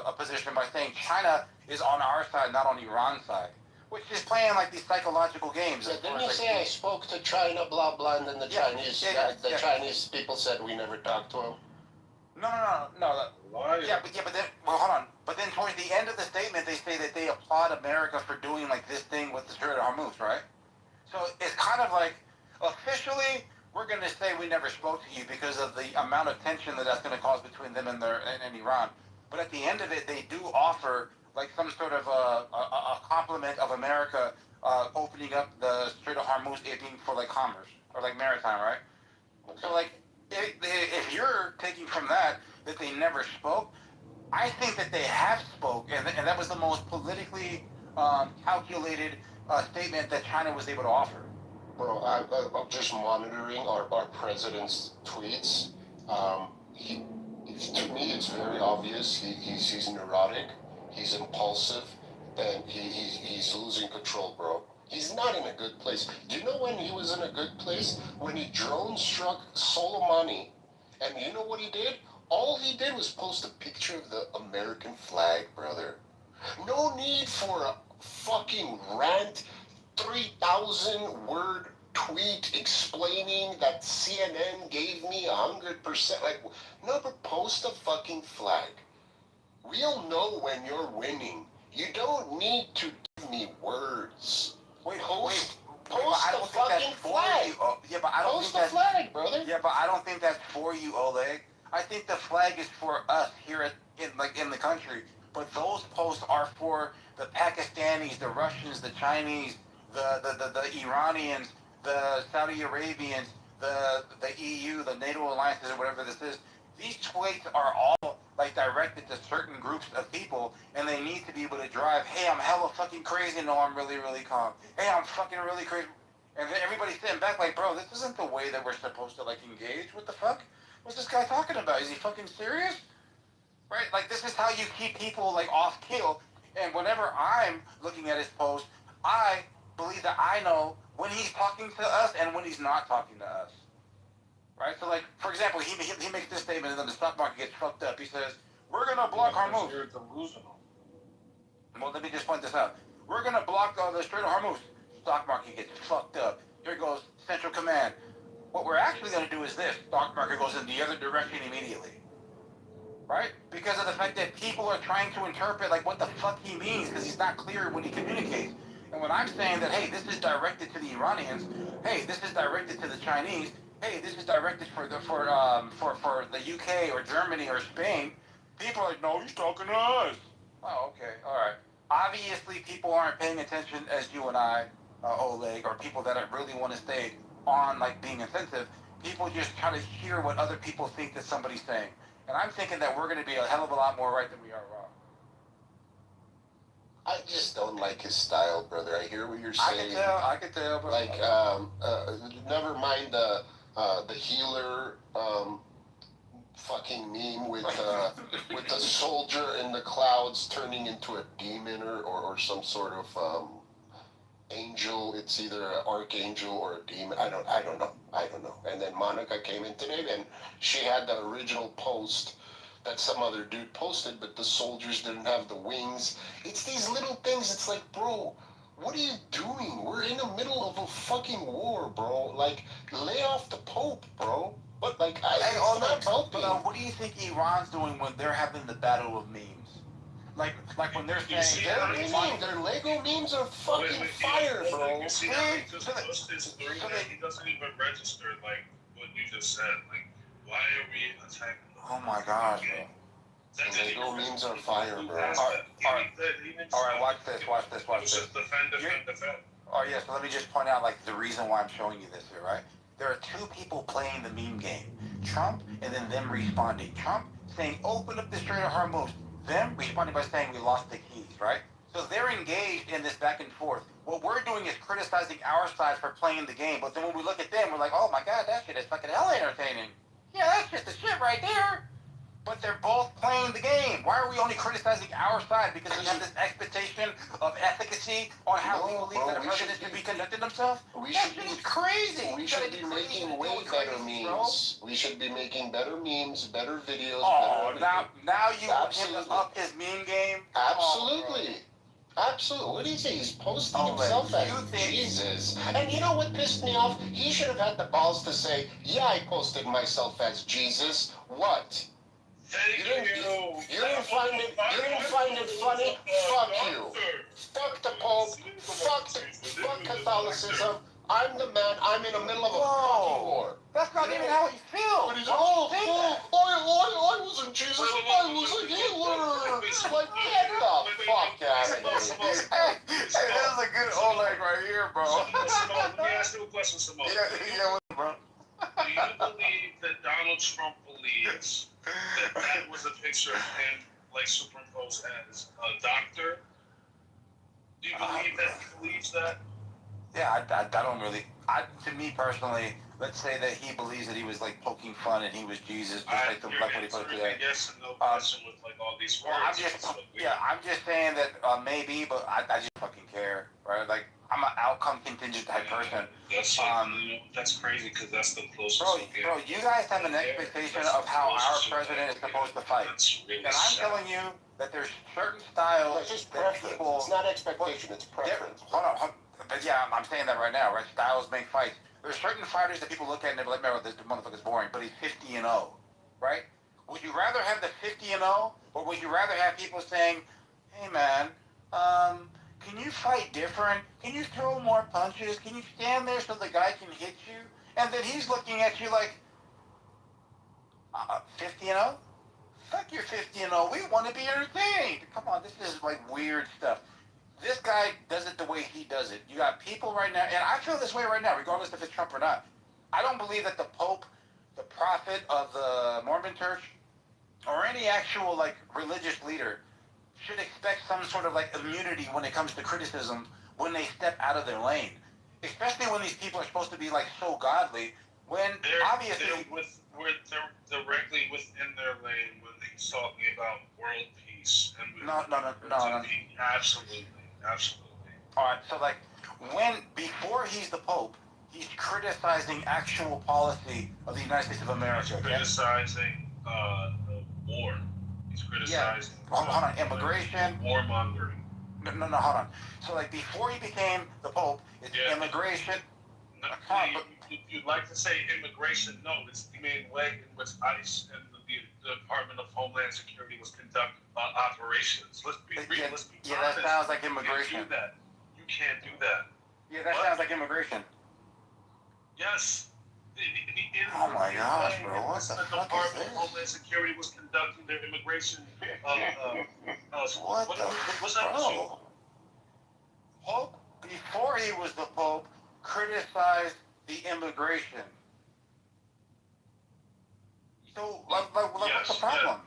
a position by saying China is on our side, not on Iran's side, which is playing like these psychological games. Yeah, didn't you say I spoke to China, blah blah, and then the Chinese people said we never talked to them? No. Yeah, but then, well, hold on. But then towards the end of the statement, they say that they applaud America for doing like this thing with the Strait of Hormuz, right? So it's kind of like, officially, we're going to say we never spoke to you because of the amount of tension that's going to cause between them and Iran. But at the end of it, they do offer like some sort of a compliment of America opening up the Strait of Hormuz, it being for like commerce or like maritime, right? So like, if you're taking from that they never spoke, I think that they have spoke, and that was the most politically calculated statement that China was able to offer. Bro, I'm just monitoring our president's tweets. To me, it's very obvious he's neurotic, he's impulsive, and he's losing control, bro. He's not in a good place. Do you know when he was in a good place? When he drone struck Soleimani, and you know what he did? All he did was post a picture of the American flag, brother. No need for a fucking rant, 3,000 word tweet explaining that CNN gave me 100%. Like, never post a fucking flag. We'll know when you're winning. You don't need to give me words. Post the fucking flag. Post the flag, brother. Yeah, but I don't think that's for you, Oleg. I think the flag is for us here in the country. But those posts are for the Pakistanis, the Russians, the Chinese, the Iranians, the Saudi Arabians, the EU, the NATO alliances, or whatever this is. These tweets are all like directed to certain groups of people, and they need to be able to drive, hey, I'm hella fucking crazy. No, I'm really, really calm. Hey, I'm fucking really crazy. And then everybody's sitting back like, bro, this isn't the way that we're supposed to like engage. What the fuck? What's this guy talking about? Is he fucking serious? Right? Like, this is how you keep people like off kill. And whenever I'm looking at his post, I believe that I know when he's talking to us and when he's not talking to us. Right? So, like, for example, he makes this statement and then the stock market gets fucked up. He says, we're going to block Hormuz. Well, let me just point this out. We're going to block the Strait of Hormuz. Stock market gets fucked up. Here goes Central Command. What we're actually going to do is this. Stock market goes in the other direction immediately. Right? Because of the fact that people are trying to interpret, like, what the fuck he means because he's not clear when he communicates. And when I'm saying that, hey, this is directed to the Iranians, hey, this is directed to the Chinese, hey, this is directed for the UK or Germany or Spain, people are like, no, he's talking to us. Oh, okay, all right. obviously people aren't paying attention as you and I, Oleg, or people that really want to stay on like being insensitive. People just try to hear what other people think that somebody's saying. And I'm thinking that we're going to be a hell of a lot more right than we are wrong. I just don't like his style, brother. I hear what you're saying. I can tell. But like, never mind the healer fucking meme with the soldier in the clouds turning into a demon or some sort of angel. It's either an archangel or a demon. I don't know. And then Monica came in today and she had the original post that some other dude posted, but the soldiers didn't have the wings. It's these little things. It's like, bro, what are you doing? We're in the middle of a fucking war, bro. Like, lay off the Pope, bro. But like, not helping. But what do you think Iran's doing when they're having the battle of memes? Like when they're saying their Lego memes are fucking fire, bro. He doesn't even register like what you just said. Like, why are we attacking? Oh my gosh, bro. The Lego memes are fire, bro. All right, watch this. Oh yeah, so let me just point out like the reason why I'm showing you this here, right? There are two people playing the meme game. Trump and then them responding. Trump saying, open up the Strait of Hormuz. Them responding by saying we lost the keys, right? So they're engaged in this back and forth. What we're doing is criticizing our side for playing the game, but then when we look at them, we're like, oh my god, that shit is fucking hell entertaining. Yeah, that's just the shit right there. But they're both playing the game. Why are we only criticizing our side? Because we have this expectation of efficacy on how we believe that a president should be conducting himself? That shit is crazy. We should be making way better memes. We should be making better memes, better videos. Oh, now you want him to up his meme game? Absolutely. Absolutely. What do you say? He's posting himself as Jesus. And you know what pissed me off? He should have had the balls to say, yeah, I posted myself as Jesus. What? You didn't find it funny? Fuck you. Fuck the Pope. Fuck Catholicism. I'm the man. I'm in the middle of a fucking war. That's not even how he feels. But he's I wasn't Jesus. I was a Hitler. Like, get the fuck out of here. Hey, that's a good Oleg right here, bro. Let me ask you a question, Simone. Yeah, bro. Do you believe that Donald Trump believes that was a picture of him, like, superimposed as a doctor? Do you believe that he believes that? Yeah, I don't really. To me personally, let's say that he believes that he was like poking fun and he was Jesus, just like what he put today. Yes and no question with like all these words. I'm just saying that maybe, but I just fucking care, right? Like I'm an outcome contingent type person. That's crazy because that's the closest. Bro, you guys have an expectation of how our president is supposed to fight, and I'm telling you that there's certain styles that people. It's not expectation, it's preference. Hold on. But yeah, I'm saying that right now, right? Styles make fights. There's certain fighters that people look at and they're like, man, this motherfucker's boring, but he's 50-0, right? Would you rather have the 50-0, or would you rather have people saying, hey man, can you fight different? Can you throw more punches? Can you stand there so the guy can hit you? And then he's looking at you like, 50-0? Fuck your 50-0. We want to be entertained. Come on, this is like weird stuff. This guy does it the way he does it. You got people right now, and I feel this way right now, regardless if it's Trump or not. I don't believe that the Pope, the prophet of the Mormon Church, or any actual like religious leader should expect some sort of like immunity when it comes to criticism when they step out of their lane. Especially when these people are supposed to be like so godly, when obviously they're directly within their lane when he's talking about world peace and no. Absolutely. All right, so like before he's the Pope, he's criticizing actual policy of the United States of America. He's criticizing the war. He's criticizing hold on, immigration, warmongering. No, hold on. So like before he became the Pope, it's immigration. You'd like to say immigration? No, it's the main way in which ICE and the Department of Homeland Security was conducting operations. Let's be honest. That sounds like immigration. You can't do that. Yeah, that sounds like immigration. Yes. Oh my gosh, bro! What the fuck is Department of Homeland Security was conducting their immigration. What's that? Bro? Pope, before he was the Pope, criticized the immigration. So, what's the problem?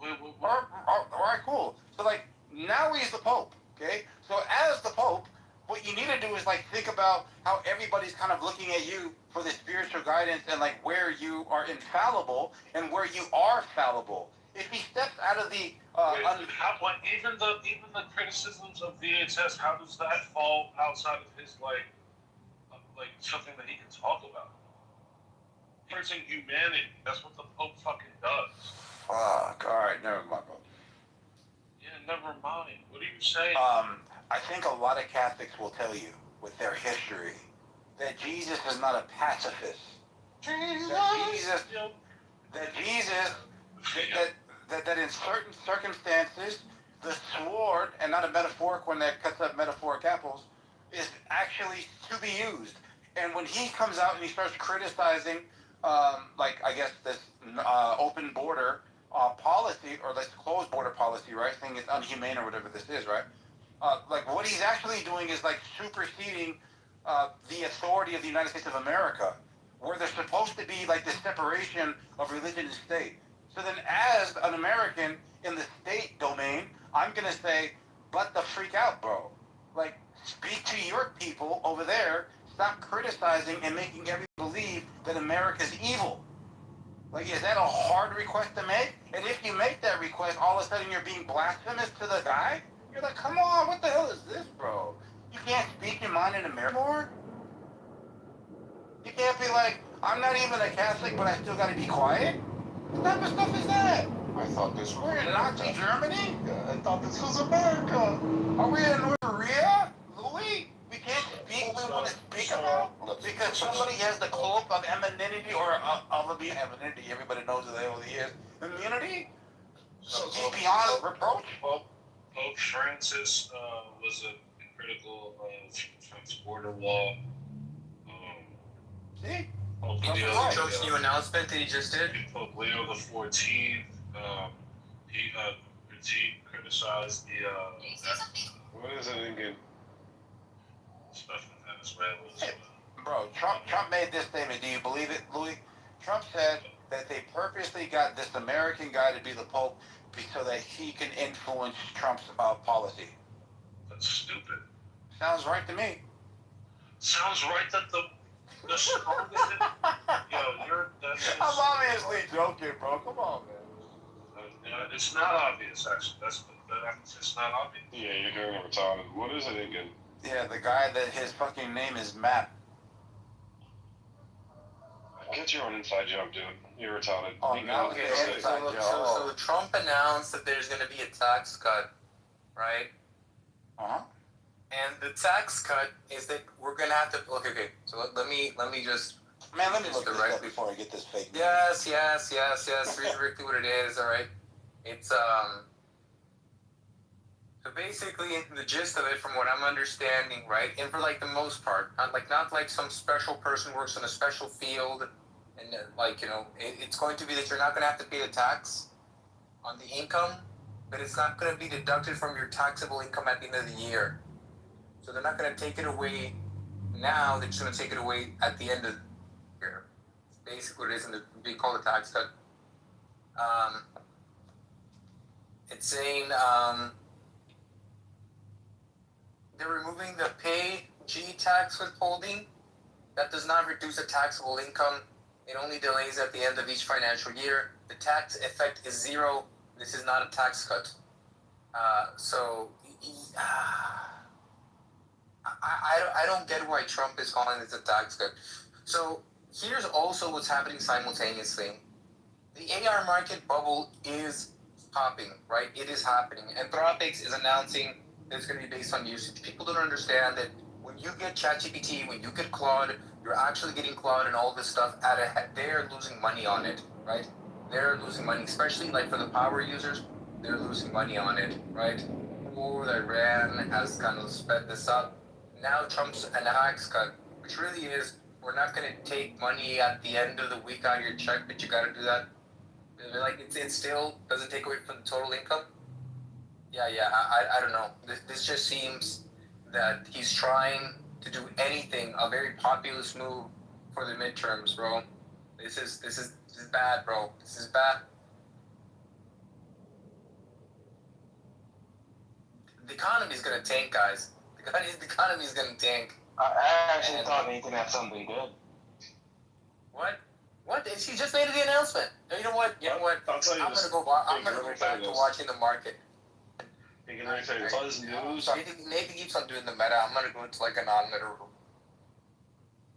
All right, cool. So, like, now he's the Pope, okay? So, as the Pope, what you need to do is, like, think about how everybody's kind of looking at you for the spiritual guidance and, like, where you are infallible and where you are fallible. If he steps out of the... even the criticisms of VHS, how does that fall outside of his, like something that he can talk about? Preaching humanity. That's what the Pope fucking does. Fuck. All right, never mind. Yeah, never mind. What are you saying? I think a lot of Catholics will tell you, with their history, that Jesus is not a pacifist. That in certain circumstances, the sword, and not a metaphoric one that cuts up metaphoric apples, is actually to be used. And when he comes out and he starts criticizing, like, I guess this open border policy, or this closed border policy, right, saying it's unhumane or whatever this is, right? Like, what he's actually doing is, like, superseding the authority of the United States of America, where there's supposed to be, like, this separation of religion and state. So then, as an American in the state domain, I'm going to say, butt the freak out, bro. Like, speak to your people over there. Stop criticizing and making everyone believe that America's evil. Like, is that a hard request to make? And if you make that request, all of a sudden you're being blasphemous to the guy? You're like, come on, what the hell is this, bro? You can't speak your mind in America more? You can't be like, I'm not even a Catholic, but I still gotta be quiet? What type of stuff is that? I thought this was We're in Nazi Germany? I thought this was America. Are we in North Korea? Louis? We can't speak what we want to speak about? Because somebody has the cloak of amenity, or amenity, everybody knows who the hell he is. Immunity? He's beyond reproach? Pope Francis was critical of Trump's border wall. See? Trump's new announcement that he just did. Pope Leo the 14th, he criticized the. What is it again? Stuff in Venezuela. Hey, bro, Trump made this statement. Do you believe it, Louis? Trump said that they purposely got this American guy to be the Pope so that he can influence Trump's policy. That's stupid. Sounds right to me. Sounds right that the strongest. I'm obviously joking, bro. Come on, man. It's not obvious, actually. It's not obvious. Yeah, you're hearing it retarded. What is it again? Yeah, the guy that his fucking name is Matt. Get your own inside joke, dude. You're retarded. Oh, now okay, so Trump announced that there's going to be a tax cut, right? Uh-huh. And the tax cut is that we're going to have to... Okay. So let me just... Man, let me look at this before I get this fake news. Yes. Read directly what it is, all right? It's, So basically, the gist of it, from what I'm understanding, right, and for, like, the most part, not like some special person works in a special field, and, it's going to be that you're not going to have to pay the tax on the income, but it's not going to be deducted from your taxable income at the end of the year. So they're not going to take it away now, they're just going to take it away at the end of the year. Basically, what it is, and they call it a tax cut. It's saying, they're removing the pay-G tax withholding. That does not reduce the taxable income. It only delays at the end of each financial year. The tax effect is zero. This is not a tax cut. I don't get why Trump is calling this a tax cut. So here's also what's happening simultaneously. The AR market bubble is popping, right? It is happening. Anthropics is announcing that it's going to be based on usage. People don't understand that when you get ChatGPT, when you get Claude, you're actually getting Claude and all this stuff they're losing money on it, right? They're losing money, especially like for the power users, they're losing money on it, right? War that Iran has kind of sped this up. Now Trump's an tax cut, which really is we're not gonna take money at the end of the week out of your check, but you gotta do that. Like it still doesn't take away from the total income. Yeah, I don't know. This just seems that he's trying to do anything, a very populist move for the midterms, bro. This is bad, bro. This is bad. The economy's gonna tank, guys. The economy's gonna tank. I actually thought Nathan had something good. What? What? She just made the announcement. You know what? I'll tell you I'm this. gonna go back to watching the market. You can let me tell you, it's all this news. Nathan keeps on doing the meta. I'm gonna go into like a non-meta room.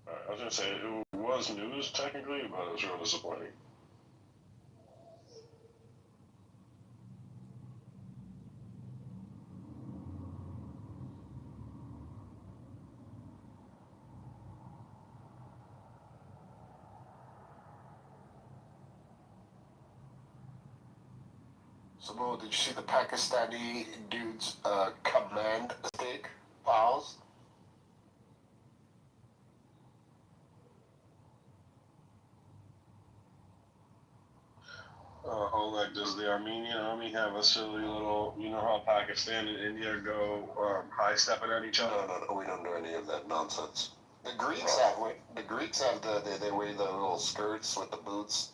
I was gonna say it was news technically, but it was real disappointing. So, did you see the Pakistani dude's command stick files? Oleg, does the Armenian army have a silly little, you know how Pakistan and India go high-stepping at each other? No, we don't do any of that nonsense. The Greeks have they wear the little skirts with the boots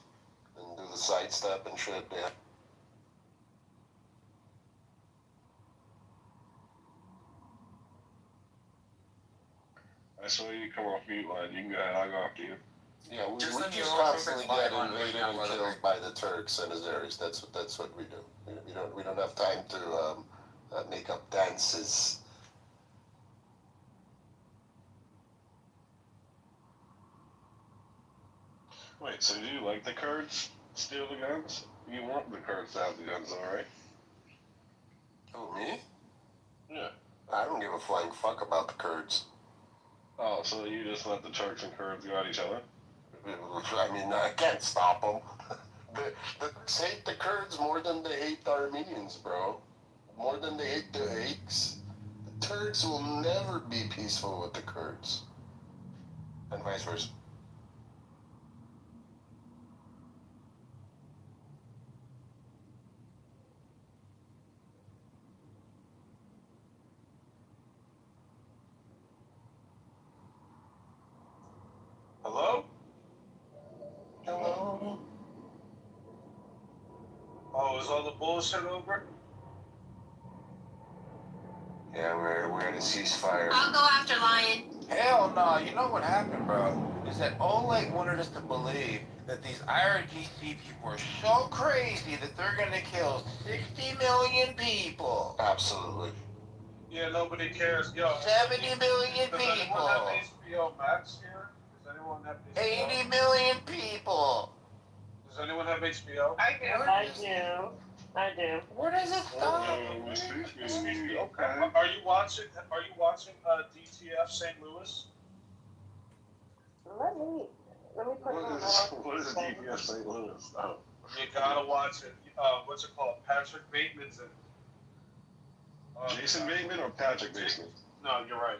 and do the sidestep and shit, yeah. I saw you come off mute line. You can go ahead. I'll go after you. Yeah, we just constantly get invaded and killed by the Turks and Azeris. That's what we do. We don't have time to make up dances. Wait, so do you like the Kurds steal the guns? You want the Kurds to have the guns, all right? Who, me? Yeah. I don't give a flying fuck about the Kurds. Oh, so you just let the Turks and Kurds go at each other? I mean, I can't stop them. The Turks hate the Kurds more than they hate the Armenians, bro. More than they hate the Aiks. The Turks will never be peaceful with the Kurds. And vice versa. Hello? Hello? Oh, is all the bullshit over? Yeah, we're at a ceasefire. I'll go after Lion. Hell no. You know what happened, bro? Is that Oleg wanted us to believe that these IRGC people are so crazy that they're gonna kill 60 million people. Absolutely. Yeah, nobody cares. Yo, 70 million does people. anyone have HBO Max here? Does anyone have HBO? 80 million people. Does anyone have HBO? I do. Where does it stop? Okay. Are you watching DTF St. Louis? Let me put What is DTF St. Louis? Oh. You gotta watch it. What's it called? Patrick Bateman's in it. Jason Bateman or Patrick Bateman? No, you're right.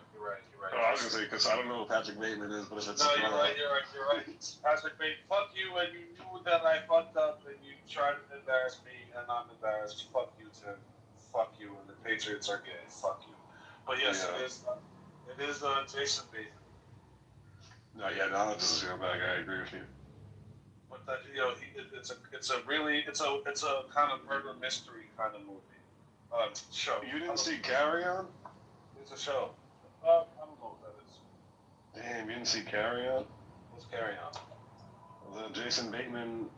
Oh, I was gonna say, because I don't know who Patrick Bateman is, but if it's... No, you're right. It's Patrick Bateman. Fuck you, and you knew that I fucked up, and you tried to embarrass me, and I'm embarrassed. Fuck you, Tim. Fuck you, and the Patriots are gay. Fuck you. But yes, yeah. It is Jason Bateman. No, yeah, now this is going back. I agree with you. But that, it's a kind of murder mystery kind of movie. Show. You didn't see Carry On? It's a show. I don't know what that is. Damn, you didn't see Carry On? What's Carry On? The Jason Bateman.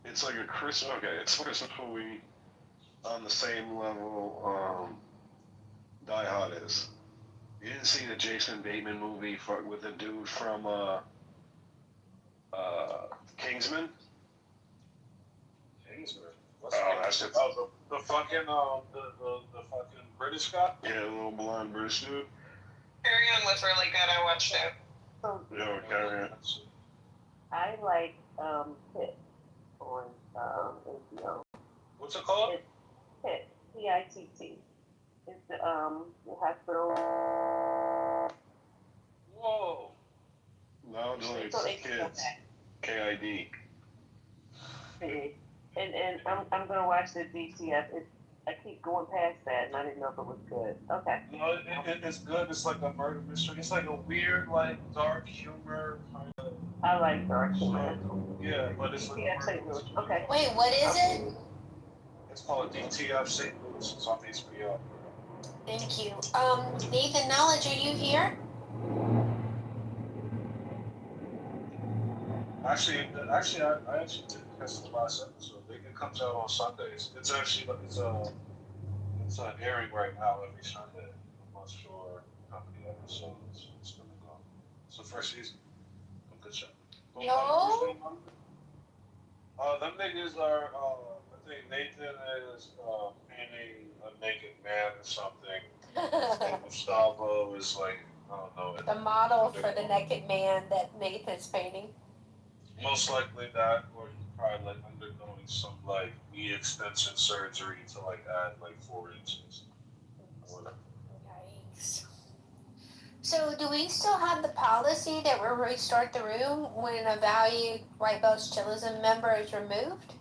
It's like a Christmas. Okay, it's a Christmas movie on the same level Die Hard is. You didn't see the Jason Bateman movie with the dude from Kingsman? Kingsman? What's that shit? Oh, the fucking the fucking British guy? Yeah, the little blonde British dude. Carry On was really good. I watched it. Yo, Carry On. I like Pitt on HBO. What's it called? Pitt. P-I-T-T. It's the hospital. Whoa. No, it's kids. KID. And I'm gonna watch the DTF. I keep going past that, and I didn't know if it was good. Okay. No, it's good. It's like a murder mystery. It's like a weird, like dark humor kind of. I like dark humor. Yeah, but it's like a murder mystery. Okay. Wait, what is it? It's called DTF St. Louis. It's on HBO. Thank you. Nathan Knowledge, are you here? Actually, I actually did catch the last episode. It comes out on Sundays. It's actually it's airing right now every Sunday. I'm not sure how many episodes it's gonna go. It's the first season. A good show. No. Them niggas are. I think Nathan is painting a naked man or something. And Gustavo is like, I don't know. The model for the naked man that Nathan's painting. Most likely that, or he's probably like undergoing some like knee extension surgery to like add like 4 inches. Or whatever. Yikes. So do we still have the policy that we restart the room when a valued White Belts Chillism member is removed?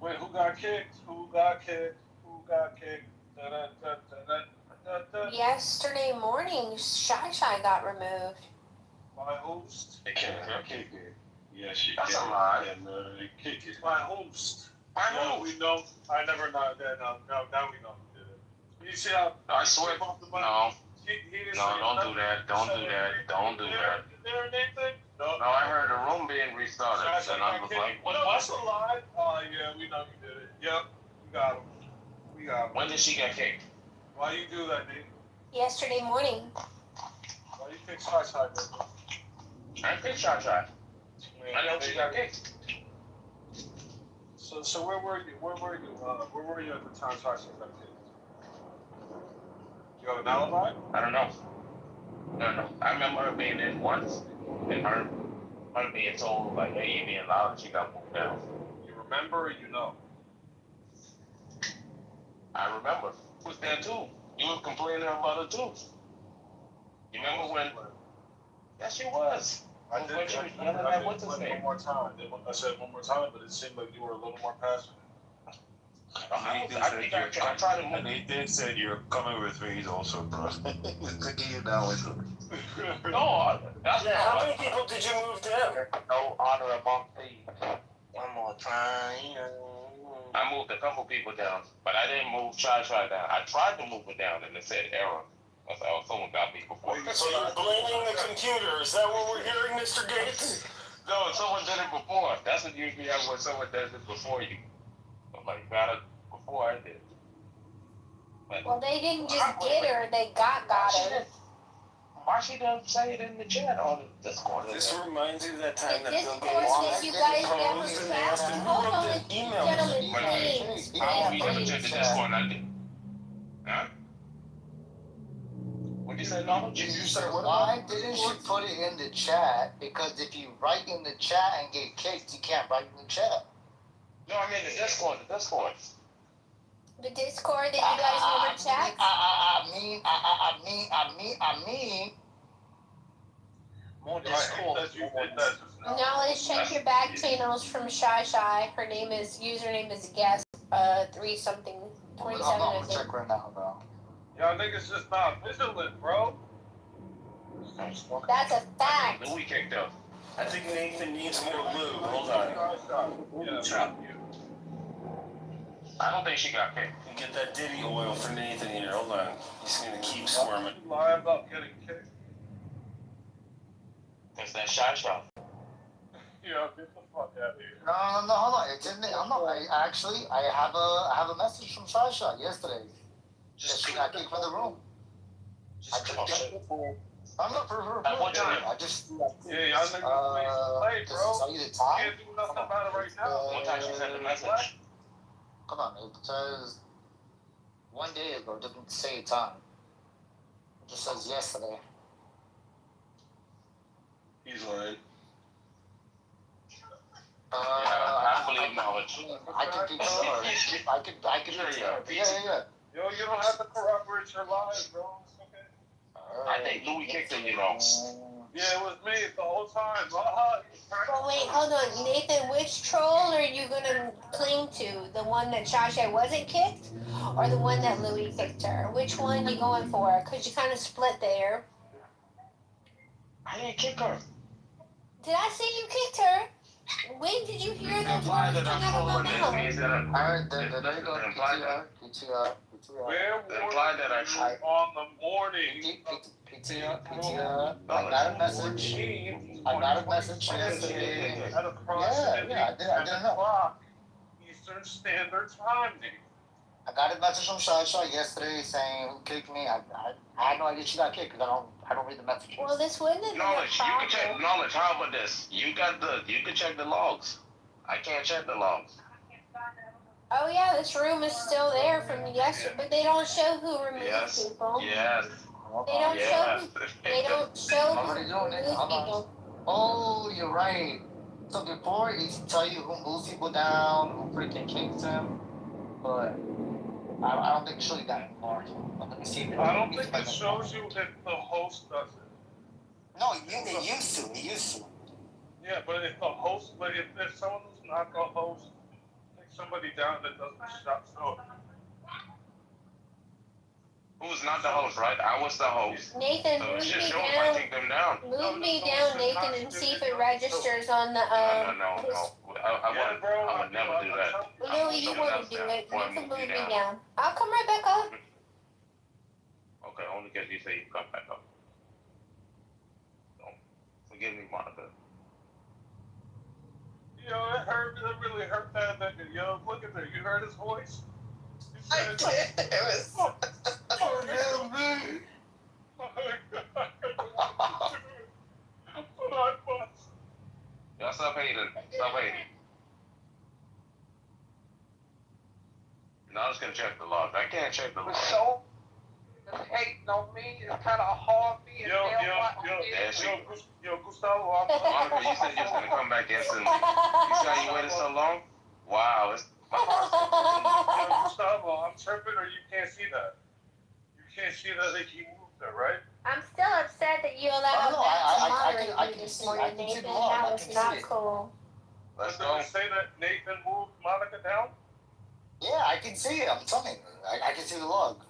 Wait, who got kicked? Who got kicked? Who got kicked? Yesterday morning, Shy Shy got removed. My host. They can't kick it. Yeah, she That's can. a lie. And they kick it. My host. We know. I never know that. Now we know who did it. You see how? I swear. No. No, don't do that. Don't do that. Don't do that. There, Nathan? No, I heard the room being restarted, and I was like, what was That's a lie. Oh, yeah, we know you did it. Yep, we got him. We got him. When did she get kicked? Why you do that, Nathan? Yesterday morning. Why you pick Shy Shy, Nathan? I picked Shy Shy. I know she got kicked. So where were you? Where were you at the time Shy Shy got kicked? You have an alibi? I don't know. No. I remember her being in once, and her being told, like, hey, you being loud, and she got moved down. You remember or you know? I remember. Who was there too? You were complaining about her too. You remember when? Yes, she was. I did. When she was yelling at what's his name? One more time. I said one more time, but it seemed like you were a little more passionate. Nathan said you're coming with me also, bro. Taking you down with him. No, that's how many people did you move down? No honor among thieves. One more time. I moved a couple people down, but I didn't move Shy Shy down. I tried to move it down, and it said error. I was like, someone got me before. So you're blaming the computer? Is that what we're hearing, Mr. Gates? No, someone did it before. That's what usually happens when someone does it before you. Somebody got it before I did. But well, they didn't just get her; they got her. Why she didn't say it in the chat on the Discord? This reminds me of that time that Discord Bill Gates that you guys never asked passed. him Hold who on, wrote the email. gentlemen, please. We never checked the Discord. I did. Huh? What did you say, Donald? You said what? Why didn't you put it in the chat? Because if you write in the chat and get kicked, you can't write in the chat. No, I mean the Discord. The Discord. The Discord that you guys never checked? I mean. More Discord. Now let's check your back channels from Shy Shy. Her username is guest 3 something 27. I'm gonna check right now, bro. Y'all niggas just not vigilant, bro. That's a fact. The week kicked up. I think Nathan needs more lube. Hold on. Yeah. I don't think she got kicked. Get that Diddy oil for Nathan here. Hold on. He's gonna keep squirming. You lie about getting kicked. That's that Shy Shy. Yeah, get the fuck out of here. No, hold on. It's in there. I'm not. I have a message from Sasha yesterday. She got kicked from the room. I'm not for her. At what time? I just. Yeah, y'all niggas play, bro. Tell you the time? Can't do nothing about it right now. What time she sent the message? Come on, it says 1 day ago. It doesn't say a time. It just says yesterday. He's lying. I believe knowledge. I can be sure. I can be sure. Yeah. Yo, you don't have to corroborate your lies, bro. It's okay. I think Louis kicked her, you know. Yeah, it was me the whole time. Well, wait, hold on, Nathan. Which troll are you gonna cling to? The one that Shasha wasn't kicked, or the one that Louis kicked her? Which one you going for? Cause you kind of split there. I didn't kick her. Did I say you kicked her? When did you hear those words come out of my mouth? Alright, then there you go. PTR. Imply that I should. On the morning. PTR. I got a message. Yesterday. At approximately Yeah, I didn't know. Eastern Standard Time. I got a message from Shasha yesterday saying who kicked me. I had no idea she got kicked because I don't read the messages. Well, this wouldn't have been Knowledge, you can check knowledge. How about this? You can check the logs. I can't check the logs. Oh yeah, this room is still there from yesterday, but they don't show who removed people. Yes. They don't show. They don't show who removed people. Oh, you're right. So before it used to tell you who moves people down, who freaking kicks them, but I don't think it shows you that anymore. Let me see. I don't think it shows you if the host does it. No, it used to. It used to. Yeah, but if the host, but if someone who's not the host takes somebody down that doesn't show. Who's not the host, right? I was the host. Nathan, so move it should me show if down. I take them down. Move me down, Nathan, and see if it registers on the No. I would never do that. No, you want to do it. You can move me down. I'll come right back up. Okay, only because you say you come back up. Don't forgive me, Monica. Yo, it really hurt that nigga. Yo, look at that. You heard his voice? I did. It was. Oh, man. Y'all stop hating. Stop hating. No, I'm just gonna check the logs. I can't check the logs. So, just hating on me is kind of hard for me. Yo, Gustavo. Monica, you said you was gonna come back instantly. You said you waited so long? Wow, it's my heart's Yo, Gustavo, I'm tripping or you can't see that? You can't see that he moved there, right? I'm still upset that you allowed that to moderate you this morning, Nathan. That was not cool. Let's go. go. Say that Nathan moved Monica down? Yeah, I can see it. I'm telling you. I can see the log.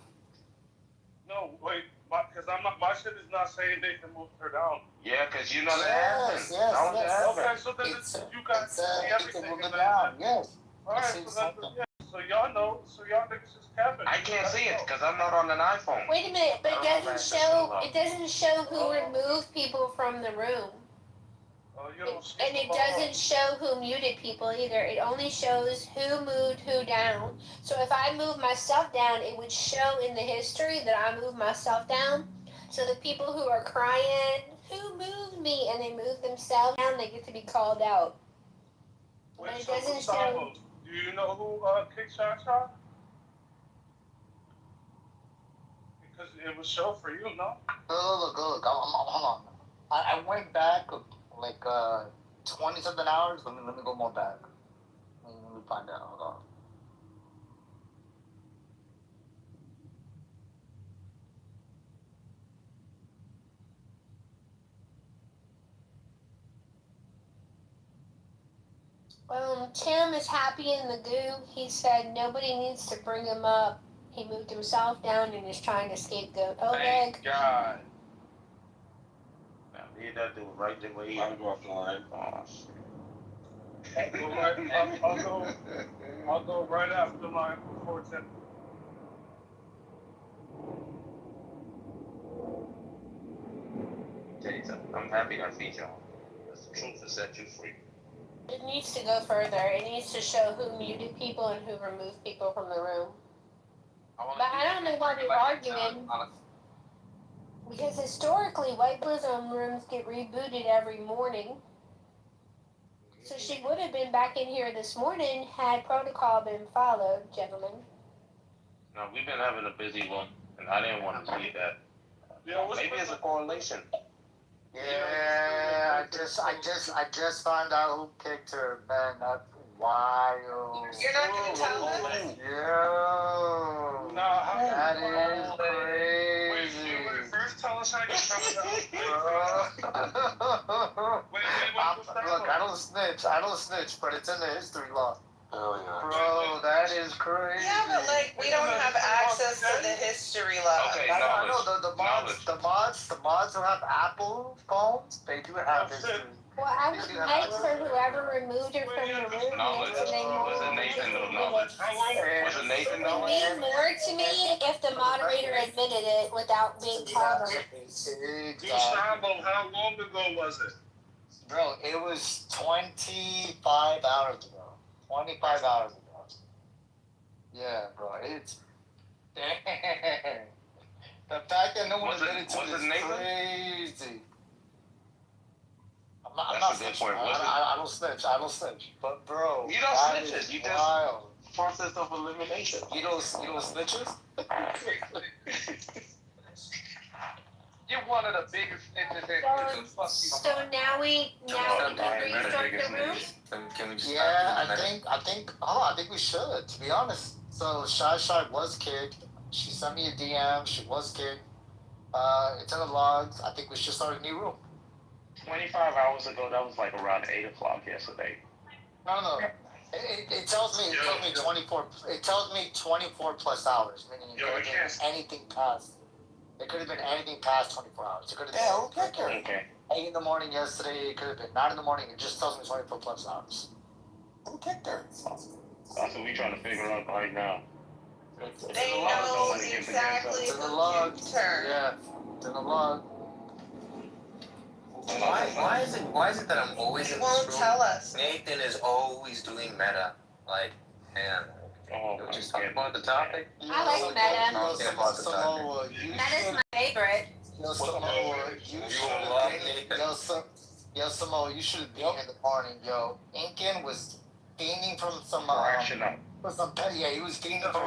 No, wait, because my shit is not saying Nathan moved her down. Yeah, because you know that happened. Yes. Okay, so then you guys see everything. Down. Yes. Alright, so y'all know, so y'all niggas just capping. I can't see it because I'm not on an iPhone. Wait a minute, but it doesn't show who removed people from the room. And it doesn't show who muted people either. It only shows who moved who down. So if I move myself down, it would show in the history that I moved myself down. So the people who are crying, who moved me, and they move themselves down, they get to be called out. Wait, but it so doesn't show. Do you know who kicked Shasha? Because it was show for you, no? Look. Hold on. I went back like 20-something hours. Let me go more back. Let me find out. Hold on. Tim is happy in the goo. He said nobody needs to bring him up. He moved himself down and is trying to scapegoat Oleg. Thank God. Now, leave that dude right there where he is. I'll go right after line before 10. Tell you something. I'm happy I feed y'all. Because the truth will set you free. It needs to go further. It needs to show who muted people and who removed people from the room. But I don't know why they're arguing. Because historically, White Bosom rooms get rebooted every morning. So she would have been back in here this morning had protocol been followed, gentlemen. No, we've been having a busy one, and I didn't want to see that. Maybe it's a correlation. Yeah, I just found out who kicked her, man. That's wild. You're not gonna tell us? Yo. That is crazy. Wait, first tell us how you found out. look, I don't snitch, but it's in the history law. Oh yeah. Bro, that is crazy. Yeah, but like we don't have access to the history law. Okay, I know the mods who have Apple phones, they do have history. Well, I would like for whoever removed her from the room yesterday morning. Nathan though? Knowledge. Was it Nathan though? It would mean more to me if the moderator admitted it without being called on. Gustavo, how long ago was it? Bro, it was 25 hours ago. 25 hours ago. Yeah, bro, it's... Dang. The fact that no one admitted to it is crazy. I'm not snitching. I don't snitch. But bro, You don't snitches. You just process of elimination. You don't snitches? You're one of the biggest snitches in So now we restart the room? Yeah, I think we should, to be honest. So Shy was kicked. She sent me a DM. She was kicked. It's in the logs. I think we should start a new room. 25 hours ago, that was like around 8 o'clock yesterday. No. It tells me 24. It tells me 24 plus hours, meaning it could have been anything past. It could have been anything past 24 hours. It could have been 8 in the morning yesterday. It could have been 9 in the morning. It just tells me 24 plus hours. Who kicked her? That's what we trying to figure out right now. They know exactly It's in the who log. kicked her. Yeah, it's in the log. Why is it that I'm always in this room? Won't tell us. Nathan is always doing meta. Like, man. Just talk about the topic. I like meta. Talking about the topic. Meta's my favorite. Samoa, you should be in the morning, yo. Incan was fiending from some he was fiending from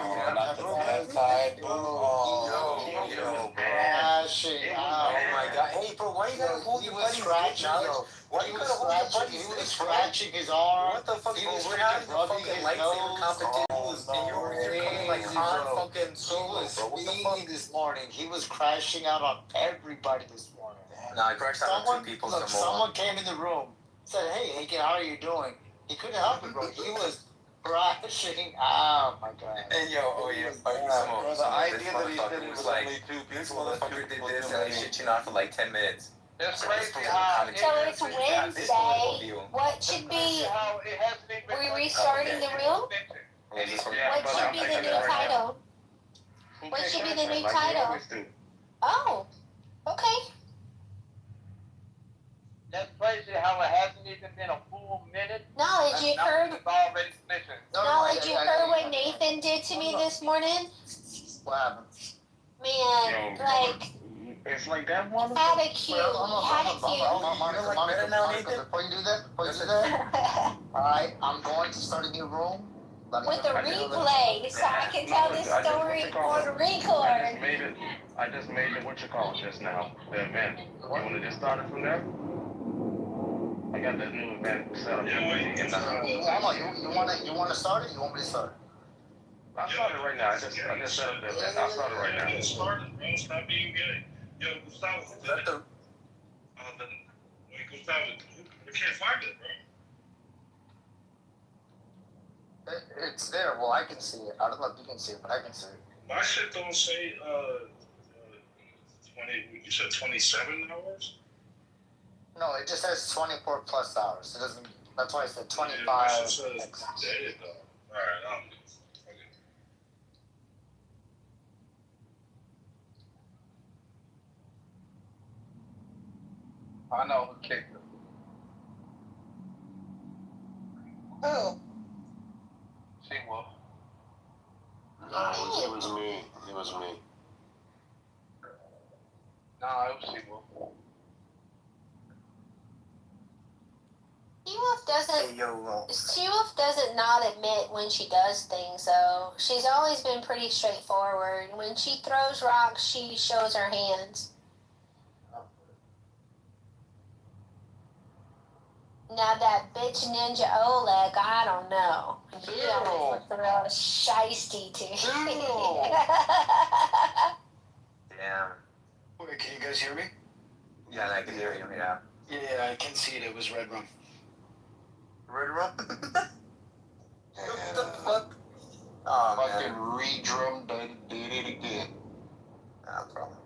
crashing out. Oh my god. Hey, bro, why you gotta hold your buddy's dick, Knowledge? Why you gotta hold your buddy's dick? He was scratching his arm. What the fuck? We're having a fucking lightsaber competition, and you're over here coming like Han fucking Solo, bro. What the fuck? This morning, he was crashing out on everybody this morning. Nah, I crashed out on 2 people. Someone came in the room, said, "Hey, Incan, how are you doing?" He couldn't help it, bro. He was crashing out, my god. And yo, Samoa, the idea that he said it was like, this motherfucker did this and he shit you not for like 10 minutes. It's crazy how So it's Wednesday. What should be? Are we restarting the room? What should be the new title? What should be the new title? Oh, okay. That's crazy how it hasn't even been a full minute. Knowledge, you heard? Already snitching. Knowledge, you heard what Nathan did to me this morning? What happened? Man, like, it's like that one. had a cue. Before you do that, alright, I'm going to start a new room. With the replay, so I can tell this story on record. I just made it, just now, the event. You want to just start it from there? I got that new event set up in the house. You want to start it? You want me to start it? I'll start it right now. I just set up the event. I'll start it right now. Get started, bro. Stop being gay. Yo, Gustavo. Wait, Gustavo, we can't find it, bro. It's there. Well, I can see it. I don't know if you can see it, but I can see it. My shit don't say 20. You said 27 hours. No, it just says 24 plus hours. It doesn't. That's why I said 25. Yeah, it says day, though. All right, I know who kicked him. Who? She-Wolf. No, it was me. It was me. No, it was She-Wolf. She-Wolf doesn't not admit when she does things, though. She's always been pretty straightforward. When she throws rocks, she shows her hands. Now that bitch Ninja Oleg, I don't know. He always looks real shiesty to me. Damn. Wait, can you guys hear me? Yeah, I can hear you, yeah. Yeah, I can see it. It was Red Room. Red Rum? What the fuck? Fucking redrummed, did it again. Nah, problem.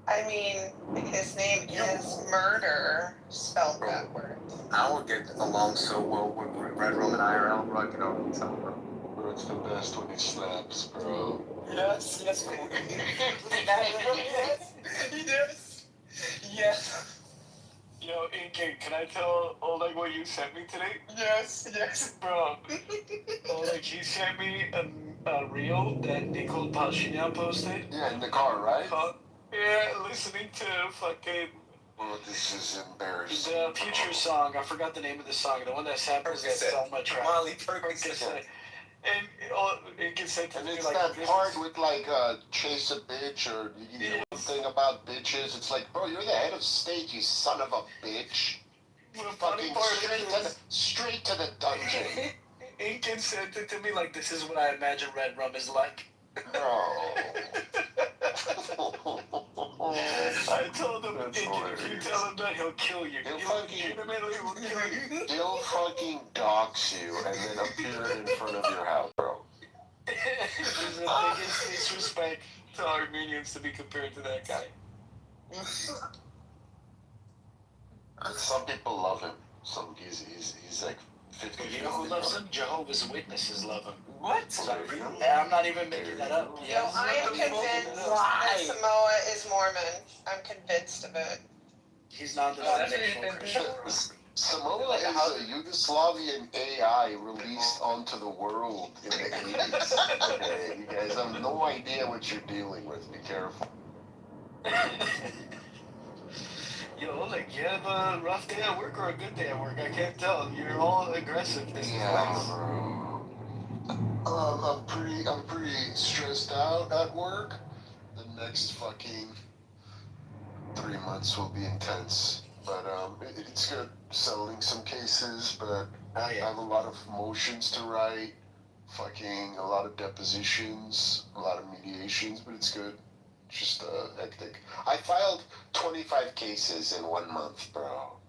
I mean, his name is Murder, spelled backwards. I would get along so well with Red Rum and IRL, bro. I can already tell, bro. Bro, it's the best when he slaps, bro. Yes, yes, yes, yes. Yo, Inky, can I tell Oleg what you sent me today? Yes, yes. Bro, Oleg, he sent me a reel that Nicole Pashinyan posted. Yeah, in the car, right? Yeah, listening to fucking... Oh, this is embarrassing. The Future song, I forgot the name of the song, the one that samples that Selma track. Molly Percocet. And it gets sent to and me it's like that this part with like chase a bitch or you know one thing about bitches. It's like, bro, you're the head of state, you son of a bitch. Fucking straight to the dungeon. Inkin sent it to me like, this is what I imagine Red Rum is like. Bro. I told him, Inkin, if you tell him that, he'll kill you. He'll fucking dox you and then appear in front of your house, bro. There's the biggest disrespect to Armenians to be compared to that guy. Some people love him. He's like 50. You know who loves him? Jehovah's Witnesses love him. What? I'm not even making that up. No, I am convinced that Samoa is Mormon. I'm convinced of it. He's non-denominational Christian. Samoa is a Yugoslavian AI released onto the world in the 80s. Okay, you guys have no idea what you're dealing with. Be careful. Yo, like, you have a rough day at work or a good day at work? I can't tell. You're all aggressive. Yeah, bro. I'm pretty stressed out at work. The next fucking 3 months will be intense. But it's good settling some cases, but I have a lot of motions to write, fucking a lot of depositions, a lot of mediations, but it's good. Just hectic. I filed 25 cases in 1 month, bro.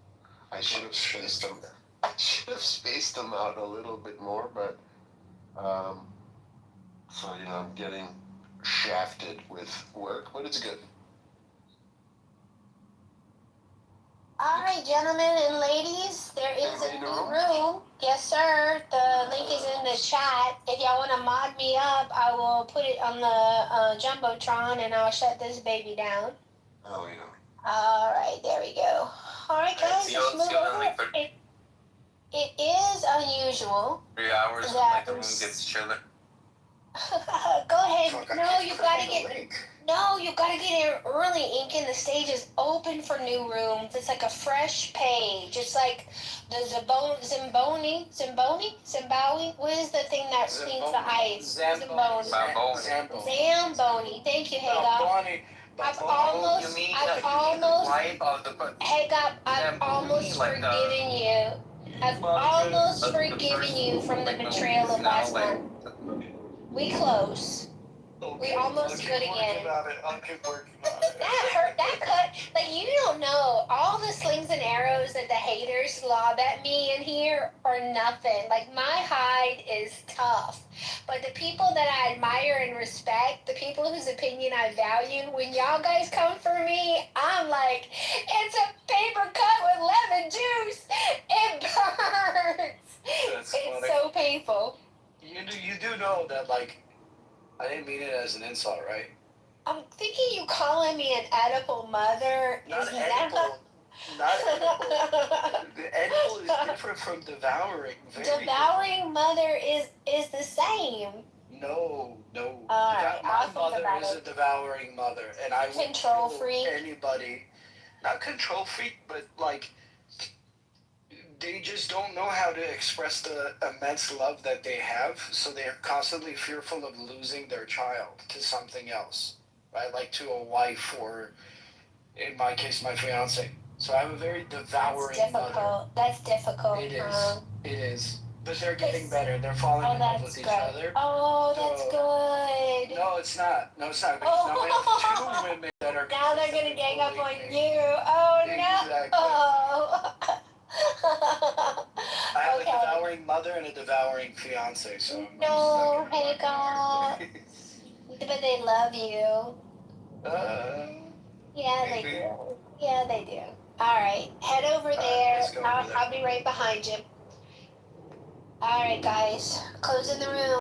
I should have spaced them. I should have spaced them out a little bit more, but so you know, I'm getting shafted with work, but it's good. Alright, gentlemen and ladies, there is a new room. Yes, sir. The link is in the chat. If y'all want to mod me up, I will put it on the Jumbotron and I'll shut this baby down. Oh, yeah. Alright, there we go. Alright, guys, let's move over. It is unusual. 3 hours, like the room gets chilly. Go ahead. No, you gotta get... No, you gotta get here early, Inkin. The stage is open for new rooms. It's like a fresh page. It's like the Zimbabwe? What is the thing that cleans the ice? Zamboni. Thank you, Hagar. I've almost forgiven you. I've almost forgiven you from the betrayal of last month. We close. We almost good again. I'll keep working on it. That hurt. That cut. Like, you don't know. All the slings and arrows that the haters lob at me in here are nothing. Like, my hide is tough. But the people that I admire and respect, the people whose opinion I value, when y'all guys come for me, I'm like, it's a paper cut with lemon juice. It burns. It's so painful. You do know that, like, I didn't mean it as an insult, right? I'm thinking you calling me an edible mother. Not edible. Not edible. Edible is different from devouring. Devouring mother is the same. No. Alright, my mother is a devouring mother, and I would control kill freak. Anybody. Not control freak, but like they just don't know how to express the immense love that they have, so they're constantly fearful of losing their child to something else, right? Like to a wife or, in my case, my fiance. So I have a very devouring mother. That's difficult. It is. It is. But they're getting better. They're falling in love with each other. Oh, that's good. No, it's not. No, it's not. Because now we have 2 women that are... Now they're going to gang up on you. Oh, exactly. no. I I have a devouring mother and a devouring fiance, so I'm No, Hagar. But they love you. Yeah, they do. Yeah, they do. All right, head over there. Let's go over there. I'll be right behind you. All right, guys, closing the room.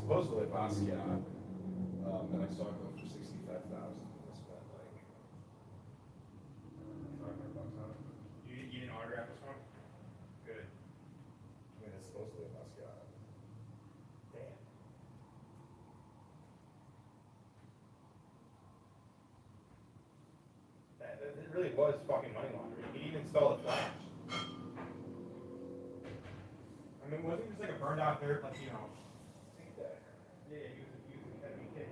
supposedly Basquiat, and I saw it go for 65,000. I spent like $500 on it. You didn't autograph this one? Good. I mean, it's supposedly a Basquiat. Damn. It really was fucking money laundering. He even stole the flash. I mean, wasn't he just like a burned out nerd, like, you know? Yeah, he was a ketamine kid.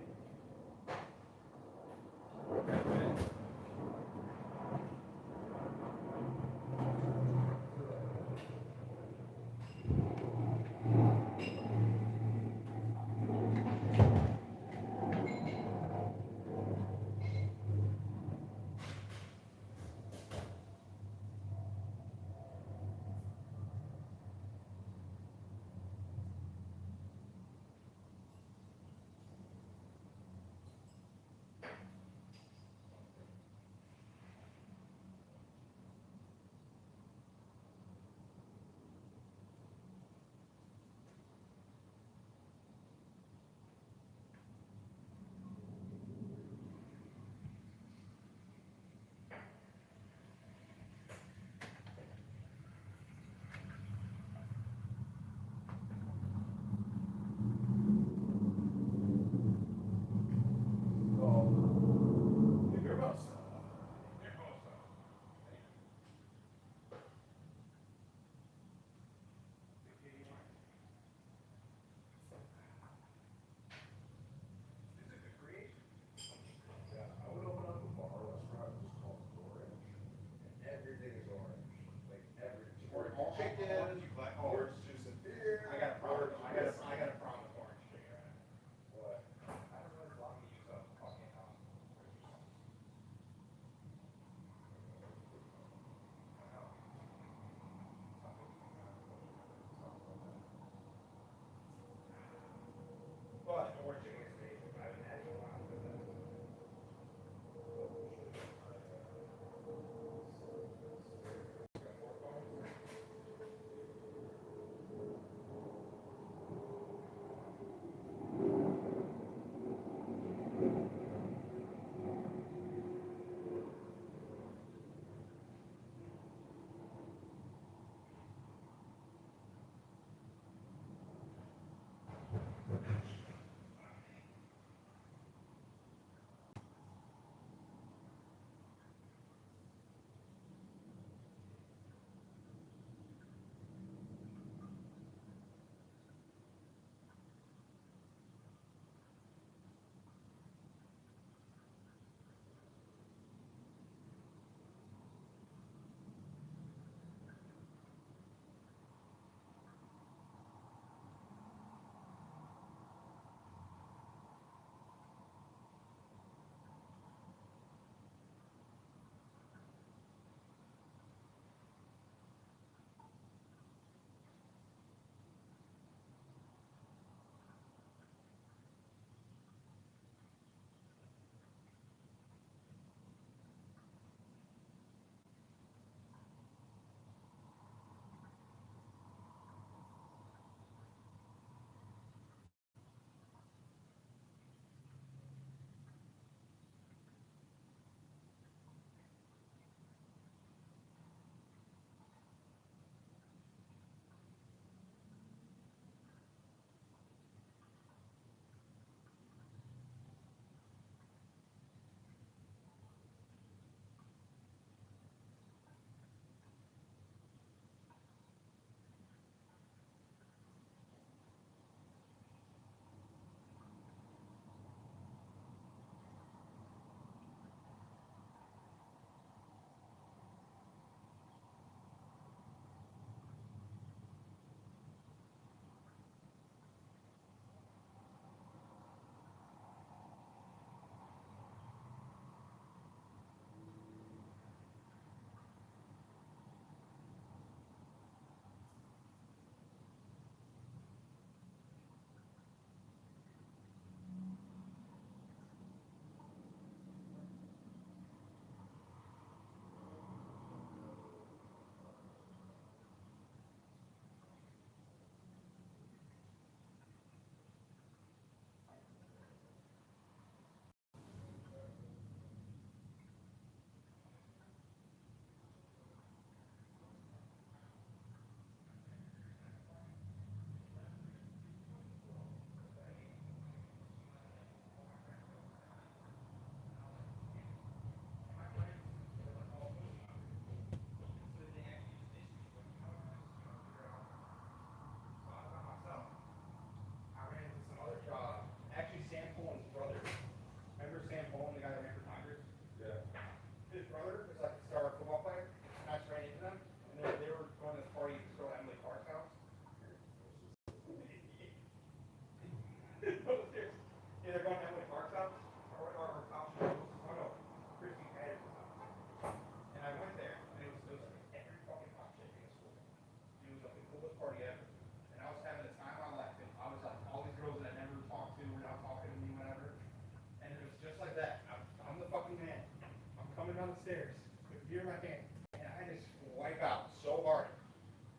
computer in my hand, and I just wipe out so hard.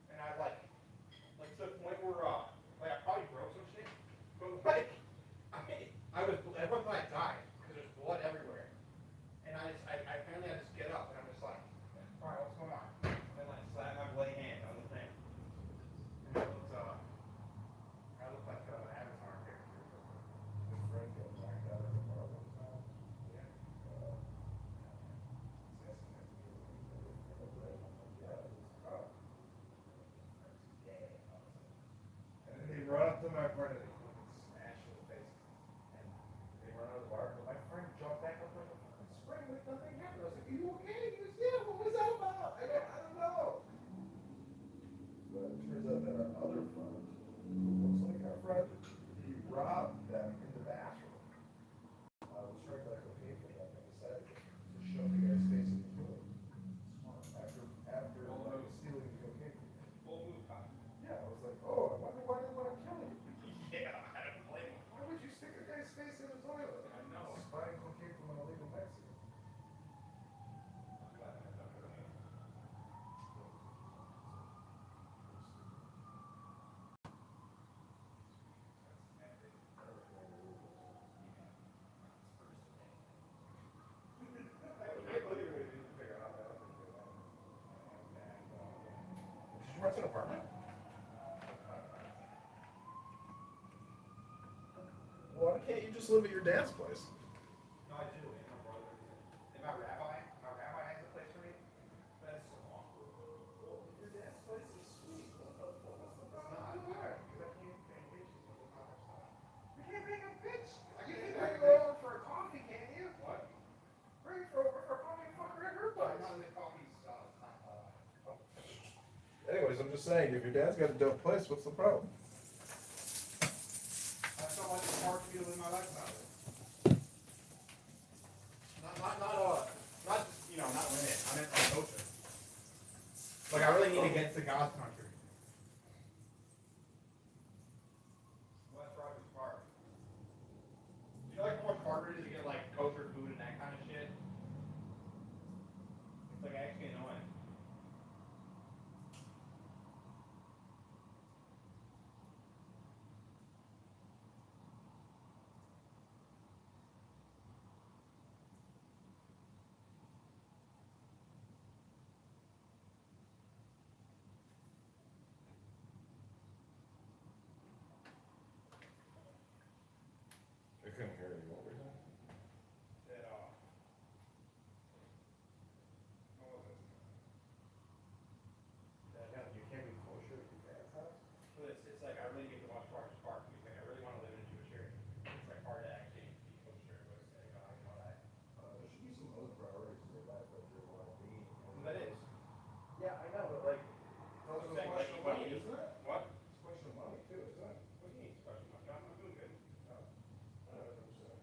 And I like to the point where like I probably broke some shit, but like everyone thought I died because there's blood everywhere. And I finally had to just get up, and I'm just like, all right, what's going on? And like slap my bloody hand on the thing. And I look like an Avatar character. His friend got knocked out of the bar one time. Yeah. And then they run up to my friend and they fucking smash his face. And they run out of the bar, but my friend jumped back up like a fucking spring like nothing happened. I was like, are you okay? He goes, yeah, what was that about? I don't know. But it turns out that our other friend, who looks like our friend, he robbed them in the bathroom. Was trying to cocaine for them and decided to shove the guy's face in the toilet. After stealing the cocaine. Full move, huh? Yeah, I was like, oh, I wonder why they want to kill him. Yeah, I don't blame him. Why would you stick a guy's face in the toilet? I know. Buying cocaine from an illegal Mexican. I'm glad I have cocaine. Did you rent an apartment? Why can't you just live at your dad's place? No, I do. And my brother. And my rabbi has a place for me. But it's so awkward. Well, your dad's place is sweet. What's the problem? It's not. Because I can't bang bitches with the other stuff. You can't bang a bitch. You can bring her over for a coffee, can't you? What? Bring her over for a coffee, fuck her at her place. Not in the coffee stuff. Anyways, I'm just saying, if your dad's got a dope place, what's the problem? That's not like it's hard to feel in my life about it. Not not limit. I meant like culture. Like I really need to get to God's country. West Rogers Park. Do you know like how much harder it is to get like kosher food and that kind of shit? It's like actually annoying. I couldn't hear you. What were you saying? That what was it? That you can't be kosher at your dad's house? But it's like I really get to watch Rogers Park because like I really want to live in a Jewish area. It's like hard to actually be kosher with God and all that. There should be some other priorities in your life that you want to be. That is. Yeah, I know, but like, it's also a question of money, isn't it? What? It's a question of money too, isn't it? What do you mean it's a question of money? I'm doing good. I don't understand.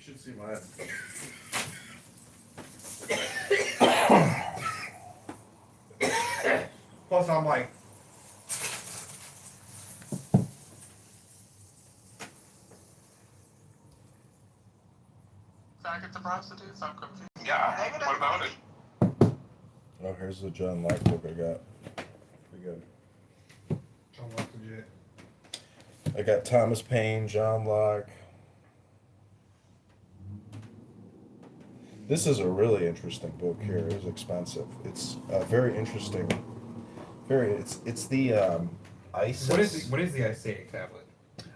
should see mine. Plus, I'm like, Faggots and prostitutes? I'm confused. Yeah, what about it? Oh, here's the John Locke book I got. Pretty good. John Locke's legit. I got Thomas Paine, John Locke. This is a really interesting book here. It was expensive. It's very interesting. It's the ISIS. What is the Isaiah tablet?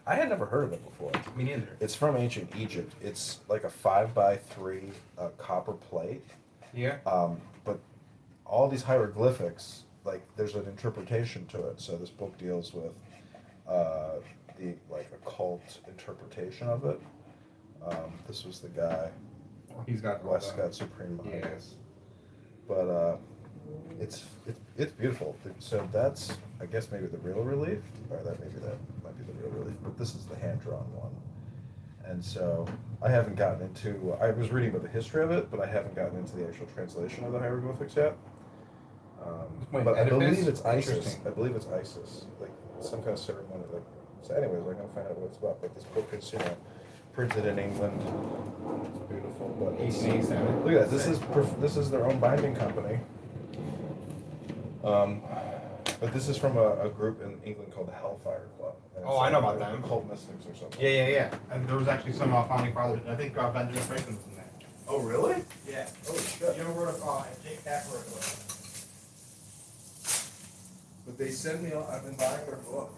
I had never heard of it before. Me neither. It's from ancient Egypt. It's like a 5x3 copper plate. Yeah. But all these hieroglyphics, like there's an interpretation to it. So this book deals with the like occult interpretation of it. This was the guy. He's got Westcott Supreme Mind. Yes. But it's beautiful. So that's, I guess, maybe the real relief, or that might be the real relief. But this is the hand drawn one. And so I haven't gotten into. I was reading about the history of it, but I haven't gotten into the actual translation of the hieroglyphics yet. But I believe it's ISIS. I believe it's ISIS, like some kind of ceremony. Like, so, anyways, I'm gonna find out what it's about. But this book is, printed in England. It's beautiful. But look at that. This is their own binding company. But this is from a group in England called the Hellfire Club. Oh, I know about them. Occult mystics or something. Yeah. And there was actually some founding fathers. I think Benjamin Franklin was in that. Oh, really? Yeah. Holy shit. You know, wrote Jake Packer wrote a book. But they send me. I've been buying their books.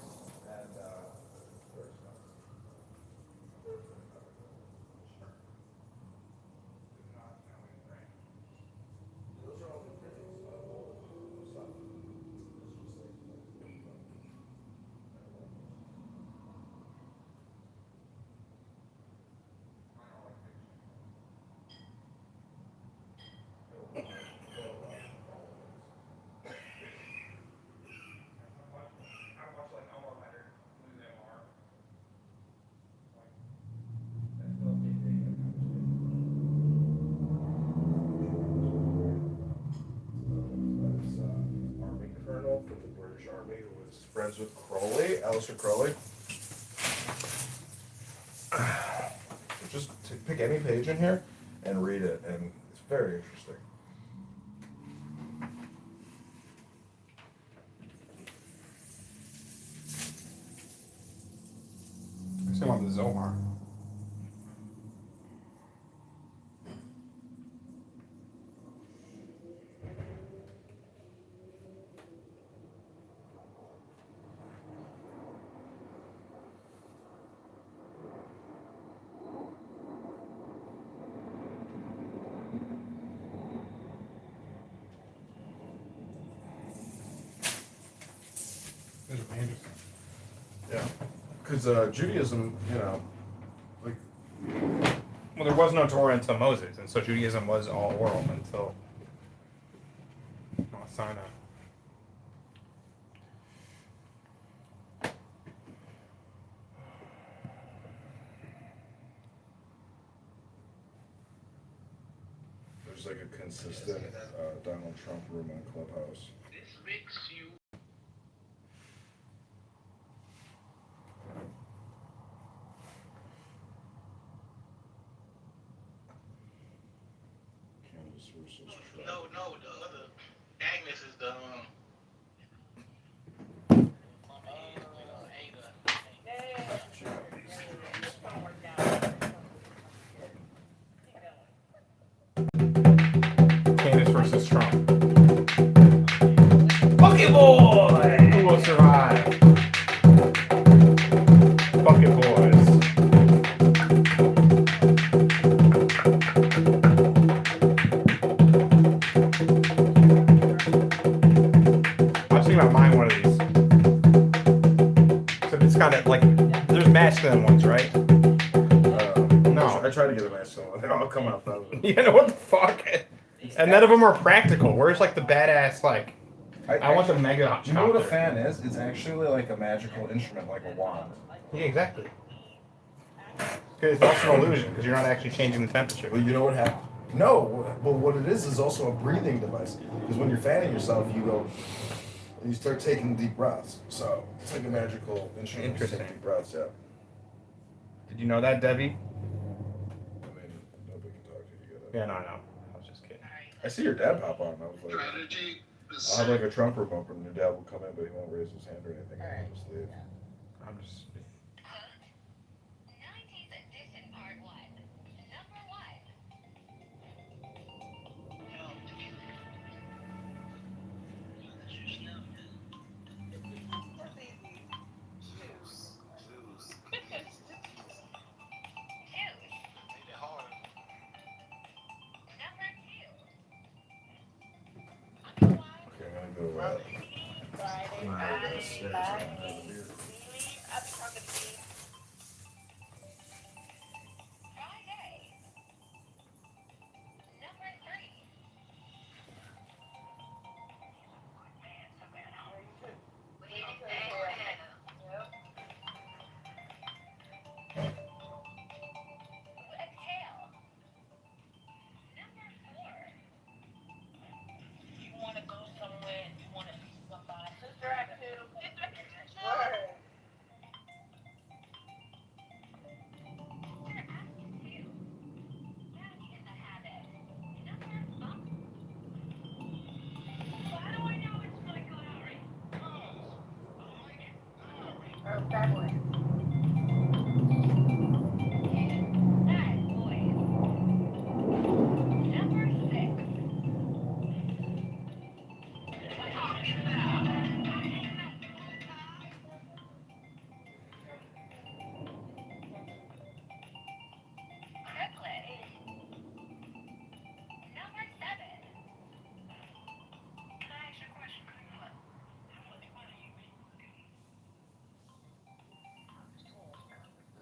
And Army colonel from the British Army who was friends with Crowley, Aleister Crowley. Just pick any page in here and read it, and it's very interesting. I still want the Zohar. Yeah, because Judaism, like. Well, there was no Torah until Moses, and so Judaism was all oral until Mount Sinai. There's like a consistent Donald Trump room on Clubhouse. This makes you. Kansas versus Trump. No, the other Agnes is the Candace versus Trump. Bucket Boy! Who will survive? Bucket Boys. I was thinking about buying one of these. So it's got it like, there's masculine ones, right? No. I tried to get a masculine one. They're all coming up. You know what the fuck? And none of them are practical. Where's like the badass, like, I want the mega. Do you know what a fan is? It's actually like a magical instrument, like a wand. Yeah, exactly. Because that's an illusion, because you're not actually changing the temperature. Well, you know what happened? No, well, what it is also a breathing device. Because when you're fanning yourself, you go, and you start taking deep breaths. So it's like a magical instrument. Interesting. Deep breaths, yeah. Did you know that, Debbie? I mean, nobody can talk to you. You get it. Yeah, no, I know. I was just kidding. I see your dad pop on. I was like, I'll have like a trunk remote, and your dad will come in, but he won't raise his hand or anything. And he'll just leave. I'm just. Okay, I'm gonna go. I'm gonna go downstairs and have a beer.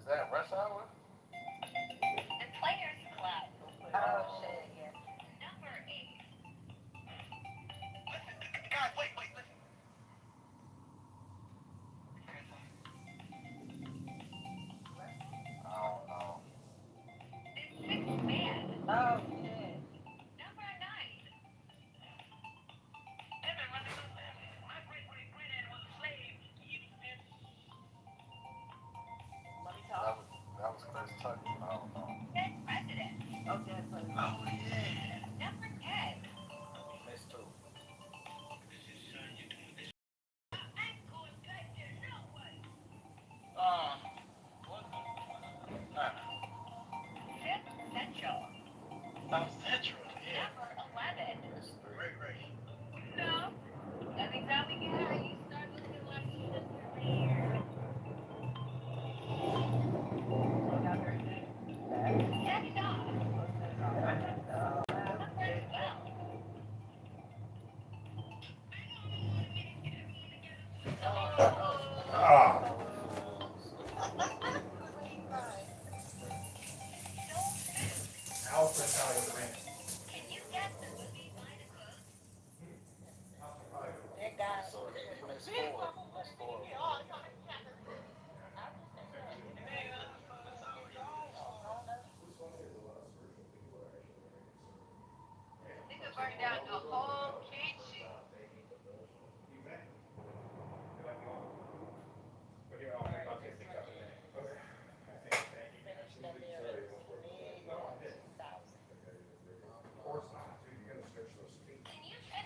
Is that rush hour? That was Chris Tucker. I don't know. Oh, yeah. That's true. South Central, yeah. Right. Ah. Alfred Italian ranch.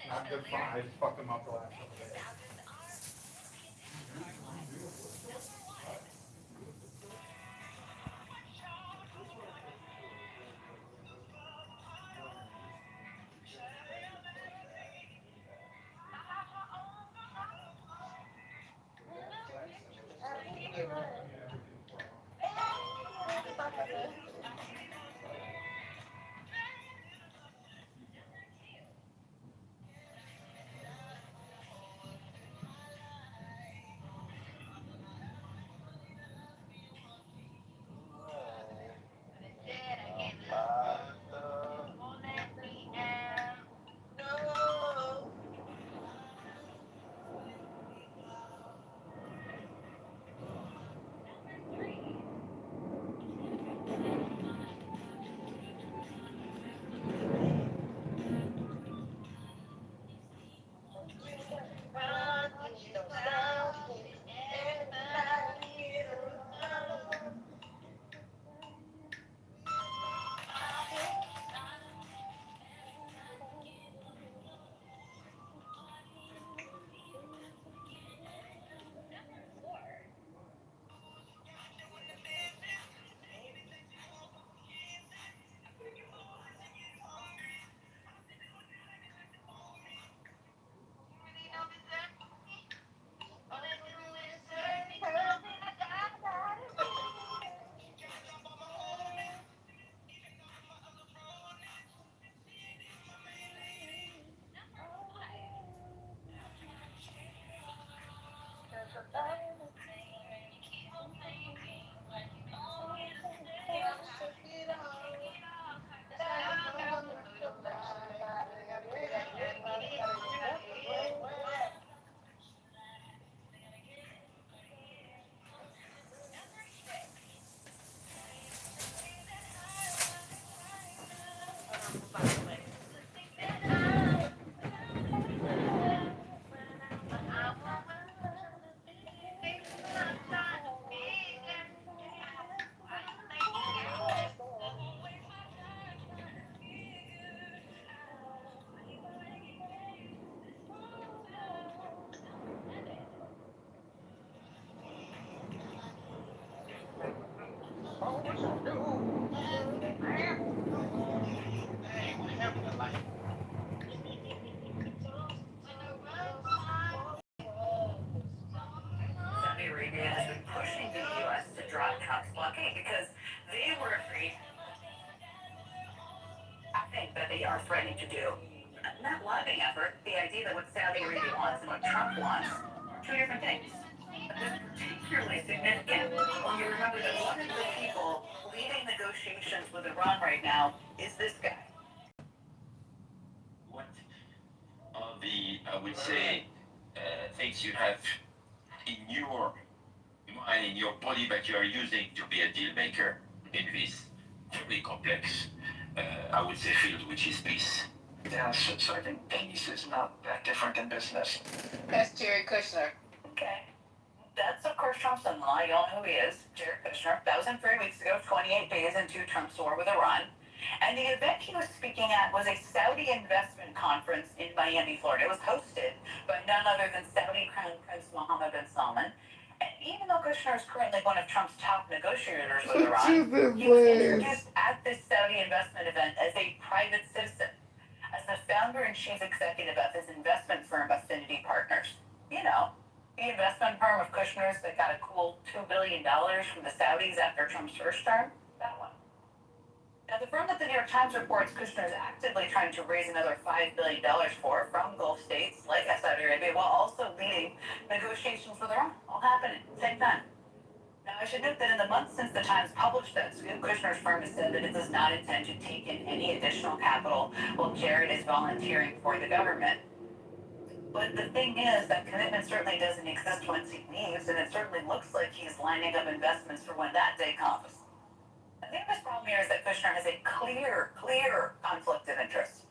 Not good fun. I just fucked them up the last couple days. Arabia has been pushing the U.S. to drop Trump's blockade because they were afraid. I think that they are threatening to do. That lobbying effort, the idea that what Saudi Arabia wants and what Trump wants are two different things. This is particularly significant when you remember that one of the people leading negotiations with Iran right now is this guy. What are the, I would say, things you have in your mind, in your body that you are using to be a deal maker in this very complex, I would say, field, which is peace? Yeah, so I think peace is not that different than business. That's Jared Kushner. Okay. That's, of course, Trump's son-in-law. You all know who he is, Jared Kushner. That was in 3 weeks ago, 28 days into Trump's war with Iran. And the event he was speaking at was a Saudi investment conference in Miami, Florida. It was hosted by none other than Saudi Crown Prince Mohammed bin Salman. And even though Kushner is currently one of Trump's top negotiators with Iran, he was introduced at this Saudi investment event as a private citizen, as the founder and chief executive of his investment firm, Affinity Partners. You know, the investment firm of Kushner's that got a cool $2 billion from the Saudis after Trump's first term? That one. Now, the firm that the New York Times reports Kushner is actively trying to raise another $5 billion for from Gulf states like Saudi Arabia, while also leading negotiations with Iran, all happening at the same time. Now, I should note that in the months since the Times published that scoop, Kushner's firm has said that it does not intend to take in any additional capital while Jared is volunteering for the government. But the thing is, that commitment certainly doesn't exist once he leaves, and it certainly looks like he's lining up investments for when that day comes. I think this problem here is that Kushner has a clear conflict of interest.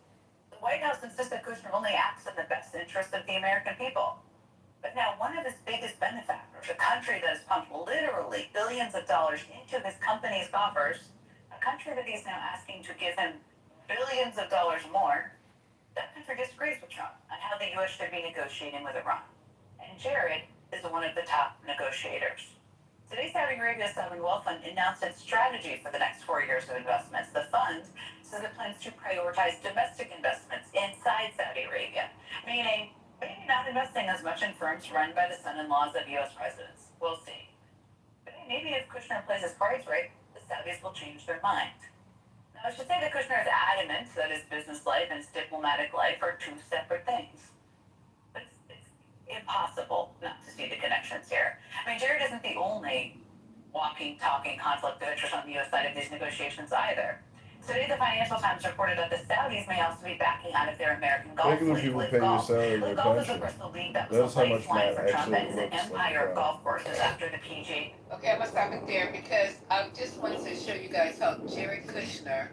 The White House insists that Kushner only acts in the best interest of the American people. But now one of his biggest benefactors, a country that has pumped literally billions of dollars into this company's coffers, a country that he's now asking to give him billions of dollars more, that country disagrees with Trump on how the U.S. should be negotiating with Iran. And Jared is one of the top negotiators. Today, Saudi Arabia's sovereign wealth fund announced its strategy for the next 4 years of investments. The fund says it plans to prioritize domestic investments inside Saudi Arabia, meaning maybe not investing as much in firms run by the son-in-laws of U.S. presidents. We'll see. But maybe if Kushner plays his cards right, the Saudis will change their mind. Now, I should say that Kushner is adamant that his business life and his diplomatic life are two separate things. But it's impossible not to see the connections here. I mean, Jared isn't the only walking, talking conflict of interest on the U.S. side of these negotiations either. Today, the Financial Times reported that the Saudis may also be backing out of their American golf Regular league, people Live pay your Golf. salary, Live your Golf is, of pension. course, the league that was That's the how much lifeline Matt for Trump actually and an looks empire like. of golf courses after the PGA. Okay, I'm gonna stop it there because I just wanted to show you guys how Jared Kushner.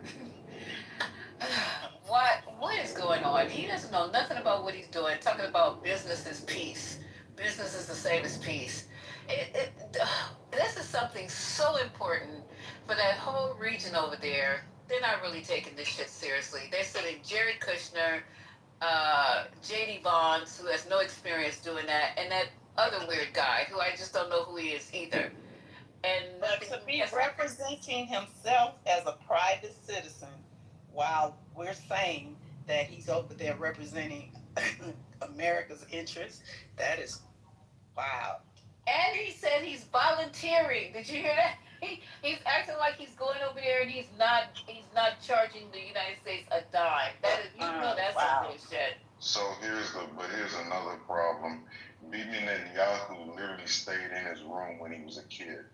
What is going on? He doesn't know nothing about what he's doing. Talking about business is peace. Business is the same as peace. This is something so important for that whole region over there. They're not really taking this shit seriously. They're sending Jared Kushner, J.D. Vance, who has no experience doing that, and that other weird guy who I just don't know who he is either. And but to be representing himself as a private citizen, while we're saying that he's over there representing America's interests, that is wow. And he said he's volunteering. Did you hear that? He's acting like he's going over there and he's not charging the United States a dime. That is, that's some bullshit. So here's another problem. Bibi Netanyahu literally stayed in his room when he was a kid.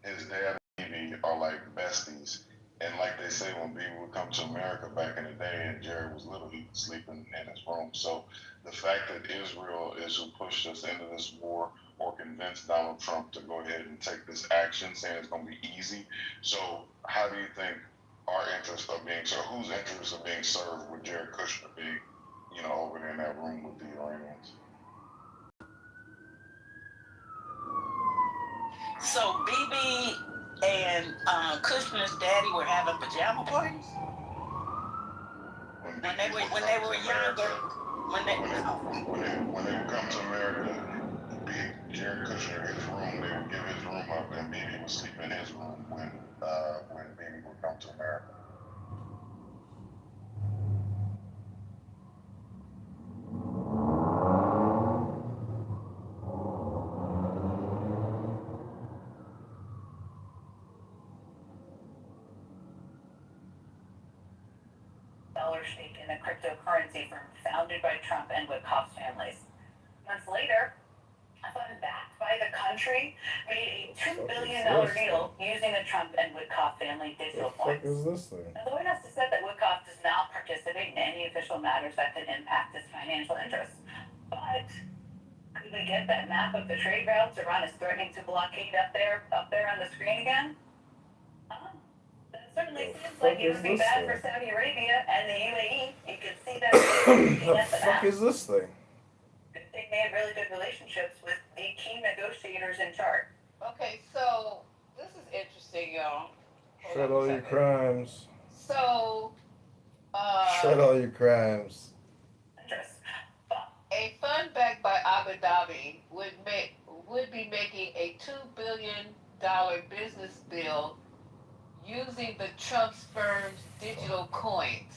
His dad and Bibi are like besties. And like they say, when Bibi would come to America back in the day and Jared was little, he was sleeping in his room. So the fact that Israel is who pushed us into this war or convinced Donald Trump to go ahead and take this action, saying it's going to be easy. So how do you think our interests are being served? Whose interests are being served with Jared Kushner being, over there in that room with the Iranians? So BB and Kushner's daddy were having pajama parties when they were younger. When they would come to America, Jared Kushner in his room, they would give his room up, and Bibi would sleep in his room when Bibi would come to America. stake in a cryptocurrency firm founded by Trump and Witkoff's families. Months later, a fund backed by the country made a $2 billion deal using the Trump and Witkoff family digital coins. What the fuck is this thing? Now, the White House has said that Witkoff does not participate in any official matters that could impact his financial interests. But could we get that map of the trade routes Iran is threatening to blockade up there on the screen again? That certainly seems like it would be bad for Saudi Arabia and the UAE. You can see that. What the fuck is this thing? They made really good relationships with the key negotiators in charge. Okay, so this is interesting, y'all. Shred all your crimes. So, Shred all your crimes. a fund backed by Abu Dhabi would be making a $2 billion business deal using the Trump's firm's digital coins.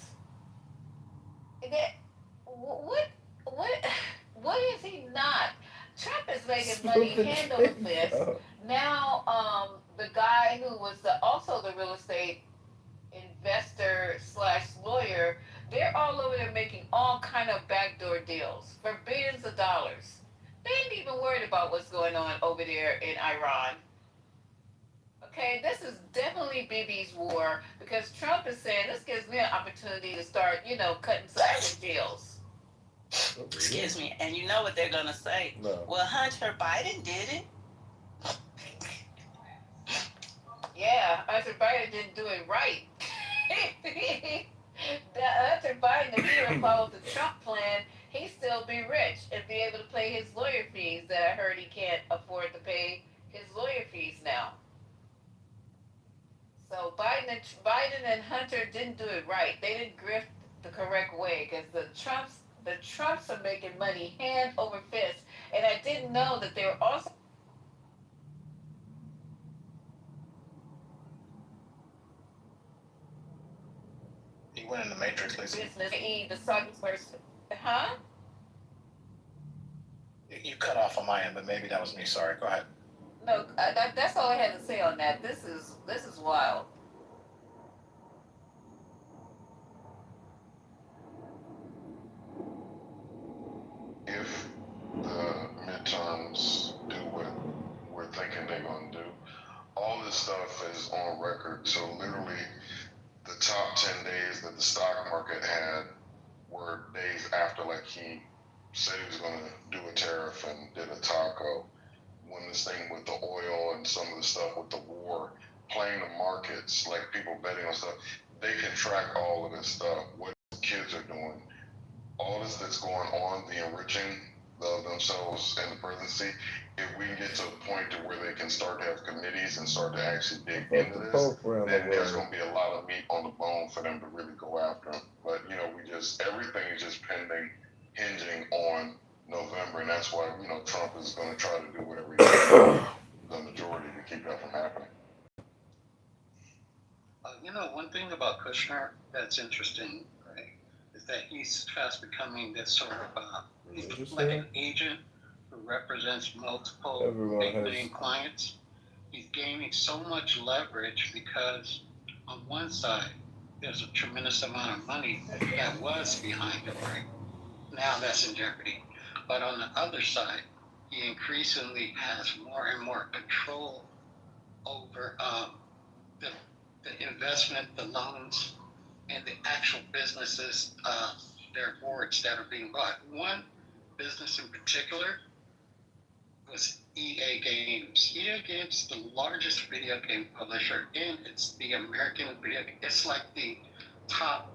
What is he not? Trump is making money hand over fist. Now, the guy who was also the real estate investor / lawyer, they're all over there making all kind of backdoor deals for billions of dollars. They ain't even worried about what's going on over there in Iran. Okay, this is definitely Bibi's war because Trump is saying this gives me an opportunity to start, cutting some other deals. Excuse me, and you know what they're gonna say? No. Well, Hunter Biden did it. Yeah, Hunter Biden didn't do it right. Hunter Biden, if he would follow the Trump plan, he'd still be rich and be able to pay his lawyer fees that I heard he can't afford to pay his lawyer fees now. So Biden and Hunter didn't do it right. They didn't grift the correct way because the Trumps are making money hand over fist. And I didn't know that they were also He went in the Matrix, Lisa. business. The second person. Huh? You cut off on my end, but maybe that was me. Sorry. Go ahead. No, that's all I had to say on that. This is wild. If the midterms do what we're thinking they're going to do, all this stuff is on record. So literally, the top 10 days that the stock market had were days after, like, he said he was going to do a tariff and did a taco. When this thing with the oil and some of the stuff with the war, playing the markets, like people betting on stuff, they can track all of this stuff, what kids are doing. All this that's going on, the enriching of themselves in the presidency, if we can get to a point to where they can start to have committees and start to actually dig into this, then there's going to be a lot of meat on the bone for them to really go after them. But, everything is just hinging on November, and that's why, Trump is going to try to do whatever he can, the majority, to keep that from happening. One thing about Kushner that's interesting, right, is that he's fast becoming this sort of like an agent who represents multiple big-name clients. He's gaining so much leverage because on one side, there's a tremendous amount of money that was behind him, right? Now that's in jeopardy. But on the other side, he increasingly has more and more control over the investment, the loans, and the actual businesses, their boards that are being bought. One business in particular was EA Games. EA Games is the largest video game publisher, and it's the American video game. It's like the top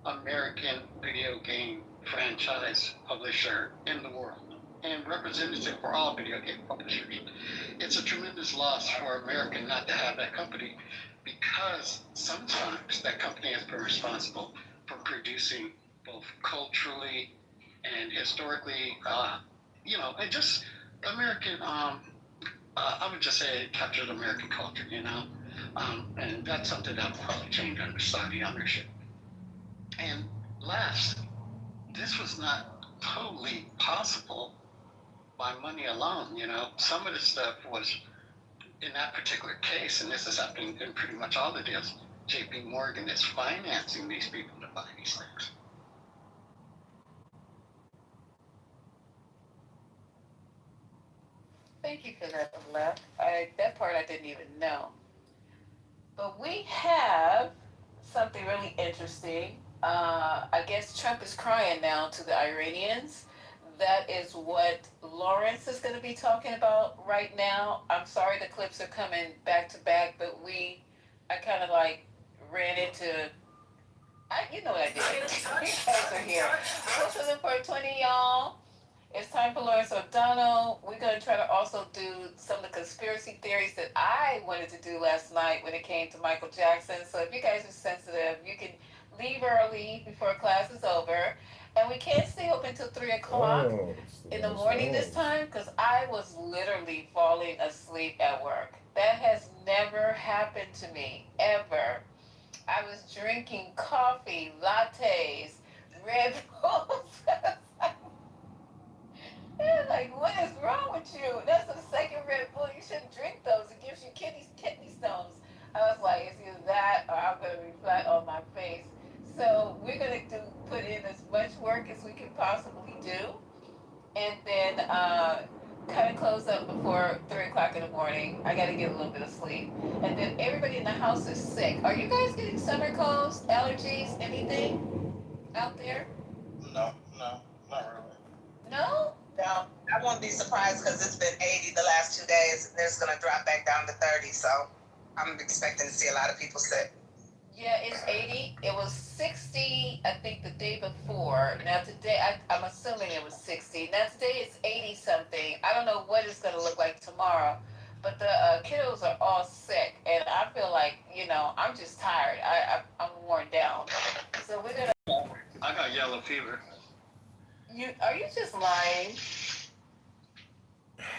American video game franchise publisher in the world and representative for all video game publishers. It's a tremendous loss for America not to have that company because sometimes that company has been responsible for producing both culturally and historically, and just American, I would just say it captured American culture, and that's something that will probably change under Saudi ownership. And last, this was not totally possible by money alone, Some of the stuff was, in that particular case, and this is happening in pretty much all the deals, JP Morgan is financing these people to behind these things. Thank you for that, Left. That part I didn't even know. But we have something really interesting. I guess Trump is crying now to the Iranians. That is what Lawrence is going to be talking about right now. I'm sorry the clips are coming back to back, but I kind of like ran into, you know what I did. You guys are here. Listen for 20, y'all. It's time for Lawrence O'Donnell. We're going to try to also do some of the conspiracy theories that I wanted to do last night when it came to Michael Jackson. So if you guys are sensitive, you can leave early before class is over. And we can't stay open until 3 o'clock in the morning this time because I was literally falling asleep at work. That has never happened to me, ever. I was drinking coffee, lattes, Red Bulls. Yeah, like, what is wrong with you? That's the second Red Bull. You shouldn't drink those. It gives you kidney stones. I was like, it's either that or I'm going to be flat on my face. So we're going to put in as much work as we can possibly do. And then kind of close up before 3 o'clock in the morning. I got to get a little bit of sleep. And then everybody in the house is sick. Are you guys getting summer colds, allergies, anything out there? No, not really. No? No, I won't be surprised because it's been 80 the last 2 days. And it's going to drop back down to 30. So I'm expecting to see a lot of people sick. Yeah, it's 80. It was 60, I think, the day before. Now today, I'm assuming it was 60. Now today it's 80 something. I don't know what it's going to look like tomorrow. But the kiddos are all sick. And I feel like, I'm just tired. I'm worn down. So we're going to... I got yellow fever. Are you just lying?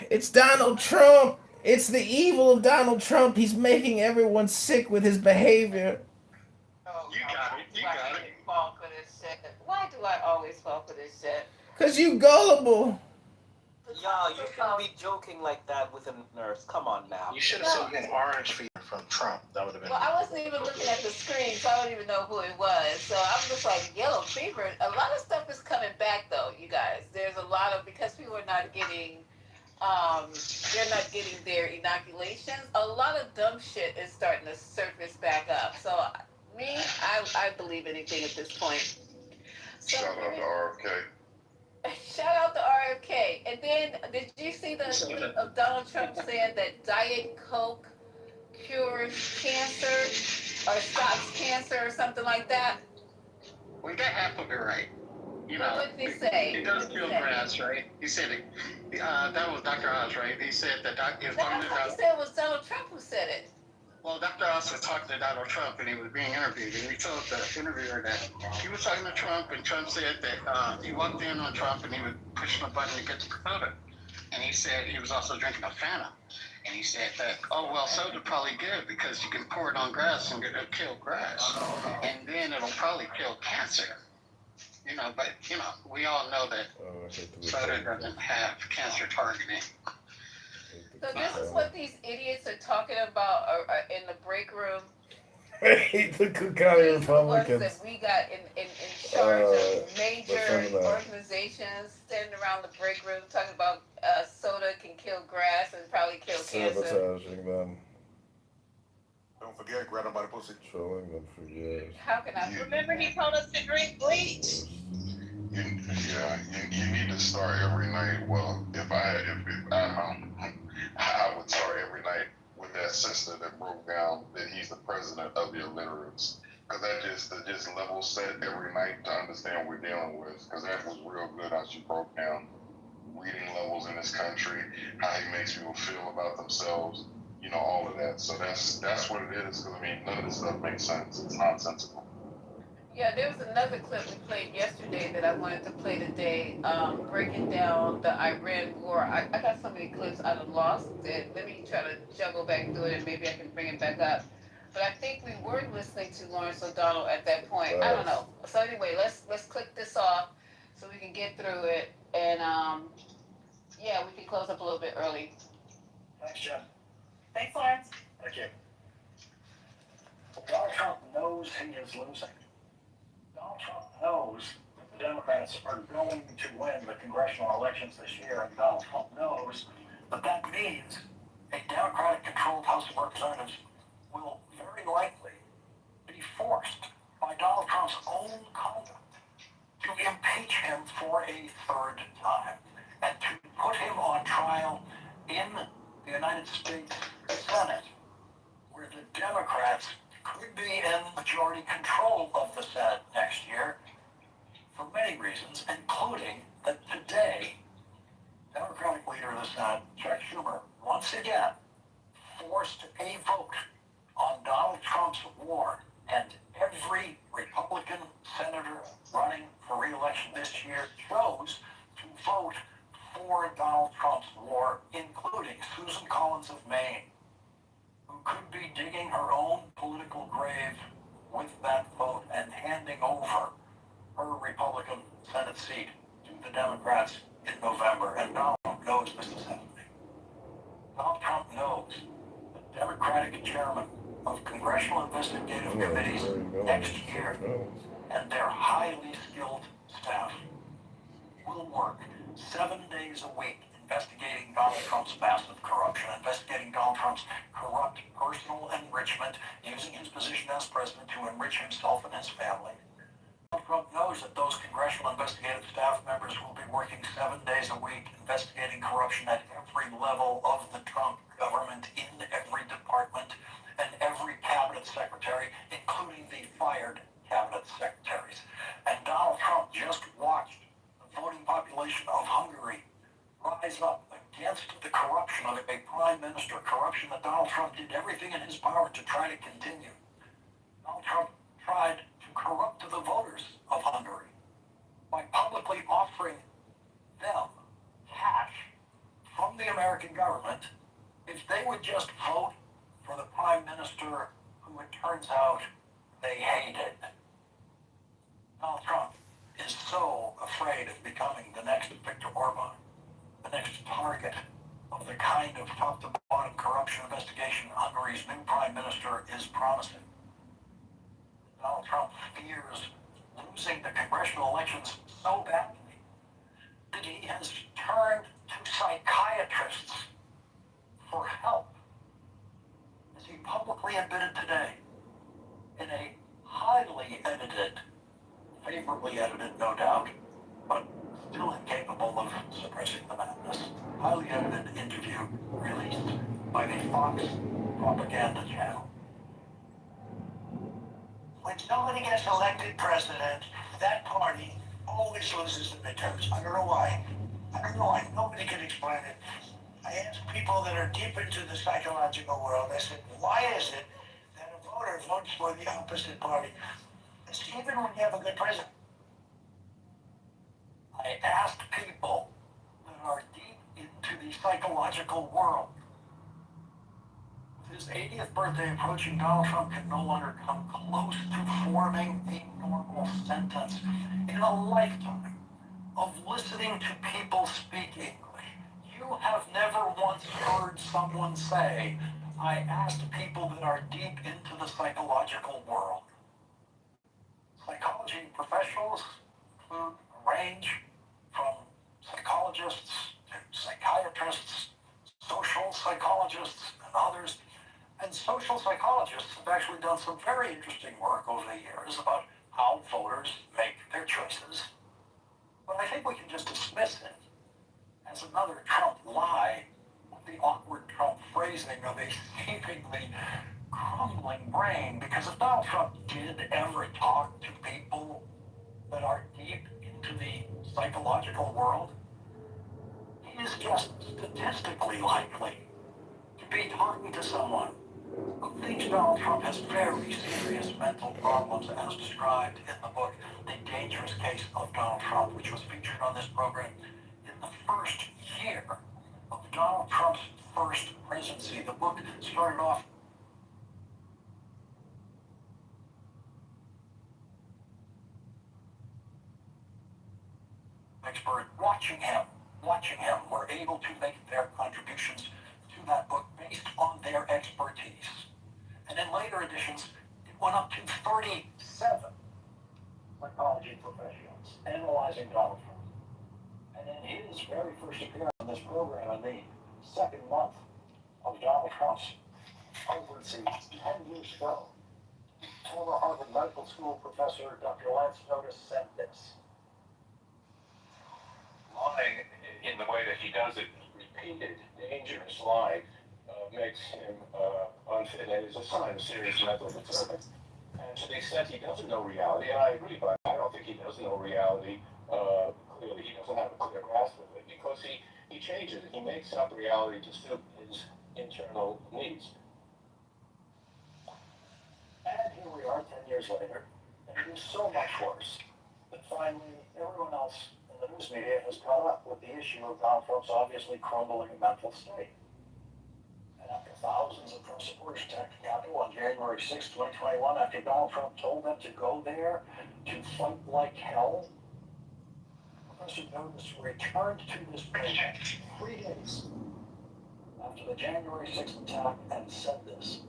It's Donald Trump. It's the evil of Donald Trump. He's making everyone sick with his behavior. You got it. You got it. Fall for this shit. Why do I always fall for this shit? Because you gullible. Y'all, you shouldn't be joking like that with a nurse. Come on now. You should have sent me an orange fever from Trump. That would have been. Well, I wasn't even looking at the screen, so I don't even know who it was. So I'm just like, yellow fever. A lot of stuff is coming back, though, you guys. There's a lot of, because people are not getting, they're not getting their inoculations. A lot of dumb shit is starting to surface back up. So I believe anything at this point. So, Shout out to RFK. Shout out to RFK. And then, did you see the tweet of Donald Trump saying that Diet Coke cures cancer or stops cancer or something like that? We got half of it right. What did he say? It does kill grass, right? He said it. That was Dr. Oz, right? He said that he was talking I thought he said it was Donald Trump who said it. Well, Dr. Oz was talking to Donald Trump, and he was being interviewed, and he told the interviewer that he was talking to Trump, and Trump said that he walked in on Trump, and he was pushing a button to get the soda. And he said he was also drinking a Fanta. And he said that, oh, well, soda probably good because you can pour it on grass and it'll kill grass. And then it'll probably kill cancer. But, we all know that soda doesn't have cancer targeting. So this is what these idiots are talking about in the break room. I hate the Cook County Republicans. That we got in charge of major organizations standing around the break room talking about soda can kill grass and probably kill cancer. Sabotaging them. Don't forget, grab them by the pussy. Trolling them for years. How can I remember he told us to drink bleach? You need to start every night. Well, if I would start every night with that sister that broke down that he's the president of the illiterates. Because that just level set every night to understand what we're dealing with. Because that was real good how she broke down reading levels in this country, how he makes people feel about themselves, all of that. So that's what it is. Because none of this stuff makes sense. It's nonsensical. Yeah, there was another clip we played yesterday that I wanted to play today, breaking down the Iran war. I got so many clips I done lost it. Let me try to juggle back through it and maybe I can bring it back up. But I think we were listening to Lawrence O'Donnell at that point. I don't know. So anyway, let's click this off so we can get through it. And we can close up a little bit early. Thanks, Jen. Thanks, Lawrence. Thank you. Donald Trump knows he is losing. Donald Trump knows that the Democrats are going to win the congressional elections this year, and Donald Trump knows that that means a Democratic-controlled House of Representatives will very likely be forced by Donald Trump's own conduct to impeach him for a third time and to put him on trial in the United States Senate, where the Democrats could be in majority control of the Senate next year for many reasons, including that today, Democratic leader of the Senate, Chuck Schumer, once again forced a vote on Donald Trump's war, and every Republican senator running for re-election this year chose to vote for Donald Trump's war, including Susan Collins of Maine, who could be digging her own political grave with that vote and handing over her Republican Senate seat to the Democrats in November. And Donald Trump knows this is happening. Donald Trump knows the Democratic chairman of congressional investigative committees next year and their highly skilled staff will work 7 days a week investigating Donald Trump's massive corruption, investigating Donald Trump's corrupt personal enrichment, using his position as president to enrich himself and his family. Donald Trump knows that those congressional investigative staff members will be working 7 days a week investigating corruption at every level of the Trump government, in every department and every cabinet secretary, including the fired cabinet secretaries. And Donald Trump just watched the voting population of Hungary rise up against the corruption of a prime minister, corruption that Donald Trump did everything in his power to try to continue. Donald Trump tried to corrupt the voters of Hungary by publicly offering them cash from the American government if they would just vote for the prime minister who it turns out they hated. Donald Trump is so afraid of becoming the next Viktor Orban, the next target of the kind of top-to-bottom corruption investigation Hungary's new prime minister is promising. Donald Trump fears losing the congressional elections so badly that he has turned to psychiatrists for help, as he publicly admitted today in a highly edited, favorably edited, no doubt, but still incapable of suppressing the madness, highly edited interview released by the Fox propaganda channel. When somebody gets elected president, that party always loses the midterms. I don't know why. I don't know why. Nobody can explain it. I asked people that are deep into the psychological world, I said, why is it that a voter votes for the opposite party? It's even when you have a good president. I asked people that are deep into the psychological world. With his 80th birthday approaching, Donald Trump can no longer come close to forming a normal sentence in a lifetime of listening to people speak English. You have never once heard someone say, I asked people that are deep into the psychological world. Psychology professionals include a range from psychologists to psychiatrists, social psychologists, and others. And social psychologists have actually done some very interesting work over the years about how voters make their choices. But I think we can just dismiss it as another Trump lie, with the awkward Trump phrasing of a seemingly crumbling brain. Because if Donald Trump did ever talk to people that are deep into the psychological world, he is just statistically likely to be talking to someone who thinks Donald Trump has very serious mental problems, as described in the book, The Dangerous Case of Donald Trump, which was featured on this program in the first year of Donald Trump's first presidency. The book started off expert watching him, were able to make their contributions to that book based on their expertise. And in later editions, it went up to 37 psychology professionals analyzing Donald Trump. And in his very first appearance on this program, in the second month of Donald Trump's presidency 10 years ago, former Harvard Medical School professor Dr. Lance Notice said this. Lying in the way that he does it, repeated, dangerous lying, makes him unfit and is a sign of serious mental disturbance. And to the extent he doesn't know reality, and I agree, but I don't think he does know reality, clearly he doesn't have a clear grasp of it, because he changes it. He makes up reality to suit his internal needs. And here we are 10 years later, and it is so much worse that finally everyone else in the news media has caught up with the issue of Donald Trump's obviously crumbling mental state. And after thousands of Trump supporters attacked the Capitol on January 6, 2021, after Donald Trump told them to go there to fight like hell, Professor Notice returned to this building 3 days after the January 6th attack and said this.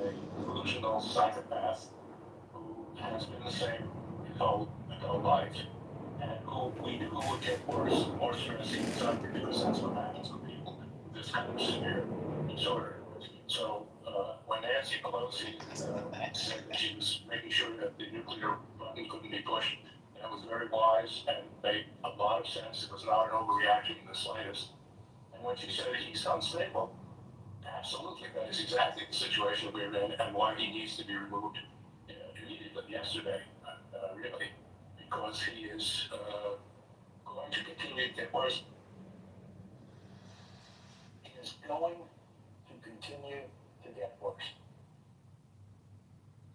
A delusional psychopath who has been the same his whole life, and who we knew would get worse, more stress inside, because that's what happens to people with this kind of severe disorder. So when Nancy Pelosi said that she was making sure that the nuclear button couldn't be pushed, that was very wise and made a lot of sense. It was not an overreaction in the slightest. And when she said he's unstable, absolutely, that is exactly the situation we're in, and why he needs to be removed immediately yesterday, really, because he is going to continue to get worse. He is going to continue to get worse.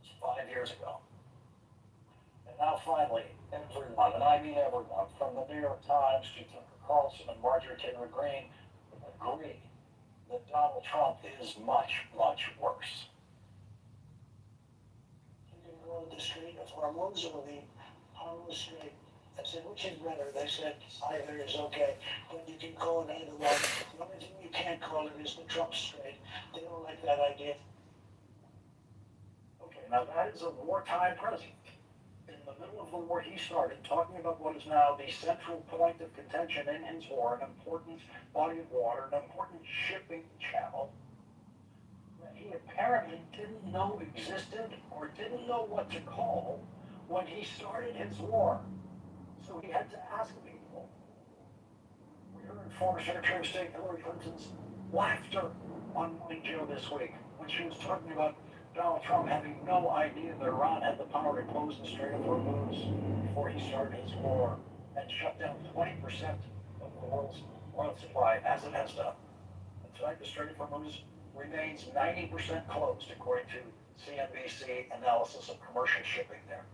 It was 5 years ago. And now finally, everyone, and I mean everyone, from the New York Times to Tucker Carlson and Marjorie Taylor Greene, agree that Donald Trump is much, much worse. You can go on the street, if we're Muslim on the street, I said, which is better? They said, either is okay, but you can call it either one. The only thing you can't call it is the Trump street. They don't like that idea. Okay, now that is a wartime president. In the middle of the war, he started talking about what is now the central point of contention in his war, an important body of water, an important shipping channel that he apparently didn't know existed or didn't know what to call when he started his war. So he had to ask people. We heard former Secretary of State Hillary Clinton's laughter on Morning Joe this week when she was talking about Donald Trump having no idea that Iran had the power to close the Strait of Hormuz before he started his war and shut down 20% of the world's oil supply, as it has done. And tonight, the Strait of Hormuz remains 90% closed, according to CNBC analysis of commercial shipping there.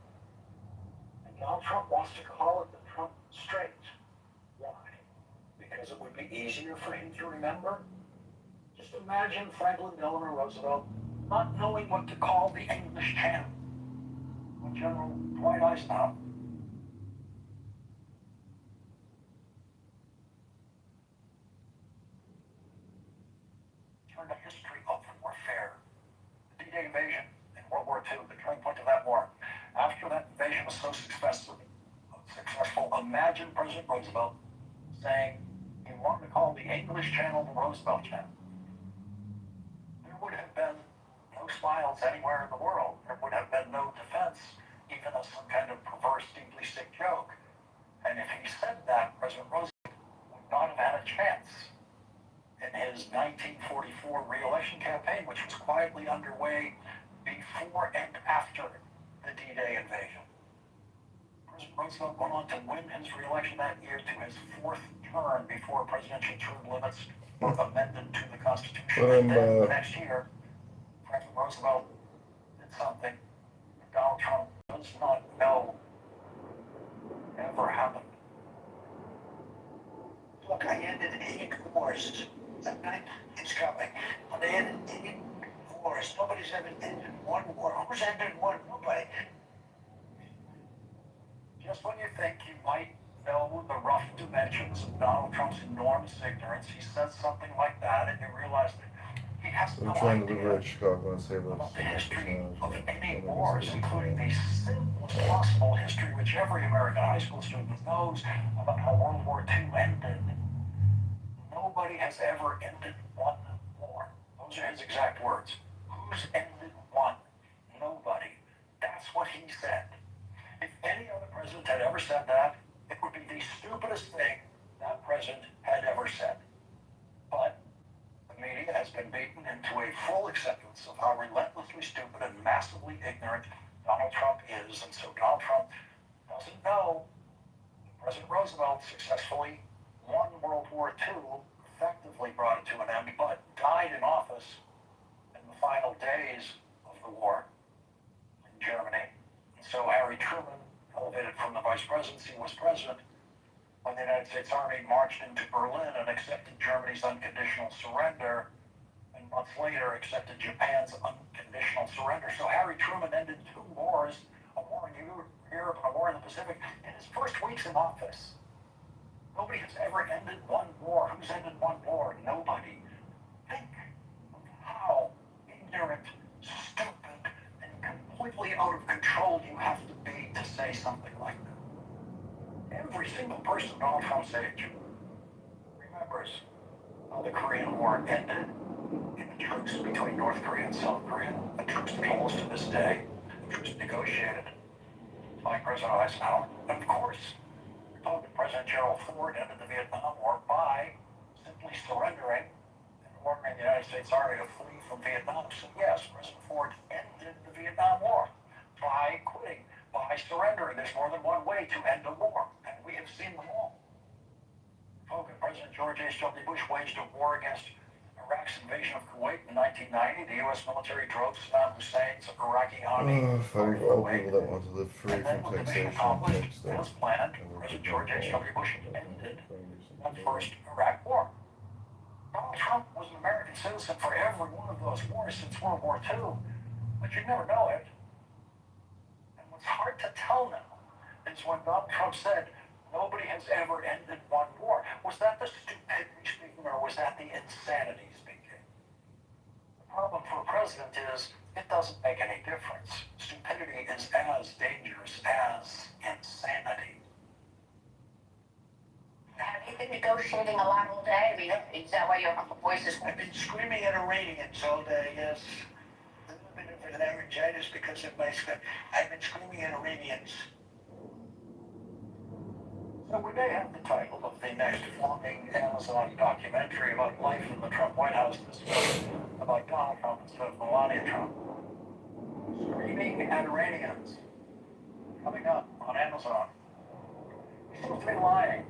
And Donald Trump wants to call it the Trump Strait. Why? Because it would be easier for him to remember? Just imagine Franklin Delano Roosevelt not knowing what to call the English Channel when General Dwight Eisenhower turned a history of warfare. The D-Day invasion in World War II, the turning point of that war. After that invasion was so successful, imagine President Roosevelt saying he wanted to call the English Channel the Roosevelt Channel. There would have been no smiles anywhere in the world. There would have been no defense, even as some kind of perverse, deeply sick joke. And if he said that, President Roosevelt would not have had a chance in his 1944 re-election campaign, which was quietly underway before and after the D-Day invasion. President Roosevelt went on to win his re-election that year to his 4th term before presidential term limits were amended to the Constitution. And then the next year, Franklin Roosevelt did something that Donald Trump does not know ever happened. Look, I ended 8 wars. It's coming. When they ended 8 wars, nobody's ever ended one war. Who's ended one? Nobody. Just when you think you might know the rough dimensions of Donald Trump's enormous ignorance, he says something like that, and you realize that he has I'm no trying to idea liberate Chicago and save us. about the history of any wars, including the simplest possible history which every American high school student knows about how World War II ended. Nobody has ever ended one war. Those are his exact words. Who's ended one? Nobody. That's what he said. If any other president had ever said that, it would be the stupidest thing that president had ever said. But the media has been beaten into a full acceptance of how relentlessly stupid and massively ignorant Donald Trump is, and so Donald Trump doesn't know that President Roosevelt successfully won World War II, effectively brought it to an end, but died in office in the final days of the war in Germany. And so Harry Truman, elevated from the vice presidency, was president when the United States Army marched into Berlin and accepted Germany's unconditional surrender, and months later accepted Japan's unconditional surrender. So Harry Truman ended two wars, a war in Europe and a war in the Pacific, in his first weeks in office. Nobody has ever ended one war. Who's ended one war? Nobody. Think of how ignorant, stupid, and completely out of control you have to be to say something like that. Every single person Donald Trump's age remembers how the Korean War ended in a truce between North Korea and South Korea, a truce that holds to this day, a truce negotiated by President Eisenhower. And of course, Republican President Gerald Ford ended the Vietnam War by simply surrendering and ordering the United States Army to flee from Vietnam. So yes, President Ford ended the Vietnam War by quitting, by surrendering. There's more than one way to end a war, and we have seen them all. Republican President George H.W. Bush waged a war against Iraq's invasion of Kuwait in 1990. The U.S. military drove Saddam Hussein's Iraqi army Fighting for all people that want to live free from taxation and tax debt. as planned, President George H.W. Bush ended that first Iraq war. Donald Trump was an American citizen for every one of those wars since World War II, but you never know it. And what's hard to tell now is when Donald Trump said, nobody has ever ended one war. Was that the stupidity speaking, or was that the insanity speaking? The problem for a president is it doesn't make any difference. Stupidity is as dangerous as insanity. Have you been negotiating a lot all day? I mean, is that why your voice is... I've been screaming at Iranians all day, yes. A little bit of an laryngitis because of my scream. I've been screaming at Iranians. So we may have the title of the next flaunting Amazon documentary about life in the Trump White House this week, about Donald Trump instead of Melania Trump. Screaming at Iranians. Coming up on Amazon. He seems to be lying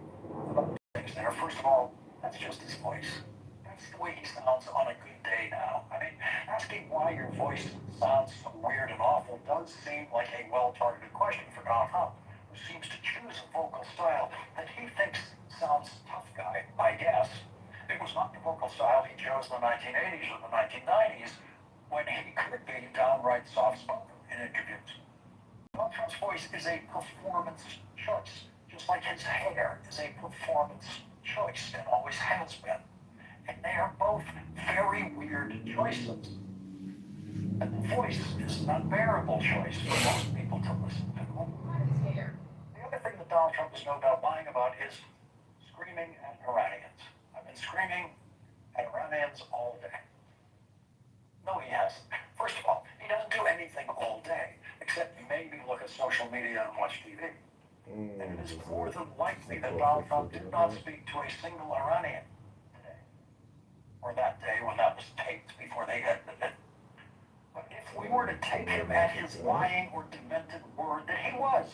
about things there. First of all, that's just his voice. That's the way he sounds on a good day now. I mean, asking why your voice sounds so weird and awful does seem like a well-targeted question for Donald Trump, who seems to choose a vocal style that he thinks sounds tough guy, I guess. It was not the vocal style he chose in the 1980s or the 1990s, when he could be downright soft-spoken in interviews. Donald Trump's voice is a performance choice, just like his hair is a performance choice and always has been. And they are both very weird choices. And the voice is an unbearable choice for most people to listen to. The other thing that Donald Trump is no doubt lying about is screaming at Iranians. I've been screaming at Iranians all day. No, he hasn't. First of all, he doesn't do anything all day, except maybe look at social media and watch TV. And it is more than likely that Donald Trump did not speak to a single Iranian today, or that day when that was taped before they edited it. But if we were to take him at his lying or demented word that he was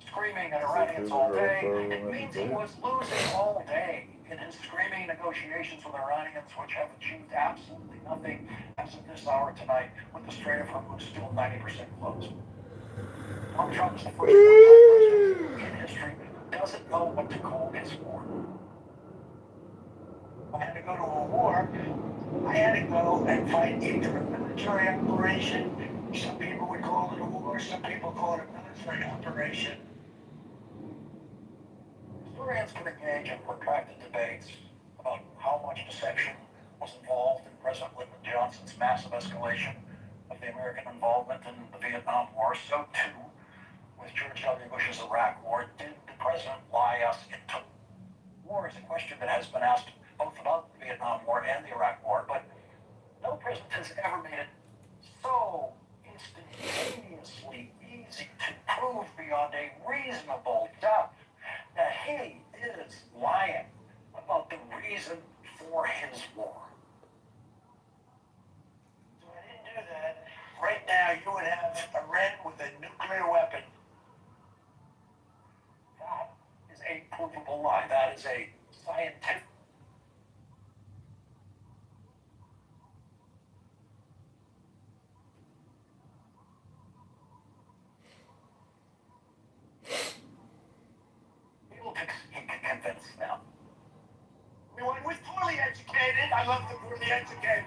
screaming at Iranians all day, it means he was losing all day in his screaming negotiations with Iranians, which have achieved absolutely nothing as of this hour tonight, with the Strait of Hormuz still 90% closed. Donald Trump is the first wartime president in history who doesn't know what to call his war. If I had to go to a war, I had to go and fight either a military operation. Some people would call it a war, some people call it a military operation. Historians can engage in protracted debates about how much deception was involved in President Lyndon Johnson's massive escalation of the American involvement in the Vietnam War, so too with George W. Bush's Iraq War. Did the president lie us into war? Is a question that has been asked both about the Vietnam War and the Iraq War, but no president has ever made it so instantaneously easy to prove beyond a reasonable doubt that he is lying about the reason for his war. So I didn't do that. Right now, you would have Iran with a nuclear weapon. That is a provable lie. That is a scientific. He can convince now. Everyone was poorly educated. I love the poorly educated.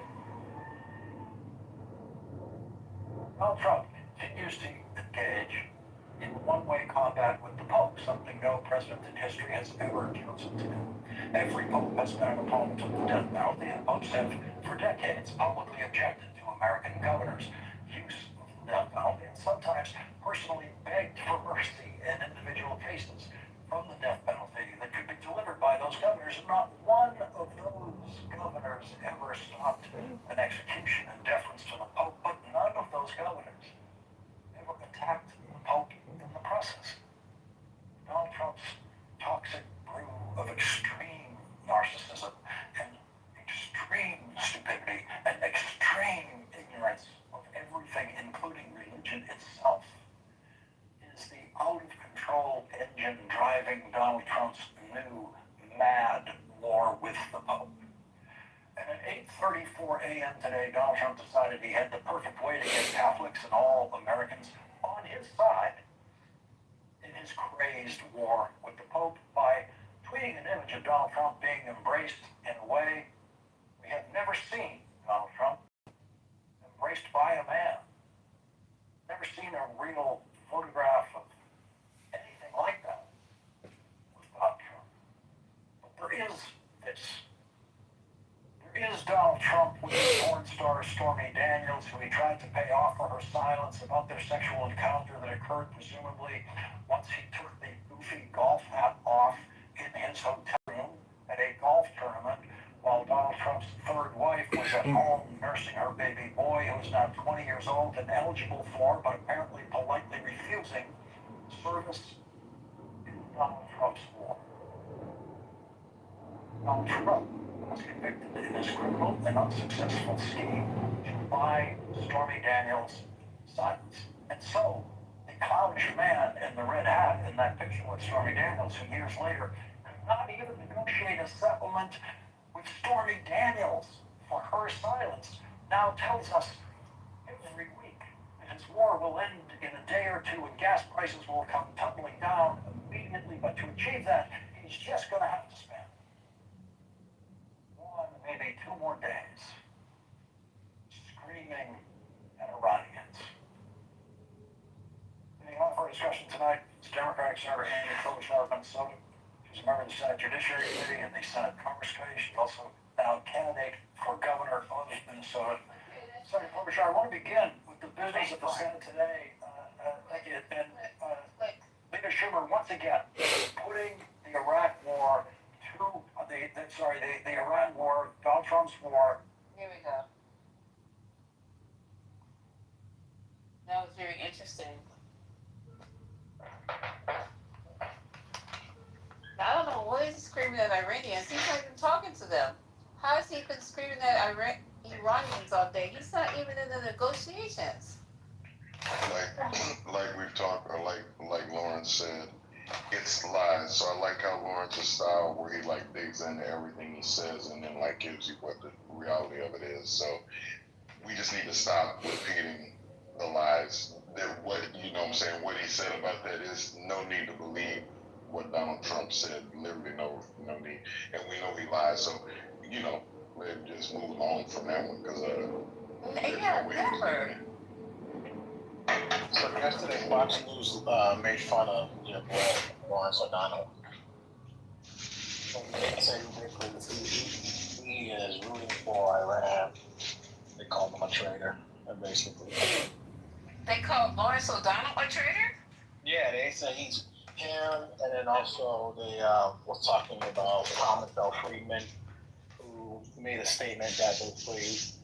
Donald Trump continues to engage in one-way combat with the Pope, something no president in history has ever chosen to do. Every Pope has been an opponent of the death penalty, and popes have, for decades, publicly objected to American governors' use of the death penalty, and sometimes personally begged for mercy in individual cases from the death penalty that could be delivered by those governors, and not one of those governors ever stopped an execution in deference to the Pope, but none of those governors ever attacked the Pope in the process. Donald Trump's toxic brew of extreme narcissism and extreme stupidity and extreme ignorance of everything, including religion itself, is the out-of-control engine driving Donald Trump's new mad war with the Pope. And at 8:34 a.m. today, Donald Trump decided he had the perfect way to get Catholics and all Americans on his side in his crazed war with the Pope by tweeting an image of Donald Trump being embraced in a way we have never seen Donald Trump embraced by a man. Never seen a real photograph of anything like that with Donald Trump. But there is this. There is Donald Trump with his porn star Stormy Daniels, who he tried to pay off for her silence about their sexual encounter that occurred presumably once he took the goofy golf hat off in his hotel room at a golf tournament while Donald Trump's third wife was at home nursing her baby boy, who is now 20 years old and eligible for, but apparently politely refusing, service in Donald Trump's war. Donald Trump was convicted in his criminal and unsuccessful scheme to buy Stormy Daniels' silence. And so, the clownish man in the red hat in that picture with Stormy Daniels, who years later could not even negotiate a settlement with Stormy Daniels for her silence, now tells us every week that his war will end in a day or two and gas prices will come tumbling down immediately. But to achieve that, he's just going to have to spend one, maybe 2 more days screaming at Iranians. Leading on for our discussion tonight is Democratic Senator Amy Klobuchar of Minnesota. She's a member of the Senate Judiciary Committee and the Senate Commerce Committee. She's also now a candidate for governor of Minnesota. Senator Klobuchar, I want to begin with the business of the Senate today. Thank you. And Leader Schumer, once again, putting the Iraq war to the Iran war, Donald Trump's war. Here we go. That was very interesting. I don't know what is he screaming at Iranians. He's not even talking to them. How has he been screaming at Iranians all day? He's not even in the negotiations. Like we've talked, or like Lawrence said, it's lies. So I like how Lawrence's style, where he digs into everything he says and then gives you what the reality of it is. So we just need to stop repeating the lies. That what what he said about that is no need to believe what Donald Trump said. Literally no need, and we know he lies. So let's just move along from that one because never. So yesterday, Fox News made fun of your boy Lawrence O'Donnell. He said he is rooting for Iran They called him a traitor, basically. They called Lawrence O'Donnell a traitor? Yeah, they said he's him, and then also they was talking about Thomas L. Friedman, who made a statement that basically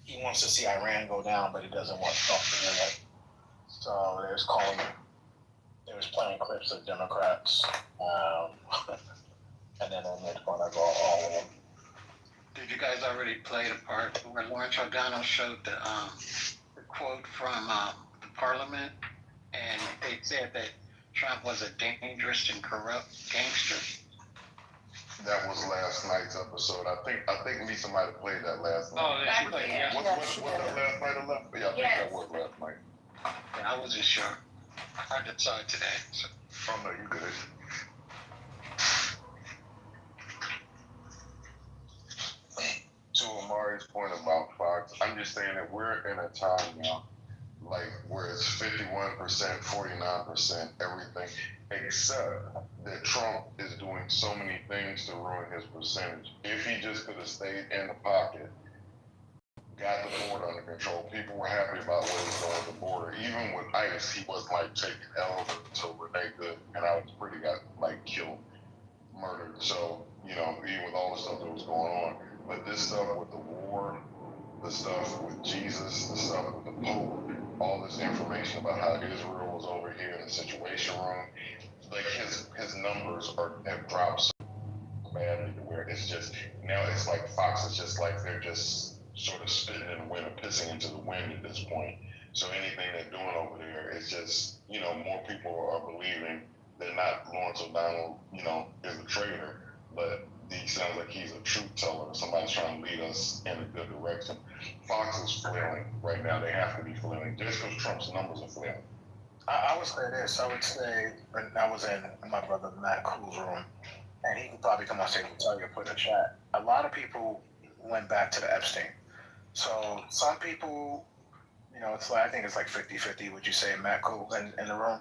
he wants to see Iran go down, but he doesn't want Trump to do it. So they was playing clips of Democrats, and then they're going to go all of them. Did you guys already play the part where Lawrence O'Donnell showed the quote from the Parliament, and they said that Trump was a dangerous and corrupt gangster? That was last night's episode. I think Lisa might have played that last night. Oh, she played, yeah. Was that last night or last? Yeah, I think that was last night. Yeah, I wasn't sure. I just saw it today. So. Oh no, you good. To Amari's point about Fox, I'm just saying that we're in a time now, like where it's 51%, 49%, everything, except that Trump is doing so many things to ruin his percentage. If he just could have stayed in the pocket, got the border under control, people were happy about what he was doing with the border. Even with ICE, he wasn't like taking L's until Renee Good and Alex Pretty got like killed, murdered. So, you know, even with all the stuff that was going on. But this stuff with the war, the stuff with Jesus, the stuff with the Pope, all this information about how Israel was over here in the Situation Room, like his numbers have dropped so badly to where it's just, now it's like Fox is just like they're just sort of spitting in the wind or pissing into the wind at this point. So anything they're doing over there is just, you know, more people are believing that not Lawrence O'Donnell, you know, is a traitor, but he sounds like he's a truth teller. Somebody's trying to lead us in a good direction. Fox is flailing right now. They have to be flailing just because Trump's numbers are flailing. I would say this. I would say, I was in my brother Matt Cool's room, and he could probably come on stage and tell you, put in the chat. A lot of people went back to the Epstein. So some people, you know, it's like, I think it's like 50-50, would you say, Matt Cool in the room?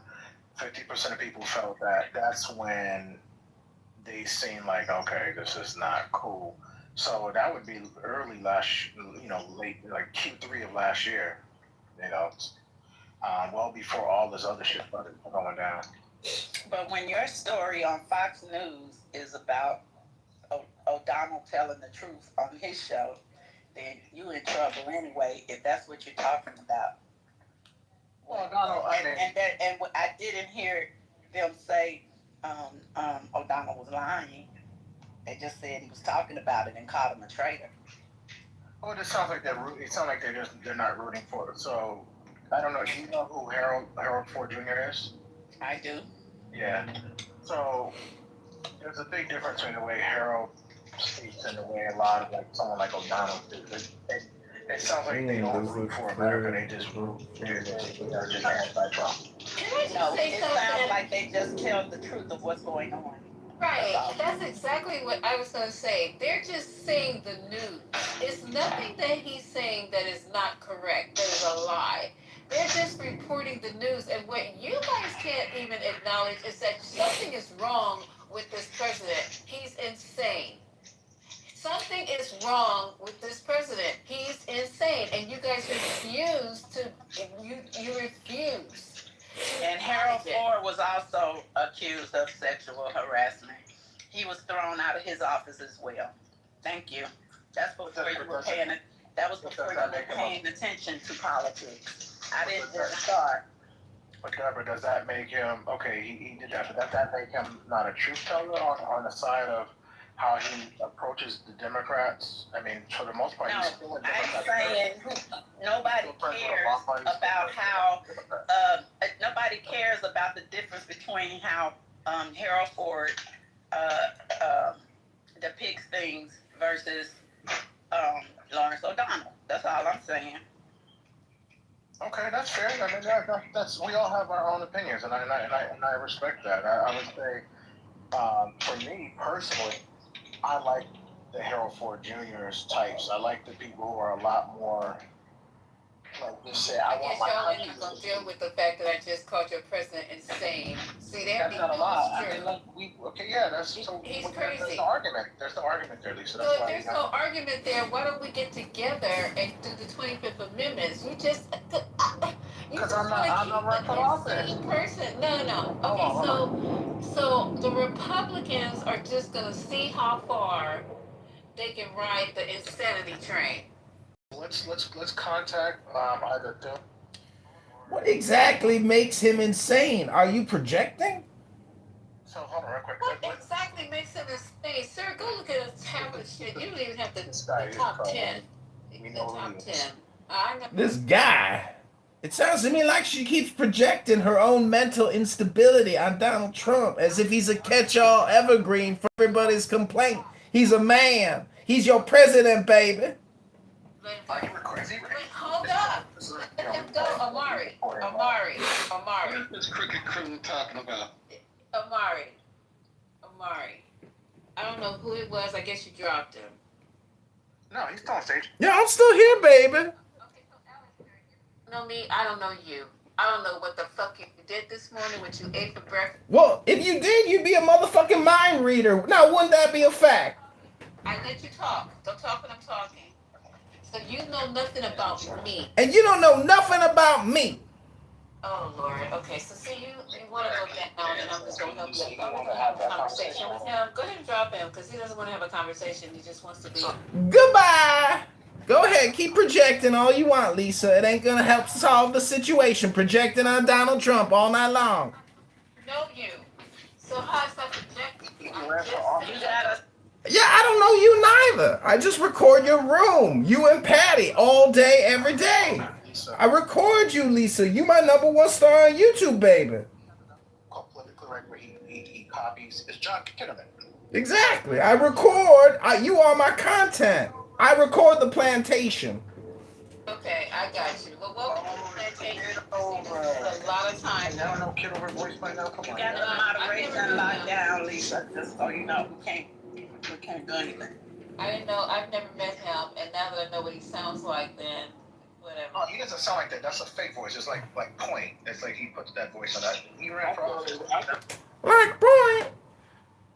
50% of people felt that that's when they seem like, okay, this is not cool. So that would be early late, like Q3 of last year, you know, well before all this other shit started going down. But when your story on Fox News is about O'Donnell telling the truth on his show, then you in trouble anyway, if that's what you're talking about. Well, O'Donnell, and I didn't hear them say O'Donnell was lying. They just said he was talking about it and called him a traitor. Oh, it sounds like they're not rooting for it. So I don't know. Do you know who Harold Ford Jr. is? I do. Yeah. So there's a big difference between the way Harold speaks and the way a lot of like someone like O'Donnell do. It sounds like they don't root for America. They just root. They're just anti-Trump. No, it sounds like they just tell the truth of what's going on. Right, that's exactly what I was going to say. They're just saying the news. It's nothing that he's saying that is not correct, that is a lie. They're just reporting the news, and what you guys can't even acknowledge is that something is wrong with this president. He's insane. Something is wrong with this president. He's insane, and you guys refuse to, you refuse. And Harold Ford was also accused of sexual harassment. He was thrown out of his office as well. Thank you. That's before you were paying it. That was before you were paying attention to politics. I didn't just start. But Deborah, does that make him okay? He did that, but does that make him not a truth teller on the side of how he approaches the Democrats? I mean, for the most part, he's still a Democrat. I'm saying nobody cares about how nobody cares about the difference between how Harold Ford depicts things versus Lawrence O'Donnell. That's all I'm saying. Okay, that's fair. I mean, that's we all have our own opinions, and I respect that. I would say, for me personally, I like the Harold Ford Jr.'s types. I like the people who are a lot more Like just say, I want my y'all country ain't to gonna succeed. deal with the fact that I just called your president insane. See, that That's not a lie. I mean, true. like okay, yeah, that's so. He's There's crazy. the argument. There's the argument there, Lisa. So That's if why there's you no got. argument there, why don't we get together and do the 25th Amendments? You just Because I'm not running for office. Person. No. Okay, so the Republicans are just gonna see how far they can ride the insanity train. Let's contact either them. What exactly makes him insane? Are you projecting? So hold on real quick. What exactly makes him insane? Sir, go look at his tablet shit. You don't even have the guy top is 10. We The know who top he is. 10. I know. This guy. It sounds to me like she keeps projecting her own mental instability on Donald Trump as if he's a catch-all evergreen for everybody's complaint. He's a man. He's your president, baby. Hold up. Let him go, Amari. What is this crooked criminal talking about? Amari. I don't know who it was. I guess you dropped him. No, he's still on stage. Yeah, I'm still here, baby. Know me? I don't know you. I don't know what the fuck you did this morning, what you ate for breakfast. Well, if you did, you'd be a motherfucking mind reader. Now, wouldn't that be a fact? I let you talk. Don't talk when I'm talking. So you know nothing about me. And you don't know nothing about me. Oh, Lord. Okay, so see, you want to go down, and I'm just going to help you. I want to have a conversation with him. Go ahead and drop him, because he doesn't want to have a conversation. He just wants to be... Goodbye. Go ahead, keep projecting all you want, Lisa. It ain't gonna help solve the situation. Projecting on Donald Trump all night long. Know you. So how is that projecting? You gotta. Yeah, I don't know you neither. I just record your room. You and Patty all day, every day. I record you, Lisa. You my #1 star on YouTube, baby. Politically correct where he copies. It's John Kinnaman. Exactly. I record. You are my content. I record the plantation. Okay, I got you. But what plantation? A lot of time. I don't know Kitover voice by now. Come on. You got the moderation locked down, Lisa. Just so you know, we can't do anything. I didn't know. I've never met him, and now that I know what he sounds like, then whatever. Oh, he doesn't sound like that. That's a fake voice. It's like Point. It's like he puts that voice on that. He ran for office. Like Point.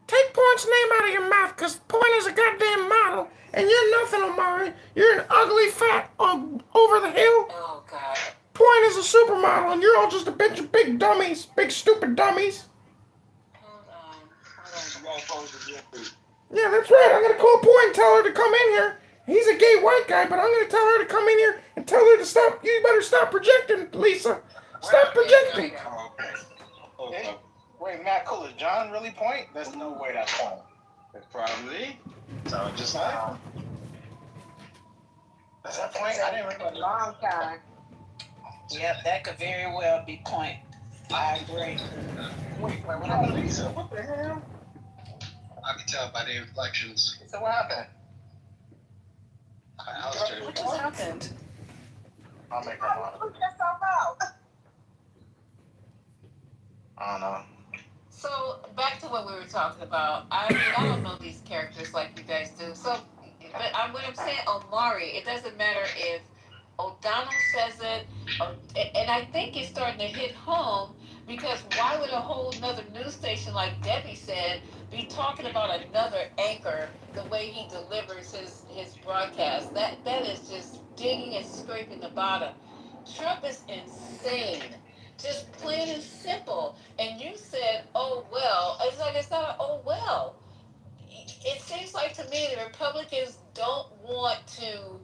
Take Point's name out of your mouth, because Point is a goddamn model. And you're nothing, Amari. You're an ugly, fat, over the hill. Oh, God. Point is a supermodel, and you're all just a bunch of big dummies. Big, stupid dummies. Hold on. Yeah, that's right. I'm going to call Point and tell her to come in here. He's a gay white guy, but I'm going to tell her to come in here and tell her to stop. You better stop projecting, Lisa. Stop projecting. Hey, wait, Matt Cool, is John really Point? There's no way that's Point. It's probably. So just like. Is that Point? I didn't remember. Long time. Yep, that could very well be Point. I agree. Wait, what happened to Lisa? What the hell? I can tell by the inflections. So what happened? I ousted her. What just happened? I'll make her mad. I don't know. So back to what we were talking about. I mean, I don't know these characters like you guys do. So, but when I'm saying Omari, it doesn't matter if O'Donnell says it, and I think it's starting to hit home because why would a whole nother news station like Debbie said be talking about another anchor the way he delivers his broadcast? That is just digging and scraping the bottom. Trump is insane. Just plain and simple. And you said, oh, well. It's like, it's not an oh, well. It seems like to me the Republicans don't want to.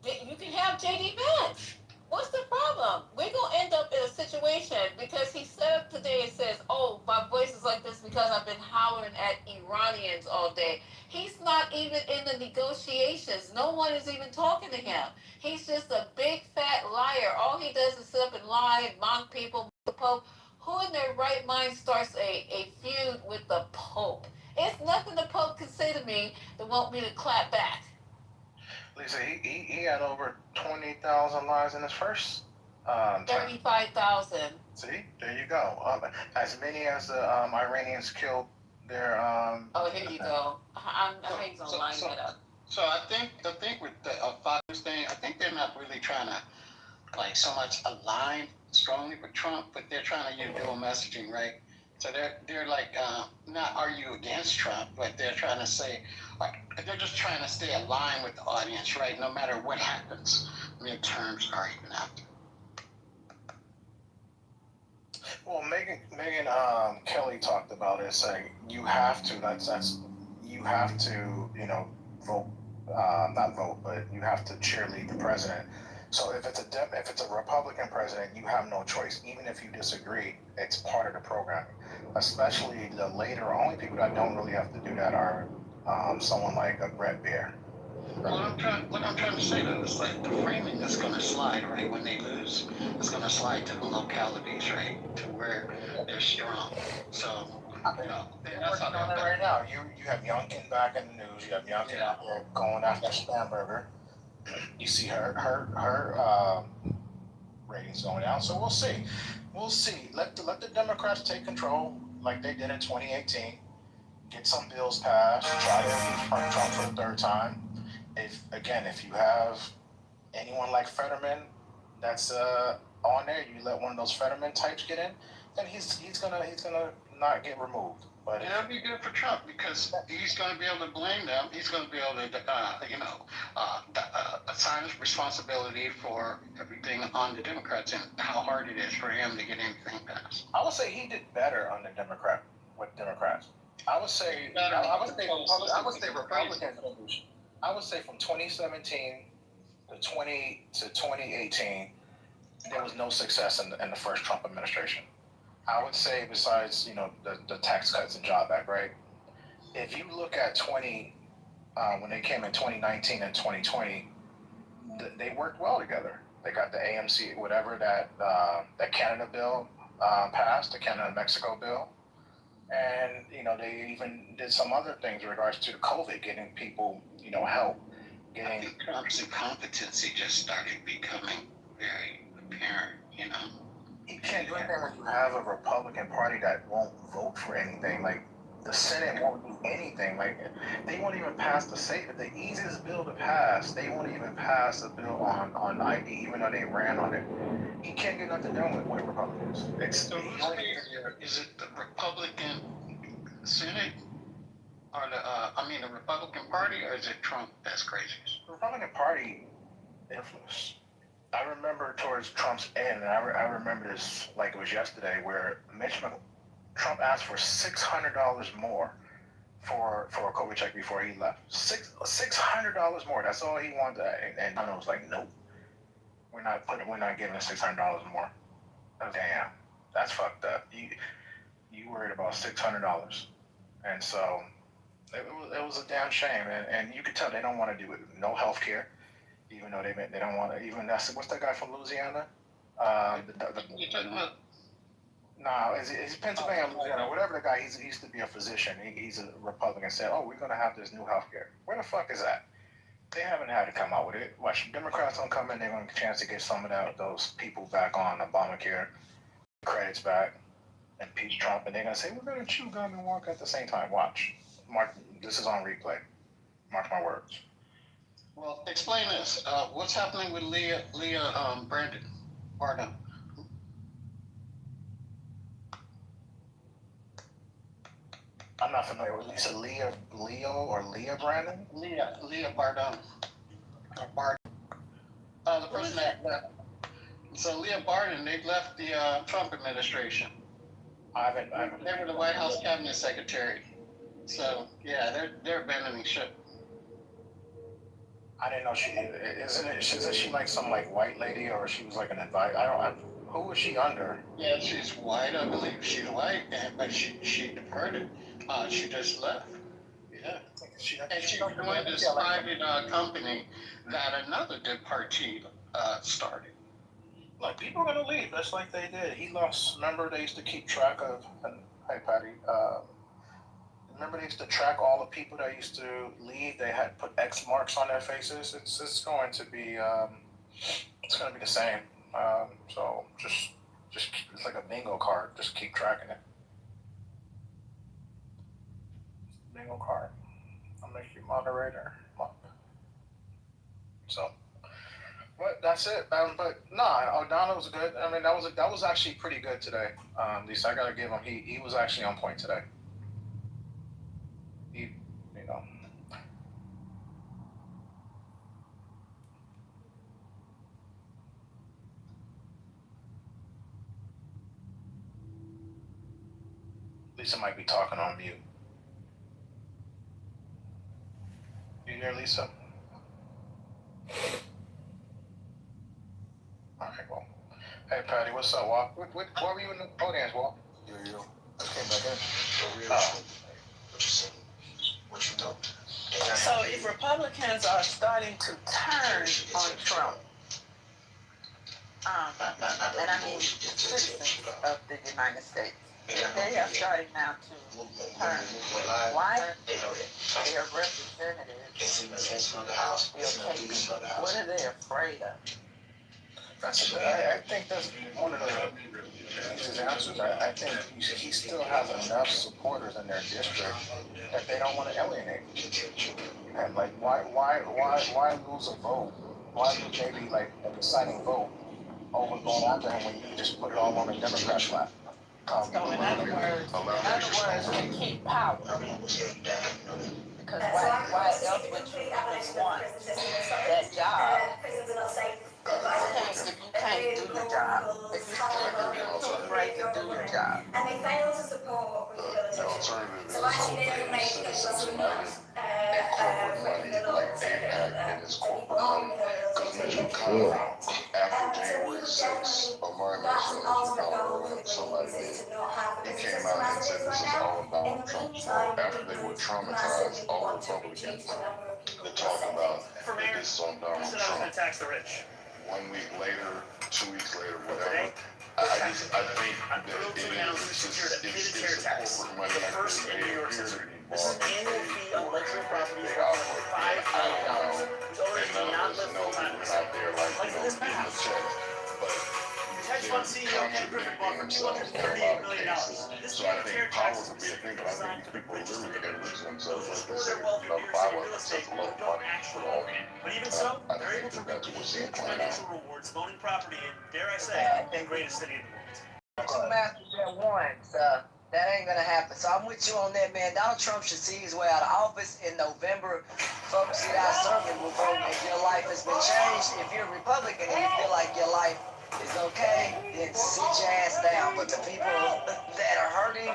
You can have J.D. Vance. What's the problem? We're going to end up in a situation because he set up today and says, oh, my voice is like this because I've been hollering at Iranians all day. He's not even in the negotiations. No one is even talking to him. He's just a big fat liar. All he does is sit up and lie and mock people, mock the Pope. Who in their right mind starts a feud with the Pope? It's nothing the Pope can say to me that want me to clap back. Lisa, he had over 20,000 lives in his first 35,000. See, there you go. As many as the Iranians killed their. Oh, here you go. I think gonna line that up. So I think with the Fox thing, I think they're not really trying to like so much aligned strongly with Trump, but they're trying to use dual messaging, right? So they're like not argue against Trump, but they're trying to say, like, they're just trying to stay aligned with the audience, right? No matter what happens, midterms or even after. Well, Megan Kelly talked about it, saying you have to. You have to, vote, not vote, but you have to cheerlead the president. So if it's a Republican president, you have no choice. Even if you disagree, it's part of the programming. Especially the later, only people that don't really have to do that are someone like a Brett Bear. What I'm trying to say though is like the framing is going to slide, right? When they lose, it's going to slide to the localities, right? To where they're strong. So, They're working on it right now. You have Youngkin back in the news. You have Youngkin out there going after Spamberger. You see her ratings going down. So we'll see. We'll see. Let the Democrats take control like they did in 2018. Get some bills passed. Try to impeach Trump for the third time. If you have anyone like Fetterman that's on there, you let one of those Fetterman types get in, then he's gonna not get removed. But it'll be good for Trump because he's going to be able to blame them. He's going to be able to, assign responsibility for everything on the Democrats and how hard it is for him to get anything passed. I would say he did better on the Democrats. I would say Republicans. I would say from 2017 to 2018, there was no success in the first Trump administration. I would say besides, the Tax Cuts and Job Act, right? If you look at when they came in 2019 and 2020, they worked well together. They got the AMC, whatever that Canada bill passed, the Canada-Mexico bill. And, they even did some other things in regards to COVID, getting people, help. I think Trump's incompetency just started becoming very apparent, You can't do anything when you have a Republican Party that won't vote for anything. Like, the Senate won't do anything. Like, they won't even pass the easiest bill to pass. They won't even pass a bill on ID, even though they ran on it. He can't get nothing done with Republicans. Is it the Republican Senate or the Republican Party, or is it Trump that's crazy? The Republican Party influence. I remember towards Trump's end, and I remember this like it was yesterday, where Trump asked for $600 more for a COVID check before he left. $600 more. That's all he wanted, and I was like, nope, we're not giving $600 more. Damn, that's fucked up. You worried about $600, and so it was a damn shame, and you could tell they don't want to do it. No health care. Even though they don't want to, what's that guy from Louisiana? No, it's Pennsylvania, Louisiana, whatever the guy, he used to be a physician. He's a Republican, said, oh, we're going to have this new health care. Where the fuck is that? They haven't had to come out with it. Watch, Democrats don't come in, they're going to get a chance to get some of those people back on Obamacare, credits back, impeach Trump, and they're going to say, we're going to chew gum and walk at the same time. Watch. Mark, this is on replay. Mark my words. Well, explain this. What's happening with Leah Brandon? Pardon. I'm not familiar with. You said Leah Brandon? Leah Bardon. The person that left. So Leah Bardon, they left the Trump administration. They were the White House cabinet secretary. So yeah, they're abandoning ship. I didn't know isn't she like some like white lady, or she was like an advisor? Who was she under? Yeah, she's white, I believe. She's white, but she departed. She just left. Yeah. And she joined this private company that another departee started. Like, people are gonna leave. That's like they did. He lost. Remember, they used to keep track of. Hey, Patty. Remember, they used to track all the people that used to leave. They had put X marks on their faces. It's going to be the same. So just it's like a bingo card. Just keep tracking it. Bingo card. I'll make you moderator. So, but that's it. But nah, O'Donnell was good. I mean, that was actually pretty good today. Lisa, I gotta give him. He was actually on point today. He, you know. Lisa might be talking on mute. You hear Lisa? All right, well. Hey, Patty, what's up, Walt? What were you in the audience, Walt? Yo. I came back in. What you doing? So if Republicans are starting to turn on Trump, and I mean citizens of the United States, if they are starting now to turn, why are their representatives still taking? What are they afraid of? I think that's one of his answers. I think he still has enough supporters in their district that they don't want to alienate. And like, why lose a vote? Why lose maybe like a deciding vote over going after him when you can just put it all on the Democrat's lap? So in other words, to keep power. Because why else would you even want that job if you can't do your job? If you're too afraid to do your job. And they fail to support the alternative is obeying Citizens United and corporate money like AIPAC and its corporate money. Because Mitch McConnell, after January 6th, Omari mentioned Mitch McConnell and somebody did, he came out and said this is all Donald Trump's fault. After they were traumatized, all Republicans that talked about that this is on Donald Trump. 1 week later, 2 weeks later, whatever. I think that it's corporate money like this. They appear to be bought. They operate. I don't know. And none of us know that we're not there like, getting a check. But they're contradicting themselves in a lot of cases. So I think power would be a thing, but I think these people are literally going to lose themselves. Like they say, power sets a low money for all. I think that's what we're seeing playing out. Owning property in, dare I say, the greatest city in the world. Two masters at once. That ain't gonna happen. So I'm with you on that, man. Donald Trump should see his way out of office in November. Folks, see, I certainly will vote if your life has been changed. If you're a Republican and you feel like your life is okay, then sit your ass down. But the people that are hurting,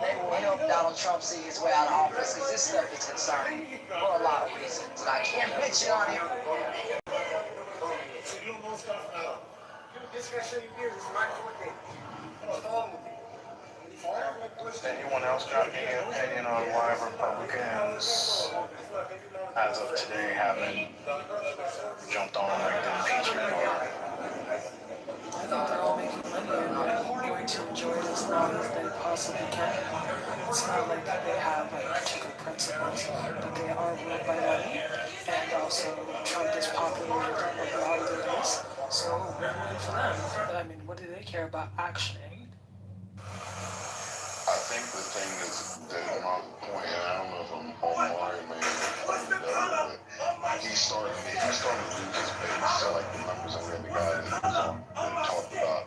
they will help Donald Trump see his way out of office because this stuff is concerning for a lot of reasons. And I can't mention on here. Anyone else got any opinion on why Republicans, as of today, haven't jumped on like the impeachment or? I think they're all making money and they're going to enjoy it as long as they possibly can. It's not like they have like particular principles, but they are ruled by money. And also, Trump is popular with a lot of their base, so we're rooting for them. But I mean, what do they care about actually? I think the thing that my point, and I don't know if I'm on Mario Man or whatever, but he's starting to lose his base. So like the numbers and the guy that was on that talked about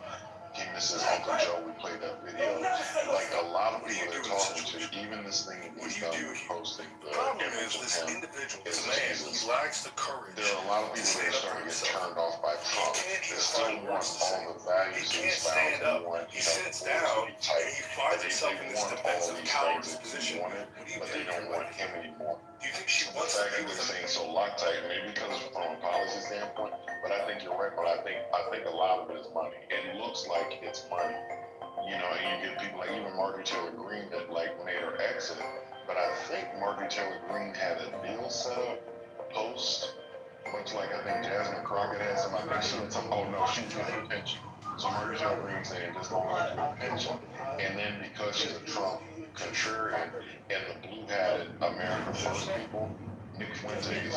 he misses Uncle Joe. We played that video. Like a lot of people they're talking to, even this thing that he's done with posting the image of him is Jesus. Lacks the courage. There are a lot of people that are starting to get turned off by Trump. They still want all the values he espoused. They want, the boards to be tight. They want all these things that he wanted, but they don't want him anymore. The fact that they're saying so Loctite, maybe because from a policy standpoint, but I think you're right. But I think a lot of it is money. It looks like it's money, and you get people like even Marjorie Taylor Greene that like made her exit. But I think Marjorie Taylor Greene had a deal set up post, much like I think Jasmine Crockett had some. I think she had some. Oh no, she was getting a pension. So Marjorie Taylor Greene saying just don't go into a pension, and then because she's a Trump contrarian and the blue-hatted America First people, Nick Fuentes,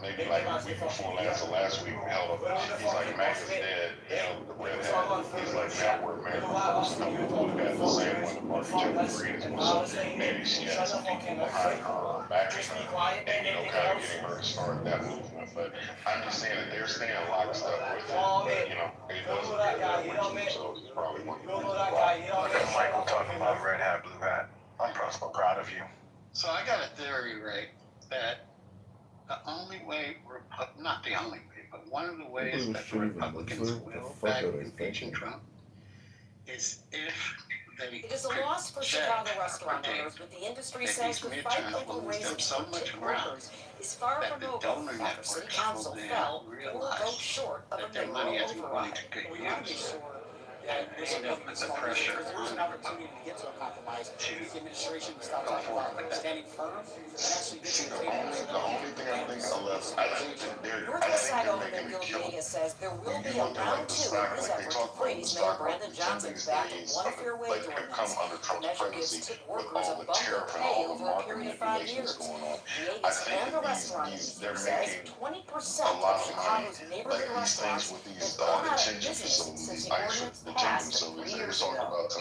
maybe like a week before last or last week, held up. He's like, MAGA's dead. You know, the red hat. He's like, now we're American first. And we look at the same one, Martin Luther King was. So maybe she had some people behind her backing her, and you know, kind of getting her to start that movement. But I'm just saying that they're staying lockstep with it. But you know, it doesn't get that way too. So it's probably one of the reasons why. Look at Michael talking about red hat, blue hat. I'm so proud of you. So I got a theory, Ray, that the only way, not the only way, but one of the ways that the Republicans will back impeaching Trump is if they It is a loss for Chicago restaurant owners, but the industry says the fight over raises so for much tip ground workers is far that from the over donor after City networks Council will fell then or vote realize short of that a their money mayoral isn't going to override. get used and put the pressure on the Republicans to go forward with that. See, the only thing I think Northwest Alderman Gil Vegas says there will be a round two in his effort to freeze Mayor Brandon Johnson's back one fair wage ordinance. The measure gives tip workers a bump in pay over a period of 5 years. Vegas and the restaurant industry says 20% of Chicago's neighborhood restaurants have gone out of business since the ordinance passed 3 years ago.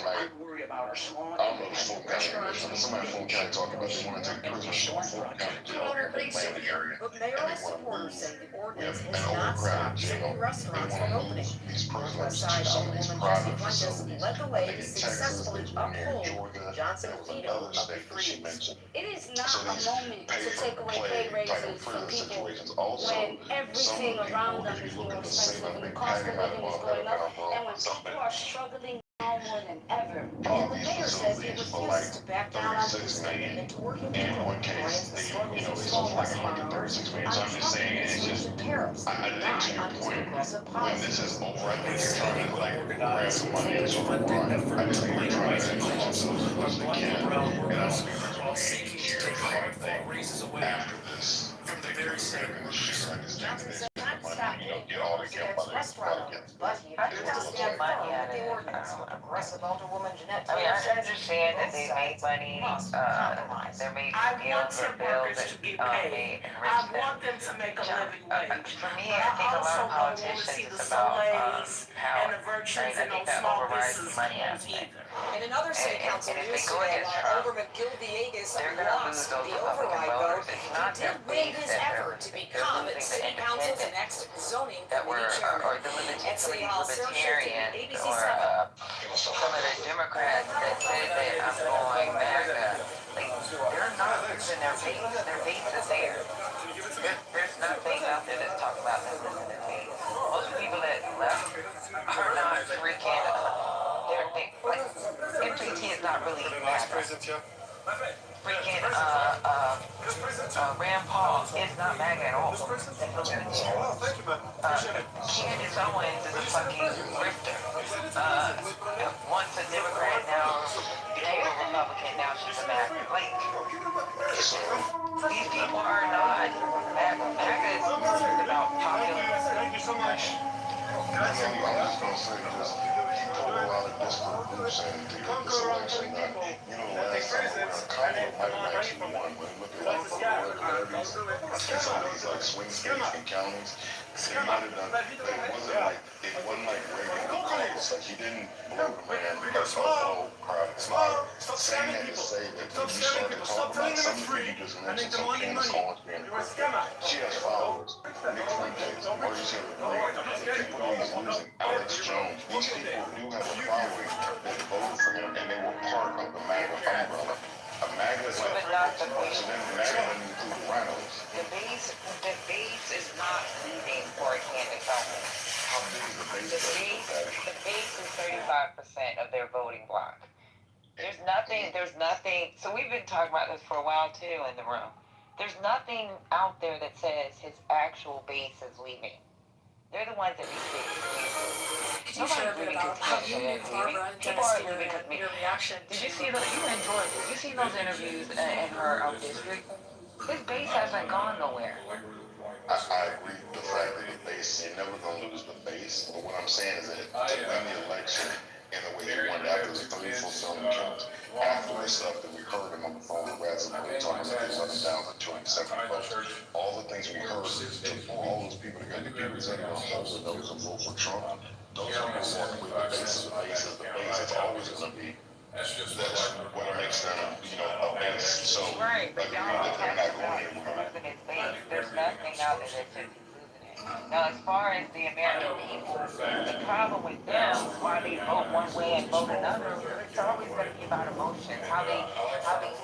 I worry about our small restaurants. Somebody in Fulton County talking about they want to take prisoners from Fulton County jail in the Atlanta area. But mayoral supporters say the ordinance has not stopped city restaurants from opening. Northwest Side Alderwoman Jessie Fuentes led the way to successfully uphold Johnson's veto of the freeze. It is not a moment to take away pay raises from people when everything around them is more expensive and the cost of living is going up and when people are struggling now more than ever. And the mayor says he refuses to back down on his commitment to working with brands the struggles of small restaurant owners on top of the tariffs, not on his progressive policies. Organized funding efforts by minorities also are black and brown workers while seeking to take hard-fought raises away from the very same workers. Johnson said not to stop hitting workers against restaurant owners, but he appears to stand firm with the ordinance. Progressive Alderwoman Jeanette I mean, Taylor I says understand that they make money, there may be deals or bills that may enrich them. want them to make a living wage. For me, I think a lot of politicians, it's about power, and the virtues right? I in think those that small overrides the business money owners aspect. In another city council and if news they go today, against while Trump, Alderman Gil Villegas they're going to lose lost those the Republican override voters. vote, It's he not did their win base his that effort to they're become losing the city council's independents next zoning that were, committee chairman. or the At City Hall, Sarah Schultz, libertarians, ABC or 7. some of the Democrats that say that I'm going MAGA. Like, they're not losing their base. Their base is there. There's nothing out there that's talking about them losing their base. Most people that left are not freaking. MPT is not really MAGA. Freaking Rand Paul is not MAGA at all. Candace Owens is a fucking grifter. Once a Democrat, now became a Republican, now she's a MAGA. Like, these people are not MAGA. MAGA is about populism. Thank you so much. I'm just gonna say this. He pulled a lot of disparate groups in to get this election done. You know, last time Kamala might have actually won. When you look at some of these like swing states and counties, they might have done. It wasn't like regular calls. Like he didn't blow the man because of the whole crowd. Saying that to say that when you start to talk about something you just mentioned, some Candace Owens being a grifter, she has followers. Nick Fuentes, Mauricio Rodriguez, people who he's losing, Alex Jones. These people do have a following that voted for him, and they were part of the MAGA umbrella. A MAGA is like so then MAGA doesn't include rhinos. The base is not leaving for a Candace Owens. How big is the base? The base is 35% of their voting bloc. There's nothing, so we've been talking about this for a while too in the room. There's nothing out there that says his actual base is leaving. They're the ones that be leaving. Could you share a bit about how you knew Barbara and Dennis and your reaction Did you see those? You enjoyed it. You seen those interviews in her district? His base hasn't gone nowhere. I agree with the fact that the base, you're never going to lose the base. But what I'm saying is that to win the election in the way they won after the 34 selling counts, after the stuff that we heard him on the phone with guys are really talking about running down for 270 votes. All the things we heard before all those people that got the viewers in on hold that was a vote for Trump, those people walk with the base is the base is the base. It's always going to be. That's what makes them, a base. So, Right, but agree y'all that they're kept not going about anywhere. losing his base. There's nothing out there that says he's losing it. Now, as far as the American people, the problem with them, why they vote one way and vote another, it's always going to be about emotions, how they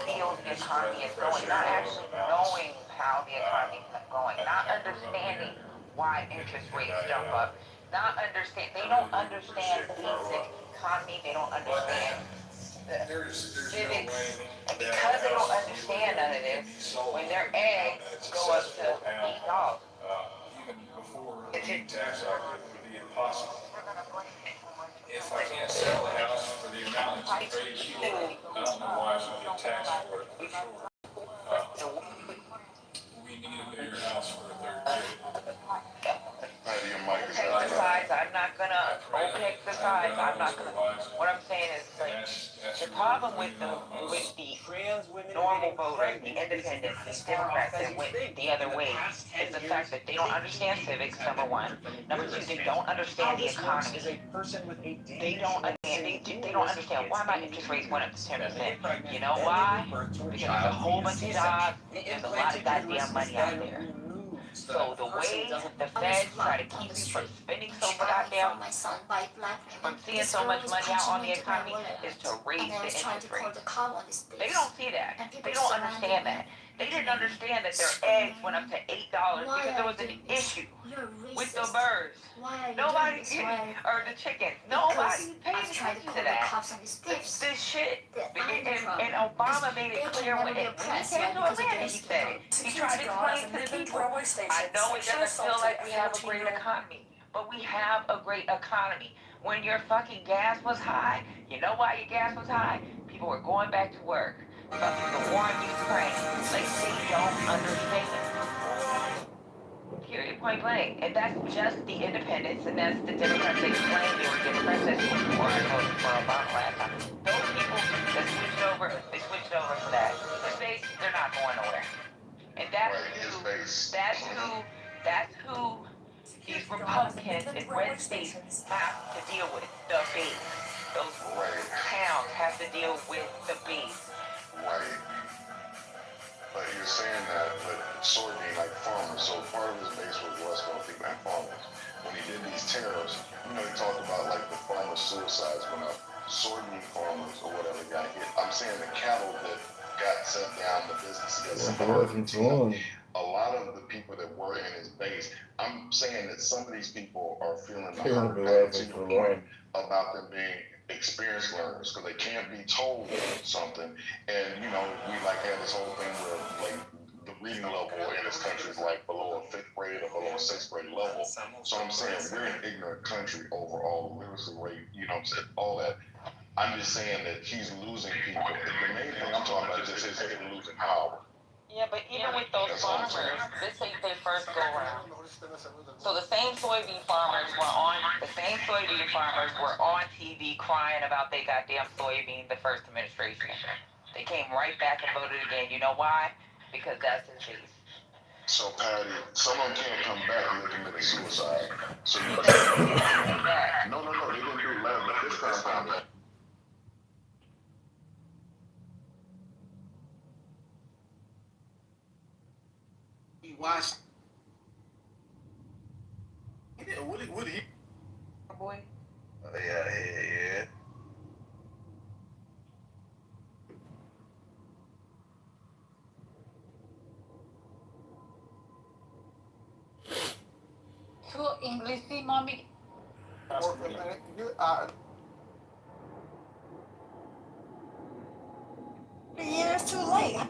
feel the economy is going, not actually knowing how the economy is going, not understanding why interest rates jump up, they don't understand basic economy, they don't understand civics, and because they don't understand none of this, when their eggs go up to $8, Even before the tax act, it would be impossible. If I can't sell a house for the amount it's appraised for, I don't know why I should get taxed for it, for sure. We need a bigger house for a third kid. OPEC decides I'm not gonna, OPEC decides I'm not gonna, what I'm saying is, like, the problem with the normal voters, the independents, these Democrats that went the other way, is the fact that they don't understand civics, number one. Number two, they don't understand the economy. They don't understand why my interest rates went up to 10%. You know why? Because there's a whole bunch of jobs, there's a lot of goddamn money out there. So the way the feds try to keep you from spending so goddamn, from seeing so much money out on the economy is to raise the interest rates. They don't see that. They don't understand that. They didn't understand that their eggs went up to $8 because there was an issue with the birds. Nobody, or the chickens. Nobody paid attention to that. This shit, and Obama made it clear when he came to Atlanta, he said it. He tried to explain to the people, I know it doesn't feel like we have a great economy, but we have a great economy. When your fucking gas was high, you know why your gas was high? People were going back to work. Fucking the war in Ukraine. Like, they don't understand. Period, point blank. And that's just the independents, and that's the Democrats that claim they were Democrats. That's before I voted for Obama last time. Those people that switched over, they switched over to that. His base, they're not going nowhere. And that's who these Republicans in red states have to deal with, the base. Those towns have to deal with the base. Right. But you're saying that, but soybean, like farmers, so part of his base was West Coast people and farmers. When he did these tariffs, he talked about like the farmer suicides when soybean farmers or whatever got hit. I'm saying the cattle that got set down, the business got set down. A lot of the people that were in his base, I'm saying that some of these people are feeling the hurt to your point about them being experienced learners because they can't be told something. And we like had this whole thing where like the reading level in this country is like below a 5th grade or below a 6th grade level. So I'm saying we're an ignorant country overall, literacy rate, all that. I'm just saying that he's losing people. The main thing I'm talking about is just him losing power. Yeah, but even with those farmers, let's say they first go around. So the same soybean farmers were on TV crying about they goddamn soybean the first administration. They came right back and voted again. You know why? Because that's his base. So Patty, someone can't come back and they committed suicide. So you no, they didn't do 11, but this time. He watched. Yeah, what he? Boy. Yeah. Tu English, mommy. Yeah, it's too late.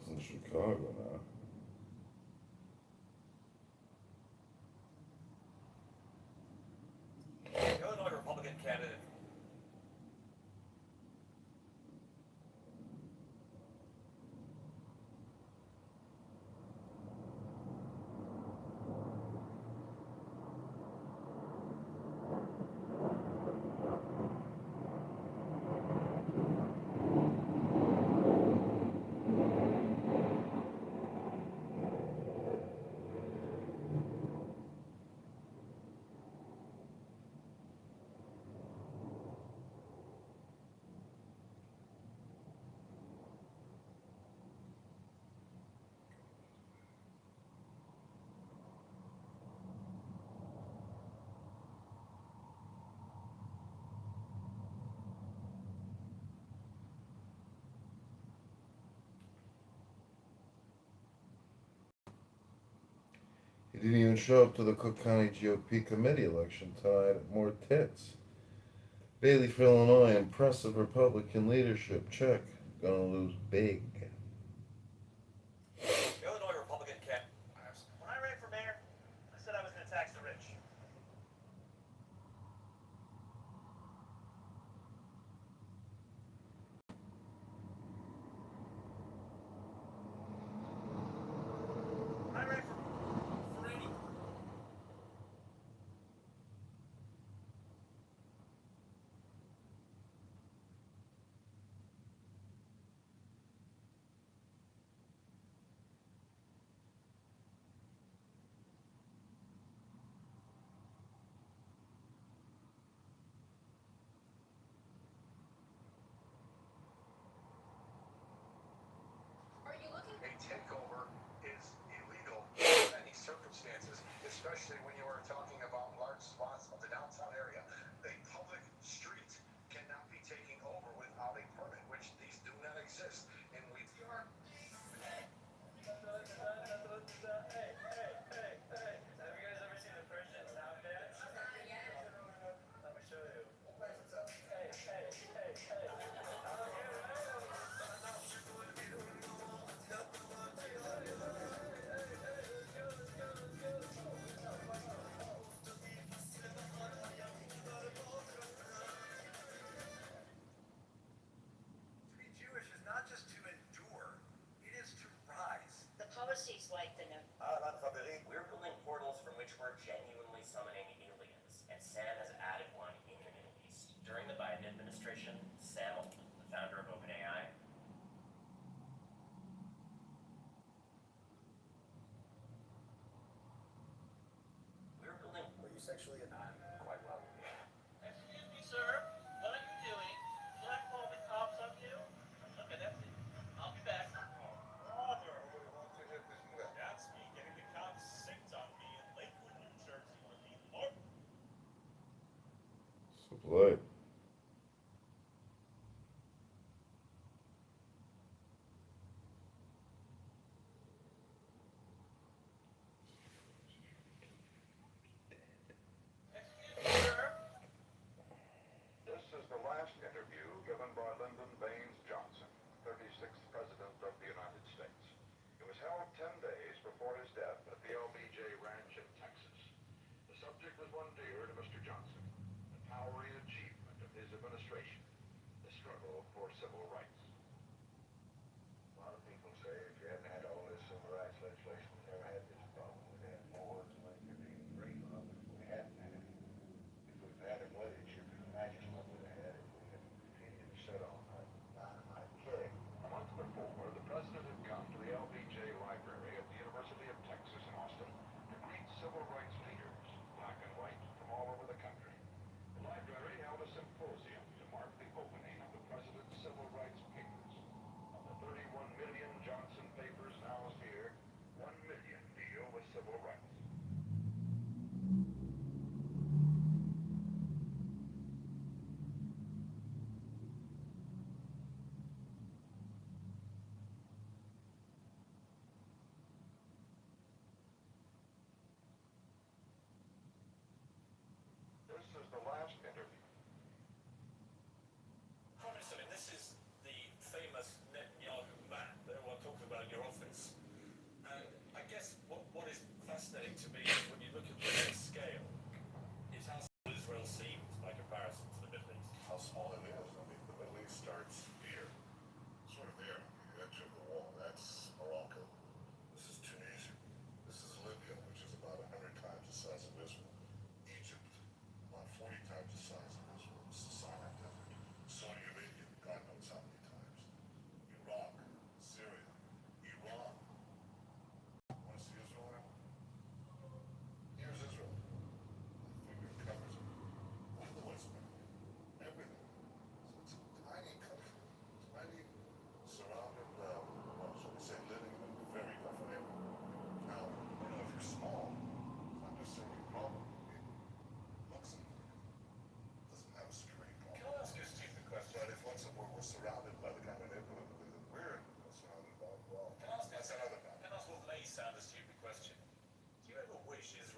He's in Chicago now. Illinois Republican candidate. He didn't even show up to the Cook County GOP committee election tonight. More tits. Bailey for Illinois, impressive Republican leadership. Check. Gonna lose big. Illinois Republican candidate. When I ran for mayor, I said I was going to tax the rich. When I ran for any. A takeover is illegal in any circumstances, especially when you are talking about large swaths of the downtown area. A public street cannot be taken over without a permit, which these do not exist. And we are. Hey, have you guys ever seen the Christian sound dance? Let me show you. Hey. To be Jewish is not just to endure, it is to rise. The policy's like the new. We're building portals from which we're genuinely summoning aliens, and Sam has added one in the Middle East. During the Biden administration, Sam Altman, the founder of OpenAI, we're building. Were you sexually anonymous? Quite well. Excuse me, sir. What are you doing? Should I call the cops on you? Okay, that's it. I'll be back. That's me getting the cops synced on me in Lakewood, New Jersey with the Lord. So polite. This is the last interview given by Lyndon Baines Johnson, 36th President of the United States. It was held 10 days before his death at the LBJ Ranch in Texas. The subject was one dear to Mr. Johnson, the towering achievement of his administration, the struggle for civil rights. A lot of people say if you hadn't had all this civil rights legislation, we never had this problem. We'd had wars and like everything great love if we hadn't had it. If we'd had it with it, you can imagine what we'd have had if we had continued to sit on that dynamite keg. A month before, the president had come to the LBJ Library at the University of Texas in Austin to greet civil rights leaders, black and white, from all over the country. The library held a symposium to mark the opening of the president's civil rights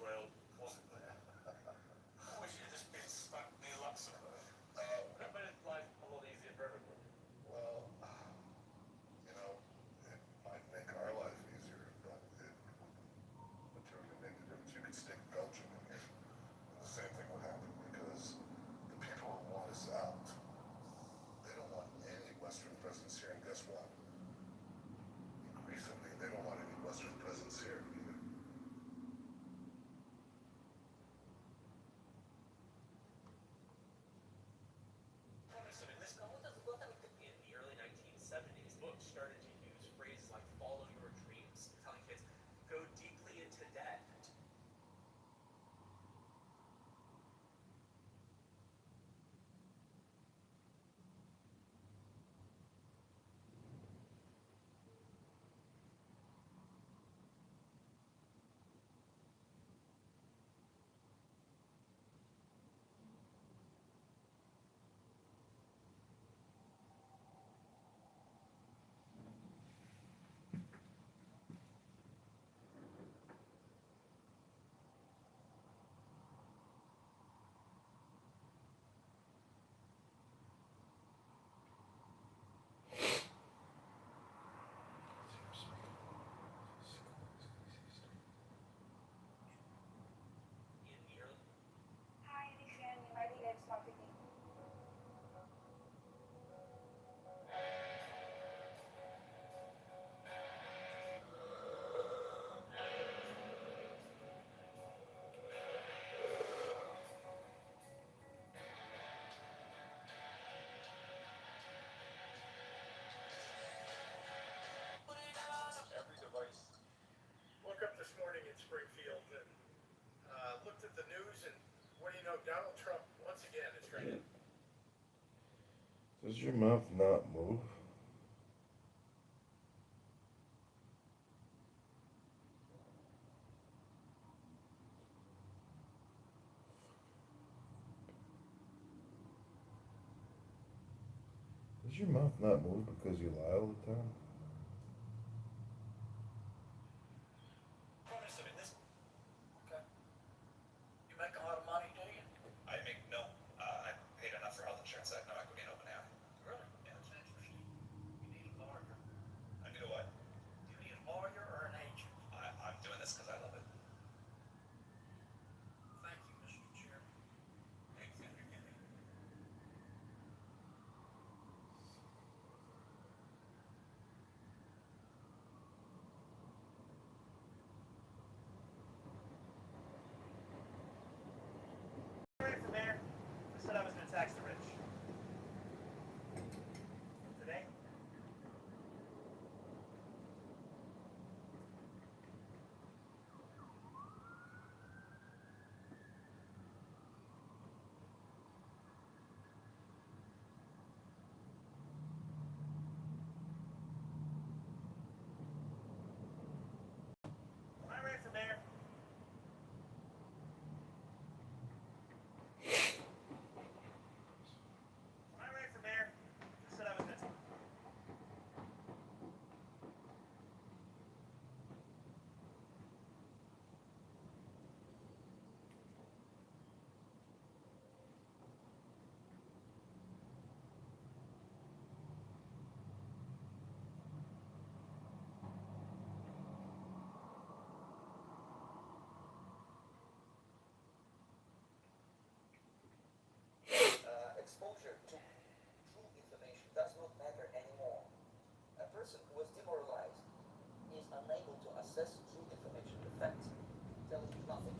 well, wasn't there? I wish you'd just been stuck near Luxembourg. Would have made life a lot easier for everybody. Well, you know, it might make our life easier, but it wouldn't materially make the difference. You could stick Belgium in here, and the same thing would happen because the people who want us out, they don't want any Western presence here, and guess what? Increasingly, they don't want any Western presence here either. In the early 1970s, books started to use phrases like follow your dreams, telling kids, go deeply into debt. Hi, Nishan. Ready? Let's start with you. Every device. Woke up this morning in Springfield and looked at the news, and what do you know? Donald Trump once again is trying to. Does your mouth not move? Does your mouth not move because you lie all the time? Okay. You make a lot of money, do you? I make no. I paid enough for health insurance. I have no equity in OpenAI. Really? Yeah, that's interesting. You need a lawyer. I need a what? You need a lawyer or an agent? I'm doing this because I love it. Thank you, Mr. Chairman. Thank you, Senator Kennedy. Ran for mayor, I said I was going to tax the rich. Today, when I ran for mayor, I said I was going to. Exposure to true information does not matter anymore. A person who is demoralized is unable to assess true information. The facts tell him nothing.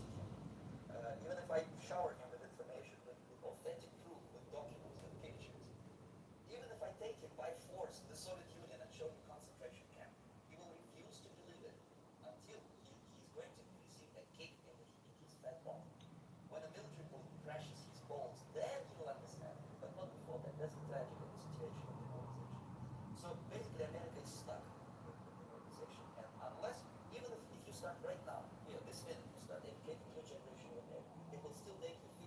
Even if I shower him with information, with authentic proof, with documents, with pictures, even if I take him by force to the Soviet Union and show him concentration camp, he will refuse to believe it until he's going to receive a kick in his fat ball. When a military bullet crashes his balls, then he will understand. But not before that. That's the tragedy of the situation of demoralization. So basically, America is stuck with demoralization. And unless, even if you start right now, this minute, you start educating your generation with that, it will still make you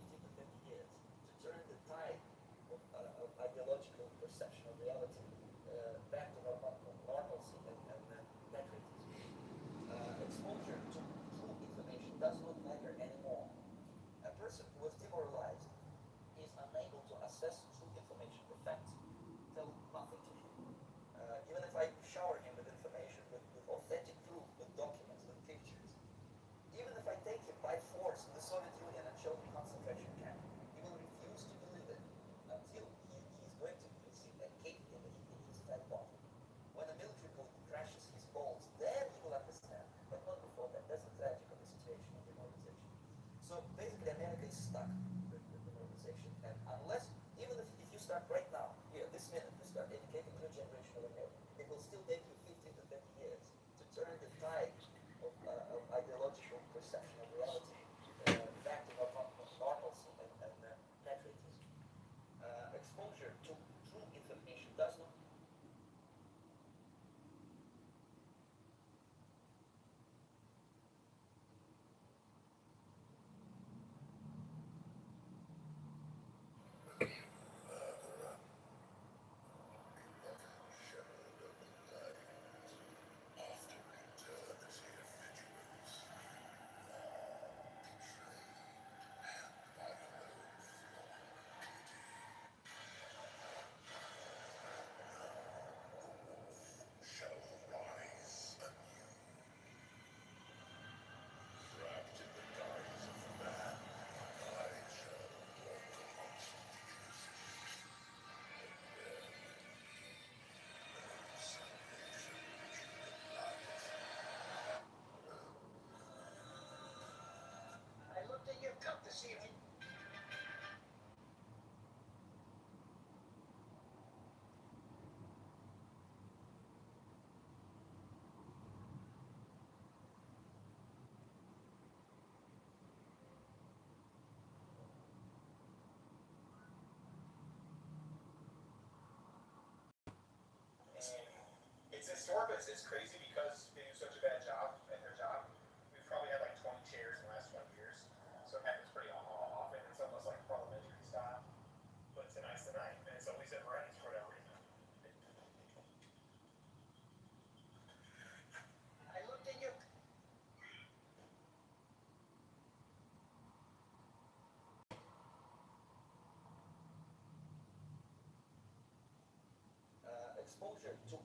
store, but it's crazy because they do such a bad job at their job. We've probably had like 20 chairs in the last 20 years, so it happens pretty often. It's almost like parliamentary style, but tonight's the night, and it's always at Ryan's for whatever reason. I looked in your exposure to